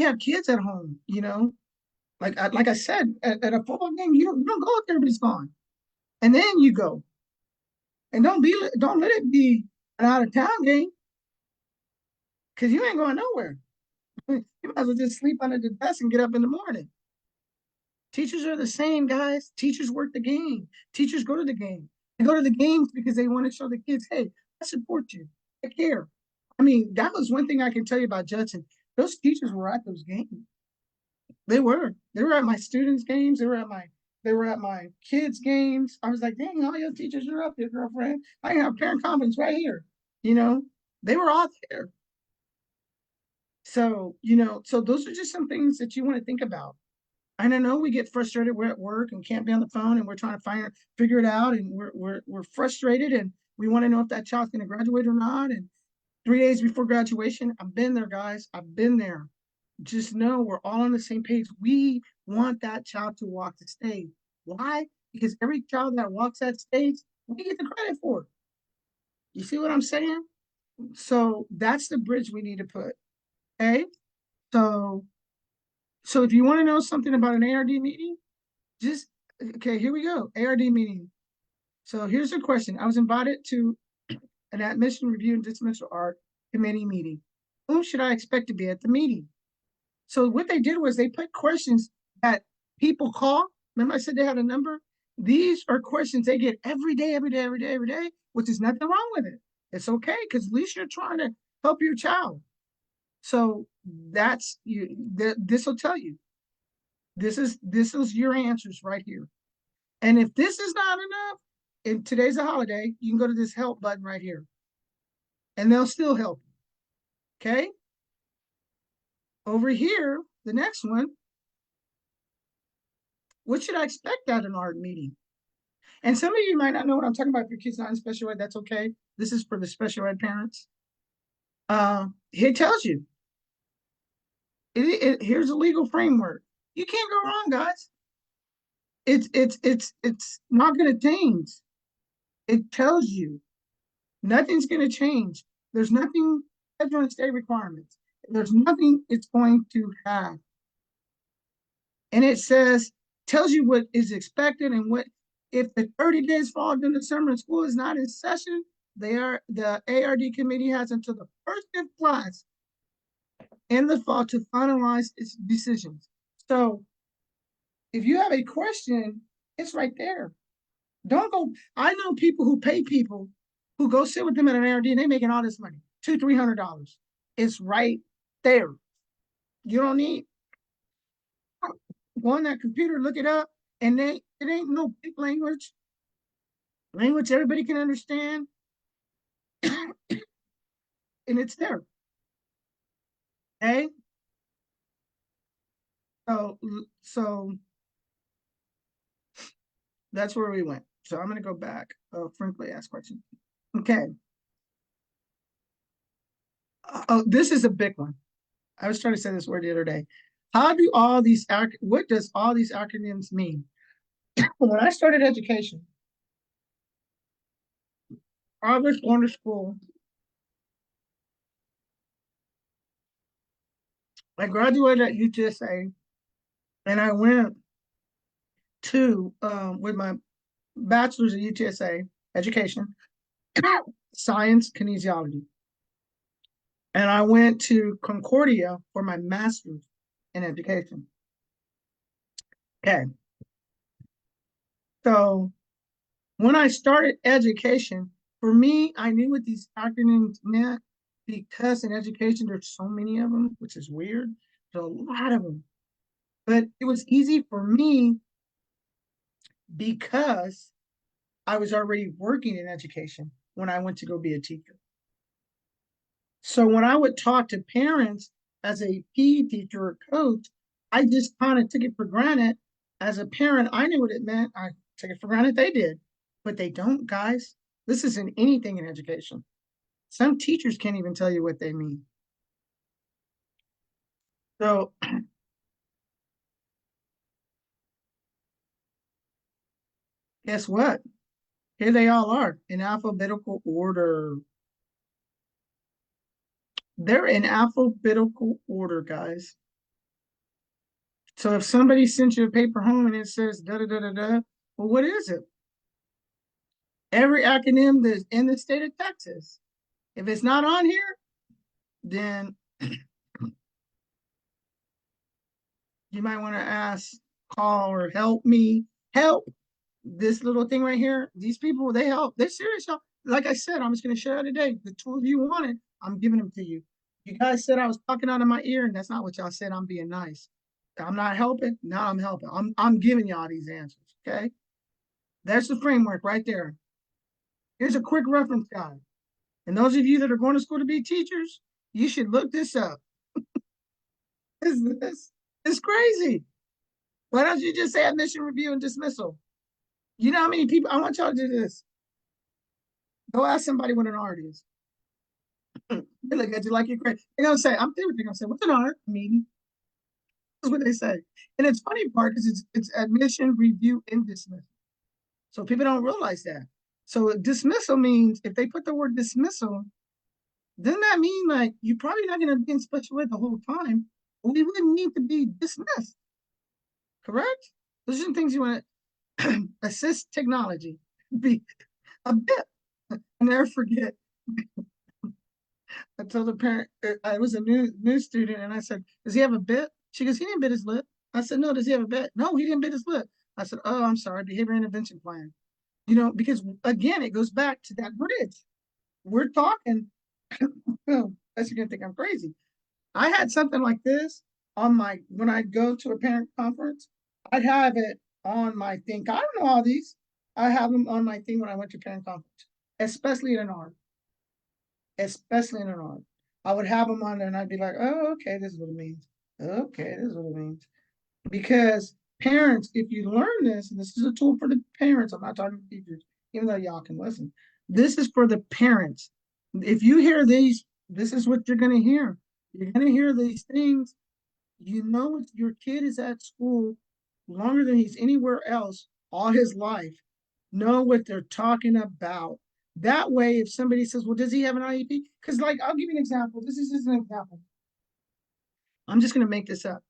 have kids at home. Like I said, at a football game, you don't go if everybody's gone, and then you go, and don't let it be an out of town game because you ain't going nowhere. You might as well just sleep under the desk and get up in the morning. Teachers are the same, guys. Teachers work the game. Teachers go to the game. They go to the games because they want to show the kids, hey, I support you. I care. I mean, that was one thing I can tell you about Judson. Those teachers were at those games. They were. They were at my students' games. They were at my kids' games. I was like, dang, all your teachers are up here, girlfriend. I have parent conference right here. You know, they were all there. So those are just some things that you want to think about. And I know we get frustrated. We're at work and can't be on the phone, and we're trying to figure it out, and we're frustrated, and we want to know if that child's going to graduate or not. And 3 days before graduation, I've been there, guys. I've been there. Just know we're all on the same page. We want that child to walk the stage. Why? Because every child that walks that stage, we get the credit for it. You see what I'm saying? So that's the bridge we need to put. Okay. So so if you want to know something about an ARD meeting, just okay, here we go. ARD meeting. So here's the question. I was invited to an admission review and dismissal art committee meeting. Whom should I expect to be at the meeting? So what they did was they put questions that people call. Remember I said they had a number? These are questions they get every day, every day, every day, every day, which is nothing wrong with it. It's okay because at least you're trying to help your child. So that's you. This will tell you. This is your answers right here. And if this is not enough, and today's a holiday, you can go to this help button right here, and they'll still help you. Okay. Over here, the next one. What should I expect at an art meeting? And some of you might not know what I'm talking about. If your kid's not in special ed, that's okay. This is for the special ed parents. It tells you. Here's a legal framework. You can't go wrong, guys. It's not going to change. It tells you nothing's going to change. There's nothing federal and state requirements. There's nothing it's going to have. And it tells you what is expected and what if the 30 days fall during the summer and school is not in session, the ARD committee has until the first of class in the fall to finalize its decisions. So if you have a question, it's right there. Don't go. I know people who pay people who go sit with them at an ARD and they making all this money, $200-300. It's right there. You don't need go on that computer, look it up, and it ain't no big language everybody can understand, and it's there. Okay, so that's where we went. So I'm gonna go back. Frankly, ask question. Okay. Oh, this is a big one. I was trying to say this word the other day. How do all these what does all these acronyms mean? When I started education, I was going to school. I graduated at UTSA, and I went to with my bachelor's at UTSA education, science kinesiology, and I went to Concordia for my master's in education. Okay, so when I started education, for me, I knew what these acronyms meant because in education there's so many of them, which is weird. There's a lot of them, but it was easy for me because I was already working in education when I went to go be a teacher. So when I would talk to parents as a PE teacher or coach, I just kind of took it for granted. As a parent, I knew what it meant. I took it for granted they did, but they don't, guys. This isn't anything in education. Some teachers can't even tell you what they mean. So guess what? Here they all are in alphabetical order. They're in alphabetical order, guys. So if somebody sent you a paper home and it says da da da da da, well, what is it? Every acronym that's in the state of Texas. If it's not on here, then you might want to ask, call, or help me. Help this little thing right here. These people, they help. They're serious help. Like I said, I'm just going to share today. The tools you wanted, I'm giving them to you. You guys said I was talking out of my ear, and that's not what y'all said. I'm being nice. I'm not helping. Now I'm helping. I'm giving y'all these answers. Okay. There's the framework right there. Here's a quick reference guide. And those of you that are going to school to be teachers, you should look this up. This is crazy. Why don't you just say admission review and dismissal? You know how many people, I want y'all to do this. Go ask somebody what an art is. They look at you like you're crazy. They're gonna say, I'm they're gonna say, what's an art meeting? That's what they say. And it's funny part because it's admission, review, and dismissal. So people don't realize that. So dismissal means if they put the word dismissal, doesn't that mean like you're probably not gonna be in special ed the whole time? We wouldn't need to be dismissed, correct? Those are some things you want to assist technology. Be a bit. I never forget. I told the parent I was a new student, and I said, "Does he have a bit?" She goes, "He didn't bit his lip." I said, "No, does he have a bit?" "No, he didn't bit his lip." I said, "Oh, I'm sorry, behavior intervention plan." You know, because again, it goes back to that bridge. We're talking. That's you're gonna think I'm crazy. I had something like this on my when I go to a parent conference. I'd have it on my thing. I don't know all these. I have them on my thing when I went to parent conference, especially in an art, especially in an art. I would have them on there, and I'd be like, "Oh, okay, this is what it means. Okay, this is what it means." Because parents, if you learn this, and this is a tool for the parents. I'm not talking to teachers, even though y'all can listen. This is for the parents. If you hear these, this is what you're going to hear. You're going to hear these things. You know, if your kid is at school longer than he's anywhere else all his life, know what they're talking about. That way, if somebody says, well, does he have an IEP? Because, like, I'll give you an example. This is just an example. I'm just going to make this up.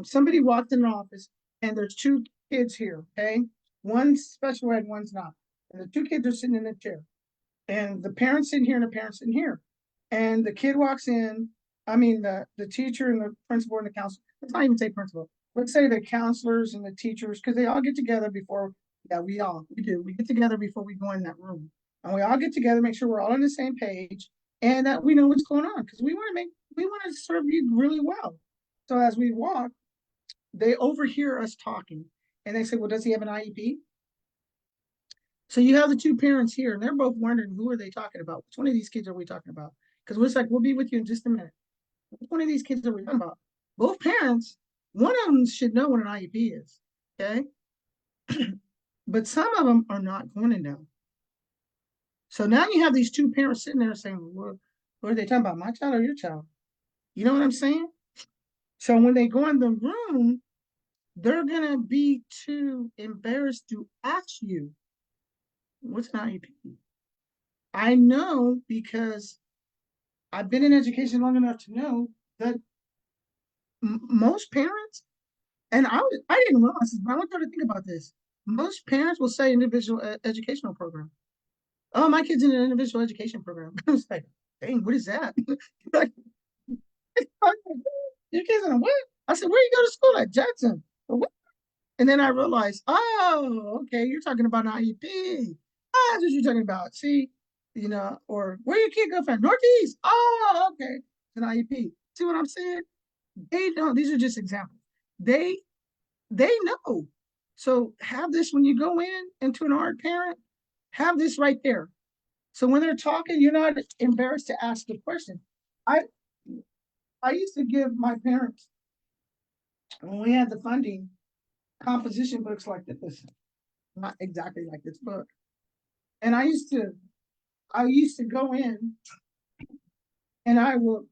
Somebody walked in the office and there's two kids here, okay? One's special ed, one's not. And the two kids are sitting in a chair. and the parents sitting here and the parents sitting here. And the kid walks in, I mean, the teacher and the principal and the counselor, let's not even say principal, let's say the counselors and the teachers, because they all get together before, yeah, we do. We get together before we go in that room. And we all get together, make sure we're all on the same page and that we know what's going on because we want to serve you really well. So as we walk, they overhear us talking and they say, well, does he have an IEP? So you have the two parents here, and they're both wondering who are they talking about? Which one of these kids are we talking about? Because we're like, we'll be with you in just a minute. Which one of these kids are we talking about? Both parents, one of them should know what an IEP is, okay? But some of them are not going to know. So now you have these two parents sitting there saying, well, what are they talking about? My child or your child? You know what I'm saying? So when they go in the room, they're gonna be too embarrassed to ask you, what's an IEP? I know because I've been in education long enough to know that most parents, and I didn't realize this, but I want you to think about this. Most parents will say individual educational program. Oh, my kid's in an individual education program. I was like, dang, what is that? Like, your kid's in a what? I said, where you go to school at Jackson? What? And then I realized, oh, okay, you're talking about an IEP. Ah, that's what you're talking about. See, or where your kid go from? Northeast. Oh, okay. It's an IEP. See what I'm saying? They don't. These are just examples. They they know. So have this when you go into an art parent, have this right there. So when they're talking, you're not embarrassed to ask the question. I I used to give my parents when we had the funding composition books like this, not exactly like this book. And I used to go in and I will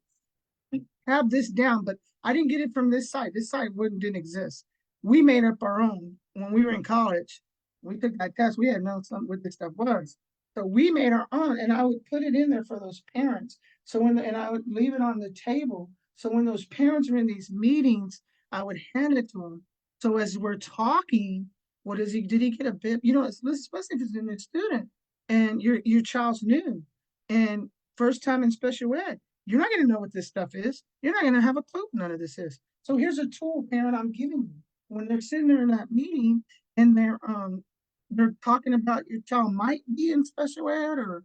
have this down, but I didn't get it from this site. This site didn't exist. We made up our own when we were in college. We took that test. We had known something what this stuff was. So we made our own, and I would put it in there for those parents. So and I would leave it on the table. So when those parents are in these meetings, I would hand it to them. So as we're talking, what is he? Did he get a bit? Especially if it's a new student and your child's new and first time in special ed, you're not going to know what this stuff is. You're not going to have a clue what none of this is. So here's a tool, parent, I'm giving you. When they're sitting there in that meeting and they're talking about your child might be in special ed or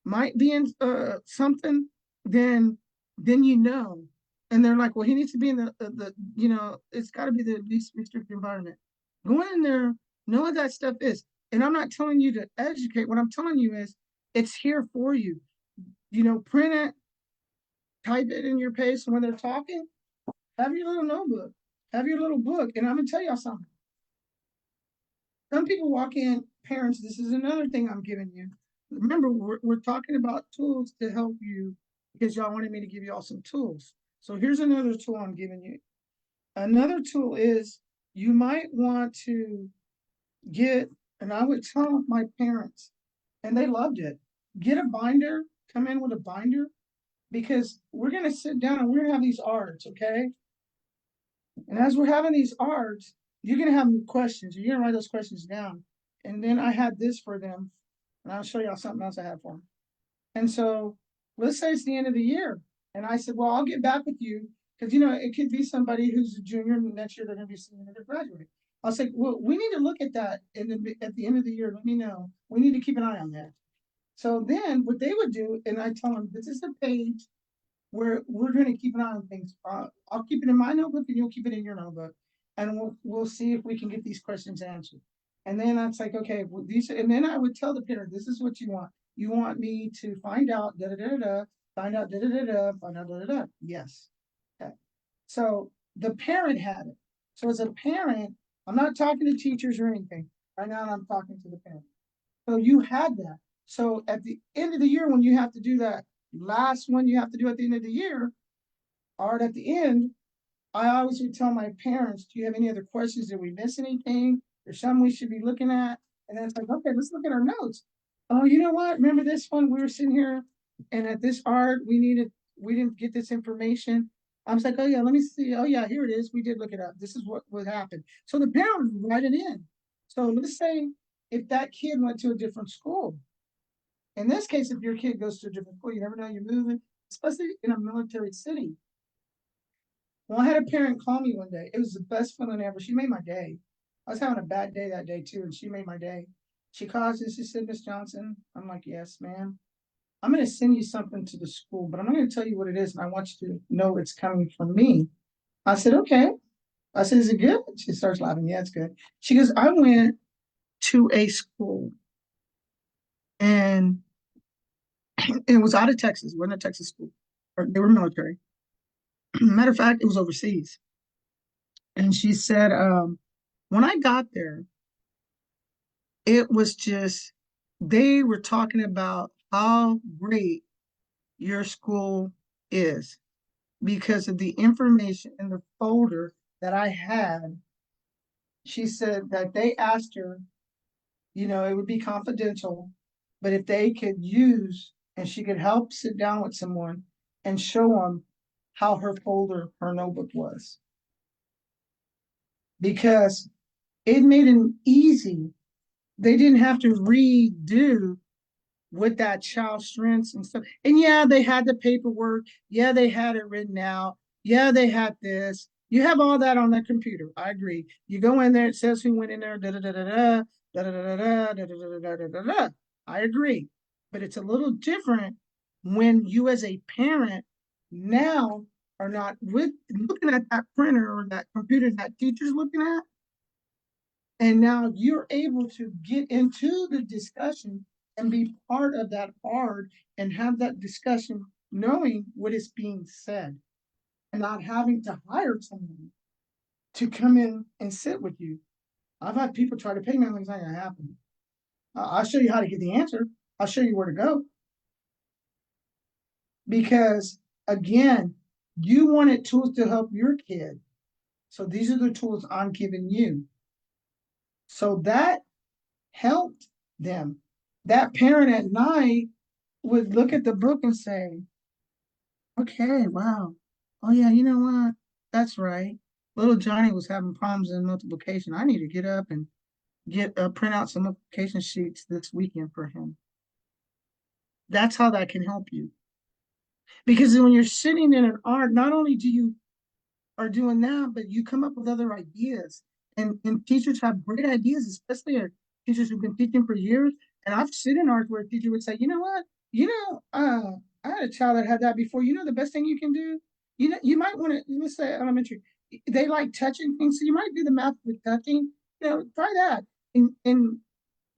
might be in something, then you know. And they're like, well, he needs to be in it's got to be the least restricted environment. Go in there, know what that stuff is. And I'm not telling you to educate. What I'm telling you is it's here for you. Print it, type it in your pace. When they're talking, have your little notebook, have your little book. And I'm gonna tell y'all something. Some people walk in, parents, this is another thing I'm giving you. Remember, we're talking about tools to help you because y'all wanted me to give y'all some tools. So here's another tool I'm giving you. Another tool is you might want to get, and I would tell my parents, and they loved it, get a binder, come in with a binder, because we're going to sit down and we're going to have these ARDs, okay? And as we're having these ARDs, you're going to have questions. You're going to write those questions down. And then I had this for them, and I'll show y'all something else I had for them. And so let's say it's the end of the year. And I said, well, I'll get back with you because, it could be somebody who's a junior and next year they're going to be senior to graduate. I was like, well, we need to look at that at the end of the year. Let me know. We need to keep an eye on that. So then what they would do, and I tell them, this is a page where we're going to keep an eye on things. I'll keep it in my notebook and you'll keep it in your notebook. And we'll see if we can get these questions answered. And then it's like, okay, well, and then I would tell the parent, this is what you want. You want me to find out, da da da da, find out, da da da da, find out, da da da. Yes. Okay. So the parent had it. So as a parent, I'm not talking to teachers or anything. Right now, I'm talking to the parent. So you had that. So at the end of the year, when you have to do that last one you have to do at the end of the year, or at the end, I always would tell my parents, do you have any other questions? Did we miss anything? There's something we should be looking at. And then it's like, okay, let's look at our notes. Oh, you know what? Remember this one? We were sitting here and at this art, we didn't get this information. I was like, oh yeah, let me see. Oh yeah, here it is. We did look it up. This is what would happen. So the parent would write it in. So let's say if that kid went to a different school, In this case, if your kid goes to a different school, you never know you're moving, especially in a military city. Well, I had a parent call me one day. It was the best feeling ever. She made my day. I was having a bad day that day too, and she made my day. She calls and she said, Miss Johnson, I'm like, yes, ma'am. I'm going to send you something to the school, but I'm not going to tell you what it is, and I want you to know it's coming from me. I said, okay. I said, is it good? She starts laughing. Yeah, it's good. She goes, I went to a school and it was out of Texas. It wasn't a Texas school. Or they were military. Matter of fact, it was overseas. And she said, when I got there, it was just, they were talking about how great your school is because of the information in the folder that I had. She said that they asked her, it would be confidential, but if they could use and she could help sit down with someone and show them how her folder, her notebook was. Because it made it easy. They didn't have to redo with that child's strengths and stuff. And yeah, they had the paperwork. Yeah, they had it written out. Yeah, they had this. You have all that on the computer. I agree. You go in there, it says who went in there, da da da da da, da da da da da da da da da da da. I agree. But it's a little different when you as a parent now are not with looking at that printer or that computer that teacher's looking at. And now you're able to get into the discussion and be part of that art and have that discussion knowing what is being said and not having to hire someone to come in and sit with you. I've had people try to pay me, it's not going to happen. I'll show you how to get the answer. I'll show you where to go. Because again, you wanted tools to help your kid. So these are the tools I'm giving you. So that helped them. That parent at night would look at the book and say, okay, wow. Oh, yeah, you know what? That's right. Little Johnny was having problems in multiplication. I need to get up and print out some multiplication sheets this weekend for him. That's how that can help you. Because when you're sitting in an art, not only do you are doing that, but you come up with other ideas. And teachers have great ideas, especially teachers who've been teaching for years. And I've seen in art where a teacher would say, you know what? I had a child that had that before. You know, the best thing you can do, you might want to, let's say elementary, they like touching things. So you might do the math with touching, try that. And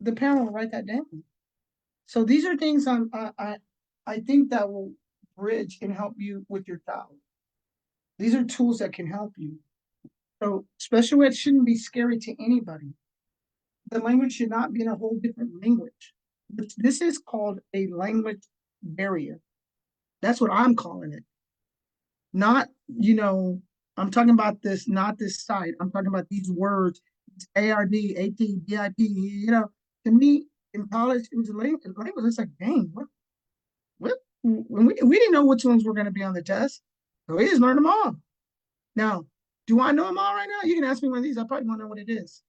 the parent will write that down. So these are things I think that will bridge and help you with your child. These are tools that can help you. So special ed shouldn't be scary to anybody. The language should not be in a whole different language. This is called a language barrier. That's what I'm calling it. Not, I'm talking about this, not this site. I'm talking about these words, ARD, AT, BIP, to me in college, it was a language. It's like, dang, what? When we didn't know which ones were going to be on the test. So we just learned them all. Now, do I know them all right now? You can ask me one of these. I probably won't know what it is.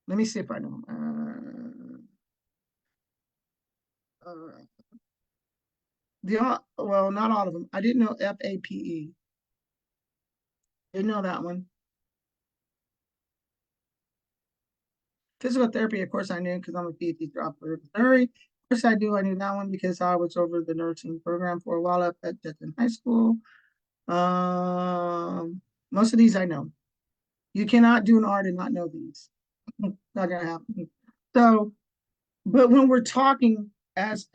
Let me see if I know them. Well, not all of them. I didn't know FAPE. Didn't know that one. Physical therapy, of course, I knew because I'm a PhD teacher of therapy. Of course, I do. I knew that one because I was over the nursing program for a while up at Denton High School. Most of these I know. You cannot do an art and not know these. Not gonna happen. So, but when we're talking as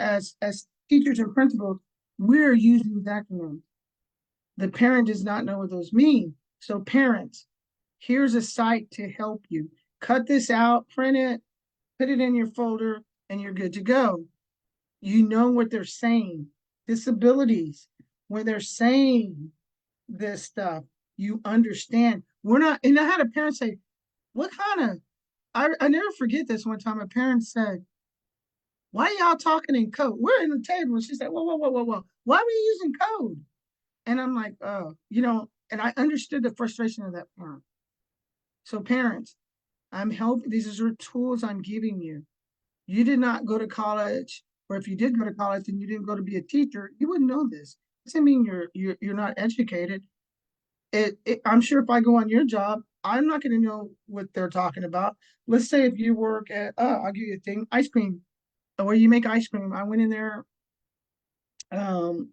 teachers and principals, we're using these acronyms. The parent does not know what those mean. So parents, here's a site to help you. Cut this out, print it, put it in your folder, and you're good to go. You know what they're saying. Disabilities, when they're saying this stuff, you understand. We're not, and I had a parent say, what kind of, I never forget this one time. A parent said, why are y'all talking in code? We're in the table. And she said, whoa, whoa, whoa, whoa, whoa. Why are we using code? And I'm like, oh, and I understood the frustration of that parent. So parents, I'm helping. These are tools I'm giving you. You did not go to college or if you did go to college and you didn't go to be a teacher, you wouldn't know this. It doesn't mean you're not educated. I'm sure if I go on your job, I'm not going to know what they're talking about. Let's say if you work at, I'll give you a thing, ice cream, where you make ice cream. I went in there. Um,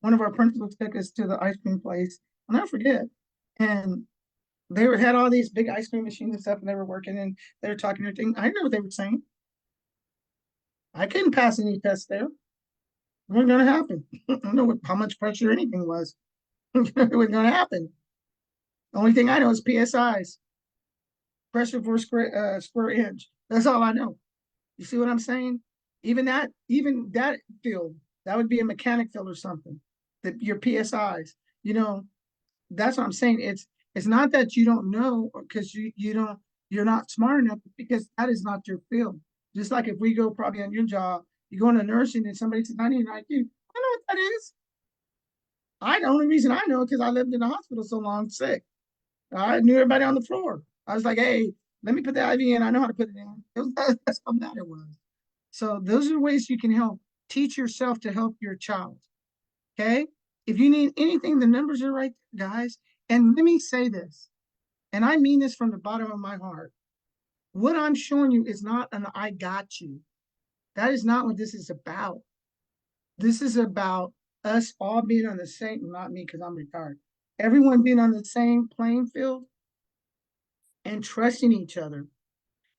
One of our principals took us to the ice cream place. I'll never forget. And had all these big ice cream machines and stuff, and they were working and they were talking everything. I didn't know what they were saying. I couldn't pass any tests there. It wasn't going to happen. I don't know how much pressure anything was. It wasn't going to happen. The only thing I know is PSIs, pressure per square inch. That's all I know. You see what I'm saying? Even that field, that would be a mechanic field or something. That your PSIs, you know, that's what I'm saying. It's not that you don't know because you're not smart enough, because that is not your field. Just like if we go probably on your job, you go into nursing and somebody says, I need an IQ. I know what that is. The only reason I know it because I lived in the hospital so long sick. I knew everybody on the floor. I was like, hey, let me put the IV in. I know how to put it in. That's how bad it was. So those are ways you can help. Teach yourself to help your child. Okay. If you need anything, the numbers are right there, guys. And let me say this, and I mean this from the bottom of my heart. What I'm showing you is not an I got you. That is not what this is about. This is about us all being on the same, not me because I'm retired, everyone being on the same playing field and trusting each other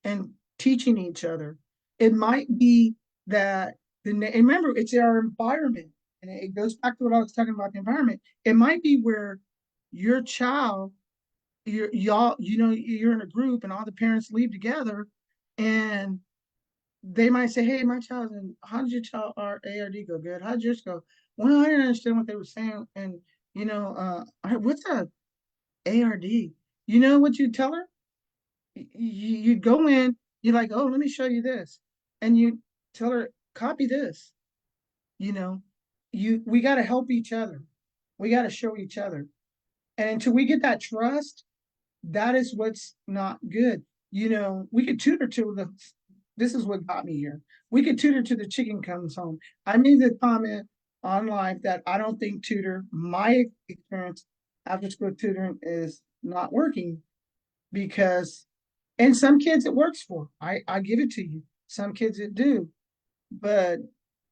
and teaching each other. It might be that and remember, it's our environment, and it goes back to what I was talking about, the environment. It might be where your child, you're in a group and all the parents leave together, and they might say, "Hey, my child's in. How did your child ARD go? Good. How'd yours go? Well, I didn't understand what they were saying, and what's a ARD? You know what you tell her? You go in, you're like, oh, let me show you this. And you tell her, copy this. You know, we got to help each other. We got to show each other. And until we get that trust, that is what's not good. We could tutor to this is what got me here. We could tutor to the chicken comes home. I made the comment on live that I don't think my experience after school tutoring is not working because and some kids it works for. I give it to you. Some kids it do. But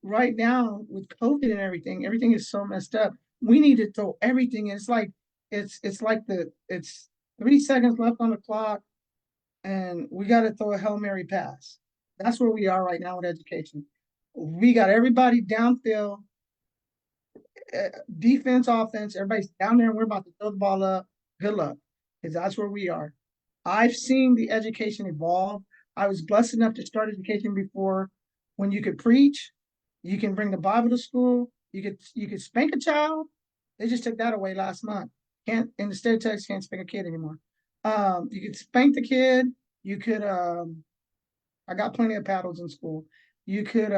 right now with COVID and everything is so messed up. We need to throw everything. It's 3 seconds left on the clock and we got to throw a Hail Mary pass. That's where we are right now with education. We got everybody downfield, defense, offense, everybody's down there and we're about to throw the ball up. Good luck. Because that's where we are. I've seen the education evolve. I was blessed enough to start education before when you could preach, you can bring the Bible to school, you could spank a child. They just took that away last month. Can't in the state of Texas can't spank a kid anymore. You could spank the kid. You could I got plenty of paddles in school. You could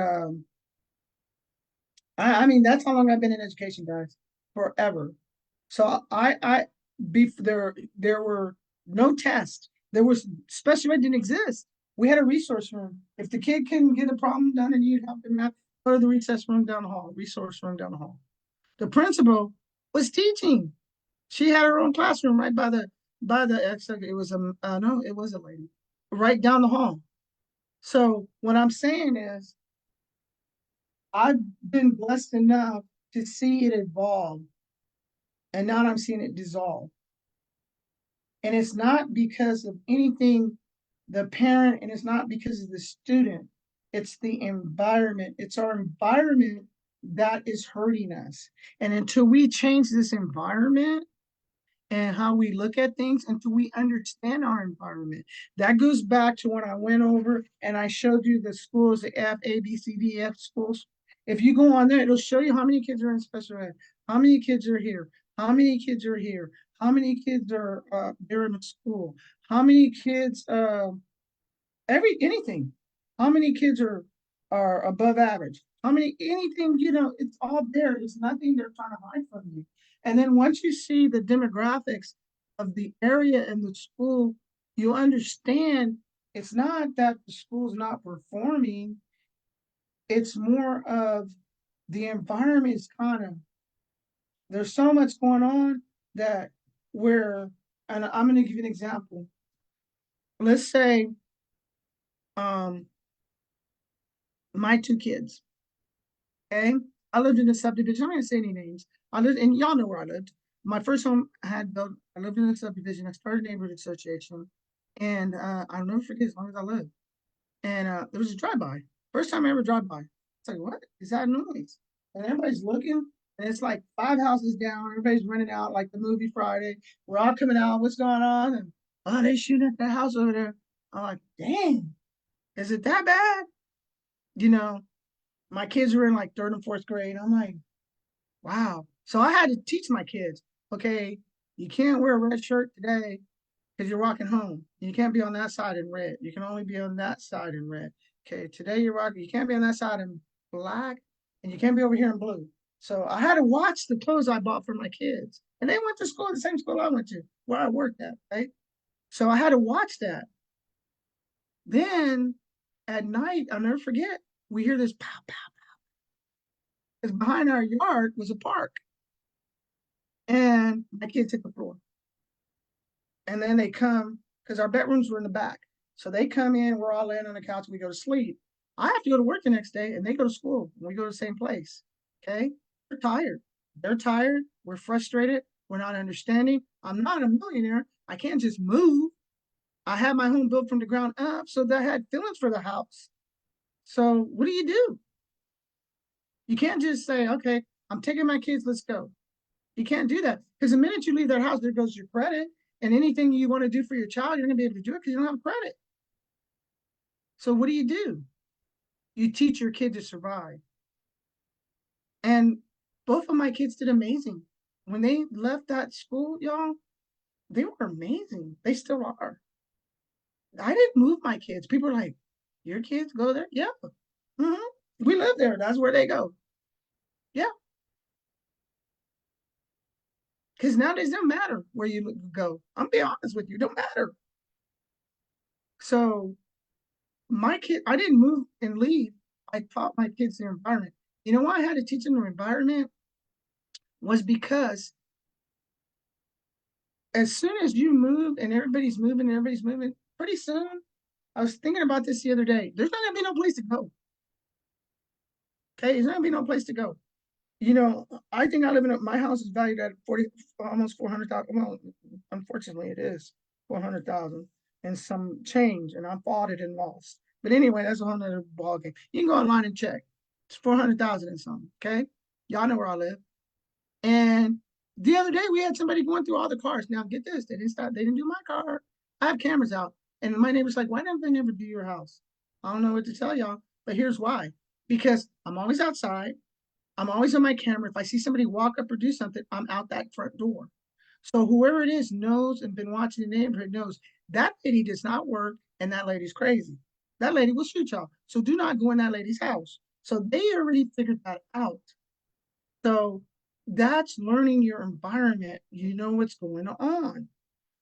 I mean that's how long I've been in education, guys. Forever. So there were no tests. There was special ed didn't exist. We had a resource room. If the kid couldn't get a problem done and you'd help him out, go to the recess room down the hall, resource room down the hall. The principal was teaching. She had her own classroom right it was no, it was a lady right down the hall. So what I'm saying is I've been blessed enough to see it evolve, and now I'm seeing it dissolve. And it's not because of anything the parent, and it's not because of the student. It's the environment. It's our environment that is hurting us. And until we change this environment and how we look at things, until we understand our environment, that goes back to when I went over and I showed you the schools, the F, A, B, C, D, F schools. If you go on there, it'll show you how many kids are in special ed, how many kids are here, how many kids are here, how many kids are they're in the school, how many kids anything, how many kids are above average, how many anything, it's all there. It's nothing they're trying to hide from you. And then once you see the demographics of the area and the school, you understand it's not that the school's not performing, It's more of the environment is kind of, there's so much going on that we're, and I'm going to give you an example. Let's say, um, my two kids, okay? I lived in a subdivision. I'm not going to say any names. I lived, and y'all know where I lived. My first home I had built, I lived in a subdivision. I started a neighborhood association. And I'll never forget as long as I live. And there was a drive-by. First time I ever drive by. It's like, what is that noise? And everybody's looking, and it's like five houses down. Everybody's running out like the movie Friday. We're all coming out. What's going on? And oh, they shooting at that house over there. I'm like, dang, is it that bad? You know, my kids were in like third and fourth grade. I'm like, wow. So I had to teach my kids, okay, you can't wear a red shirt today because you're walking home. You can't be on that side in red. You can only be on that side in red. Okay, today you're walking. You can't be on that side in black, and you can't be over here in blue. So I had to watch the clothes I bought for my kids, and they went to school, the same school I went to, where I worked at. Right. So I had to watch that. Then at night, I'll never forget. We hear this pow pow because behind our yard was a park, and my kids hit the floor. And then they come because our bedrooms were in the back. So they come in, we're all laying on the couch, we go to sleep. I have to go to work the next day and they go to school and we go to the same place. Okay. They're tired. They're tired. We're frustrated. We're not understanding. I'm not a millionaire. I can't just move. I had my home built from the ground up. So that I had feelings for the house. So what do? You can't just say, okay, I'm taking my kids, let's go. You can't do that because the minute you leave their house, there goes your credit. And anything you want to do for your child, you're going to be able to do it because you don't have credit. So what do? You teach your kid to survive. And both of my kids did amazing. When they left that school, y'all, they were amazing. They still are. I didn't move my kids. People are like, your kids go there? Yeah. Mm-hmm. We live there. That's where they go. Yeah. Because nowadays it don't matter where you go. I'm being honest with you, it don't matter. So my kid, I didn't move and leave. I taught my kids the environment. You know why I had to teach them the environment? Was because as soon as you move and everybody's moving, pretty soon, I was thinking about this the other day. There's not gonna be no place to go. Okay, there's not gonna be no place to go. You know, I think I live in my house is valued at 40, almost 400,000. Well, unfortunately, it is 400,000 and some change, and I bought it and lost. But anyway, that's a whole nother ballgame. You can go online and check. It's 400,000 and something. Okay, y'all know where I live. And the other day we had somebody going through all the cars. Now get this, they didn't stop, they didn't do my car. I have cameras out. And my neighbor's like, why don't they never do your house? I don't know what to tell y'all, but here's why. Because I'm always outside. I'm always on my camera. If I see somebody walk up or do something, I'm out that front door. So whoever it is knows and been watching the neighborhood knows that lady does not work and that lady's crazy. That lady will shoot y'all. So do not go in that lady's house. So they already figured that out. So that's learning your environment. You know what's going on.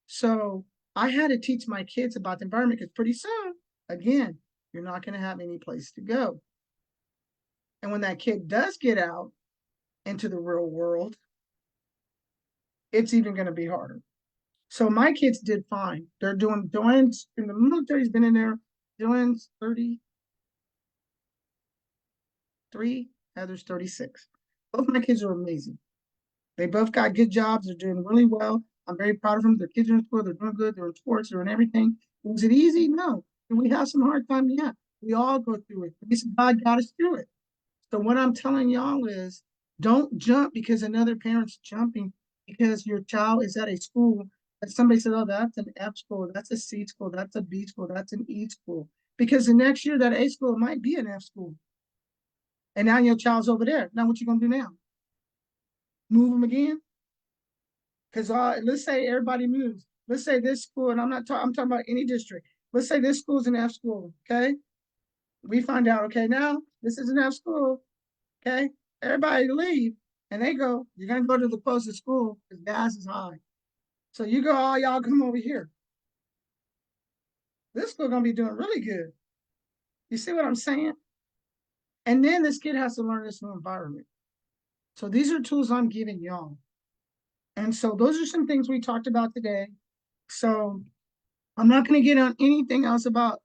So I had to teach my kids about the environment because pretty soon, again, you're not going to have any place to go. And when that kid does get out into the real world, it's even going to be harder. So my kids did fine. They're doing Dylan's in the military's been in there. Dylan's 33, Heather's 36. Both my kids are amazing. They both got good jobs. They're doing really well. I'm very proud of them. Their kids are in school. They're doing good. They're in sports. They're in everything. Was it easy? No. Did we have some hard time? Yeah. We all go through it. God got us through it. So what I'm telling y'all is don't jump because another parent's jumping because your child is at a school that somebody said, oh, that's an F school, that's a C school, that's a B school, that's an E school. Because the next year that A school might be an F school. And now your child's over there. Now what you gonna do now? Move them again? Because let's say everybody moves. Let's say this school, and I'm talking about any district. Let's say this school's an F school, okay? We find out, okay, now this is an F school, okay? Everybody leave, and they go, you're gonna go to the closest school because gas is high. So you go, all y'all come over here. This school gonna be doing really good. You see what I'm saying? And then this kid has to learn this new environment. So these are tools I'm giving y'all. And so those are some things we talked about today. So I'm not going to get on anything else about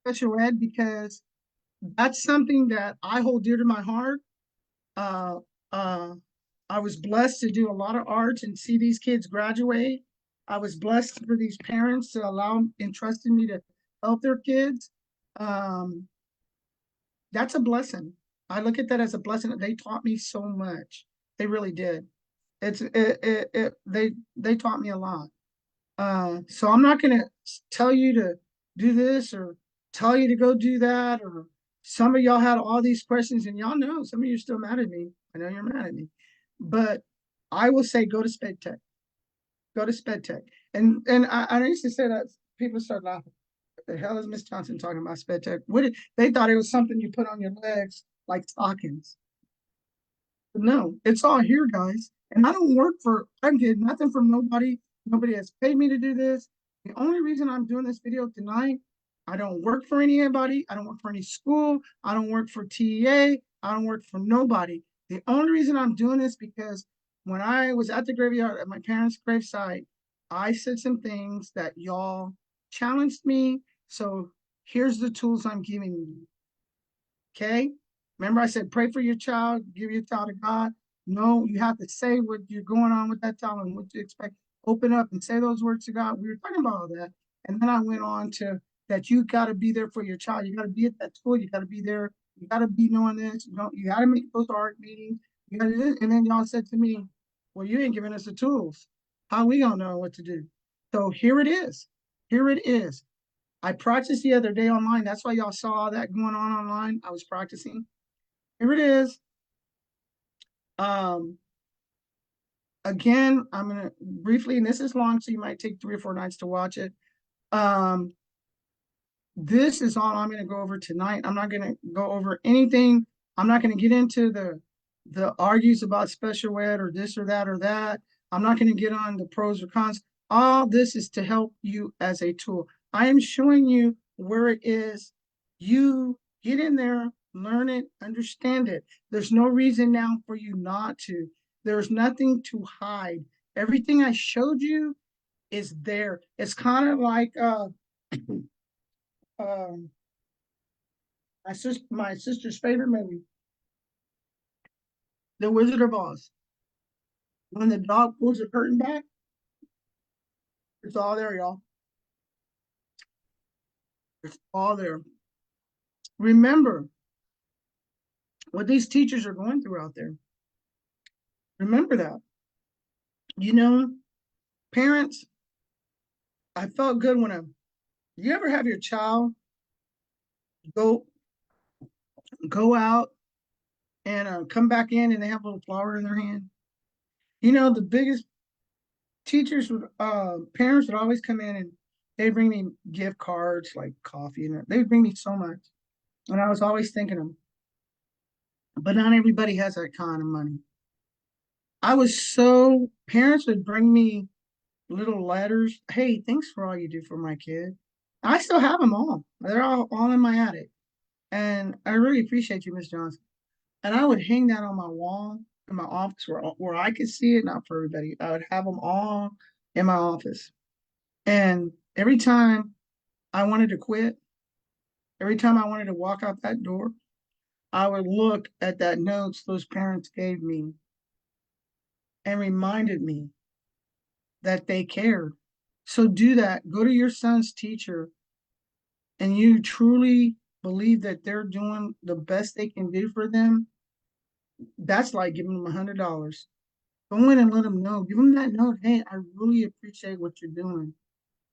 special ed because that's something that I hold dear to my heart. Uh, uh, I was blessed to do a lot of art and see these kids graduate. I was blessed for these parents to allow entrusting me to help their kids. Um, that's a blessing. I look at that as a blessing. They taught me so much. They really did. They taught me a lot. So I'm not going to tell you to do this or tell you to go do that. Or some of y'all had all these questions, and y'all know some of you are still mad at me. I know you're mad at me, but I will say go to Sped Tech. Go to Sped Tech. And I used to say that people start laughing. What the hell is Miss Johnson talking about Sped Tech? They thought it was something you put on your legs like stockings. But no, it's all here, guys. And I don't work for, I did nothing from nobody. Nobody has paid me to do this. The only reason I'm doing this video tonight, I don't work for anybody. I don't work for any school. I don't work for TEA. I don't work for nobody. The only reason I'm doing this because when I was at the graveyard at my parents' gravesite, I said some things that y'all challenged me. So here's the tools I'm giving you. Okay? Remember, I said, pray for your child, give your child to God. No, you have to say what you're going on with that child and what you expect. Open up and say those words to God. We were talking about all that. And then I went on to that you got to be there for your child. You got to be at that school. You got to be there. You got to be knowing this. You got to make those art meetings. You got to do this. And then y'all said to me, well, you ain't giving us the tools. How we going to know what to do? So here it is. Here it is. I practiced the other day online. That's why y'all saw all that going on online. I was practicing. Here it is. Um, again, I'm gonna briefly, and this is long, so you might take 3 or 4 nights to watch it. Um, this is all I'm gonna go over tonight. I'm not gonna go over anything. I'm not gonna get into the argues about special ed or this or that or that. I'm not gonna get on the pros or cons. All this is to help you as a tool. I am showing you where it is. You get in there, learn it, understand it. There's no reason now for you not to. There's nothing to hide. Everything I showed you is there. It's kind of like um, my sister's favorite movie, The Wizard of Oz. When the dog pulls the curtain back, it's all there, y'all. It's all there. Remember what these teachers are going through out there. Remember that. You know, parents, I felt good when you ever have your child go go out and come back in and they have a little flower in their hand. You know, the biggest teachers would parents would always come in and they bring me gift cards like coffee and they would bring me so much. And I was always thinking of them, but not everybody has that kind of money. I was so parents would bring me little letters. Hey, thanks for all you do for my kid. I still have them all. They're all in my attic. And I really appreciate you, Miss Johnson. And I would hang that on my wall in my office where I could see it, not for everybody. I would have them all in my office. And every time I wanted to quit, every time I wanted to walk out that door, I would look at that notes those parents gave me and reminded me that they cared. So do that. Go to your son's teacher and you truly believe that they're doing the best they can do for them. That's like giving them $100. Go in and let them know. Give them that note. Hey, I really appreciate what you're doing.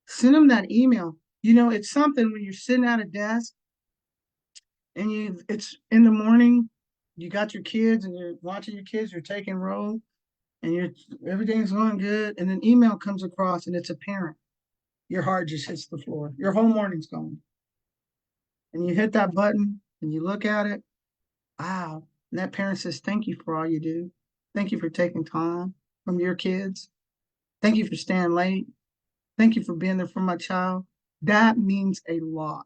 Send them that email. You know, it's something when you're sitting at a desk and it's in the morning, you got your kids and you're watching your kids, you're taking roll and everything's going good, and an email comes across and it's a parent. Your heart just hits the floor. Your whole morning's gone. And you hit that button and you look at it. Wow. And that parent says, thank you for all you do. Thank you for taking time from your kids. Thank you for staying late. Thank you for being there for my child. That means a lot.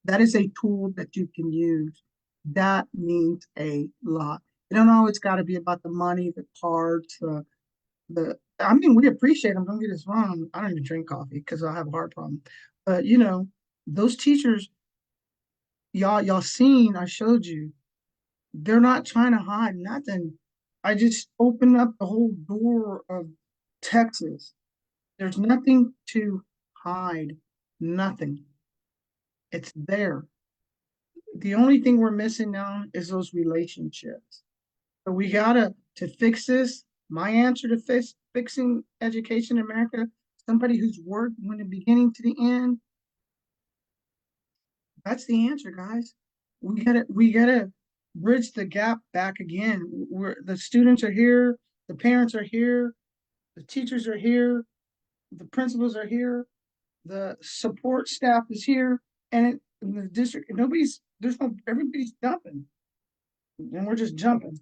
That is a tool that you can use. That means a lot. You don't always got to be about the money, the cards, I mean, we appreciate them. Don't get us wrong. I don't even drink coffee because I have a heart problem. But those teachers, y'all seen, I showed you, they're not trying to hide nothing. I just opened up the whole door of Texas. There's nothing to hide. Nothing. It's there. The only thing we're missing now is those relationships. So we gotta to fix this. My answer to fixing education in America, somebody who's worked from the beginning to the end, that's the answer, guys. We gotta bridge the gap back again. The students are here, the parents are here, the teachers are here, the principals are here, the support staff is here, and in the district, everybody's jumping, and we're just jumping.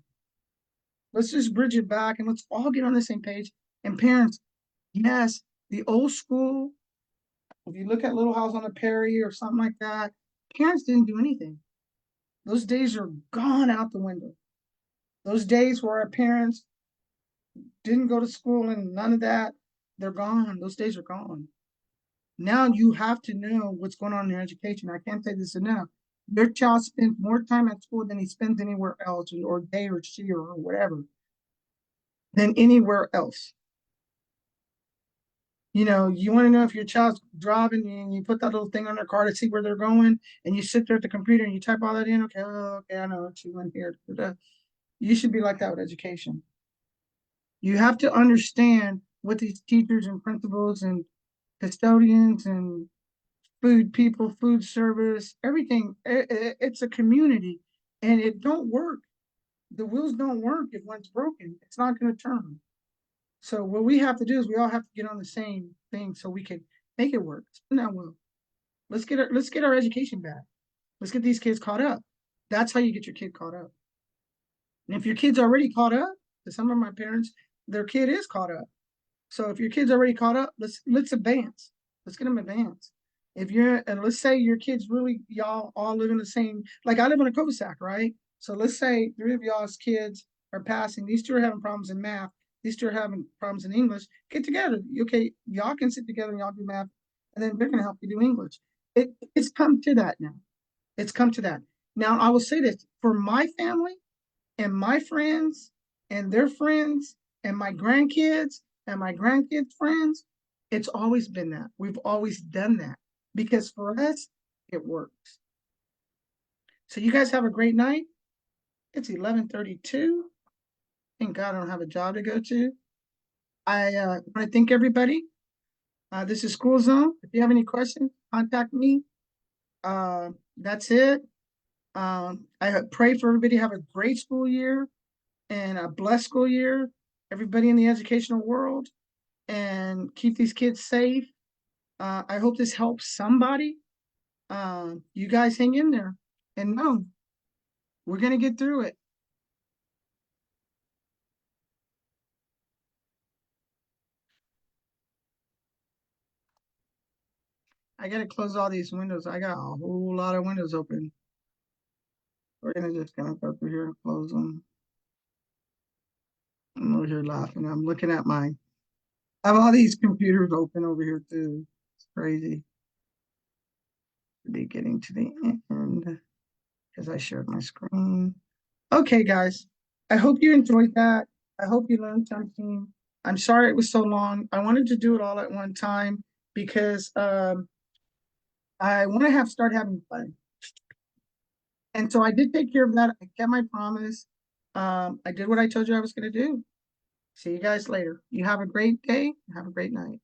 Let's just bridge it back and let's all get on the same page. And parents, yes, the old school, if you look at Little House on the Prairie or something like that, parents didn't do anything. Those days are gone out the window. Those days where our parents didn't go to school and none of that, they're gone. Those days are gone. Now you have to know what's going on in your education. I can't say this enough. Your child spends more time at school than he spends anywhere else, or day or she or whatever, than anywhere else. You want to know if your child's driving and you put that little thing on their car to see where they're going, and you sit there at the computer and you type all that in. Okay, okay, I know what you went here. You should be like that with education. You have to understand what these teachers and principals and custodians and food people, food service, everything. It's a community, and it don't work. The wheels don't work if one's broken. It's not going to turn. So what we have to do is we all have to get on the same thing so we can make it work. Spin that wheel. Let's get our education back. Let's get these kids caught up. That's how you get your kid caught up. And if your kid's already caught up, to some of my parents, their kid is caught up. So if your kid's already caught up, let's advance. Let's get them advanced. If you're and let's say your kids really y'all all live in the same, like I live in a cul-de-sac, right? So let's say three of y'all's kids are passing. These two are having problems in math. These two are having problems in English. Get together. Okay, y'all can sit together and y'all do math, and then they're gonna help you do English. It's come to that now. It's come to that. Now I will say this for my family and my friends and their friends and my grandkids and my grandkids' friends, it's always been that. We've always done that because for us, it works. So you guys have a great night. It's 11:32. Thank God I don't have a job to go to. I want to thank everybody. This is School Zone. If you have any questions, contact me. That's it. I pray for everybody to have a great school year and a blessed school year. Everybody in the educational world, and keep these kids safe. I hope this helps somebody. You guys hang in there and know we're going to get through it. I got to close all these windows. I got a whole lot of windows open. We're going to just kind of go through here and close them. I'm over here laughing. I'm looking at mine. I have all these computers open over here too. It's crazy. Be getting to the end because I shared my screen. Okay, guys. I hope you enjoyed that. I hope you learned something. I'm sorry it was so long. I wanted to do it all at one time because I want to start having fun. And so I did take care of that. I kept my promise. I did what I told you I was going to do. See you guys later. You have a great day. Have a great night.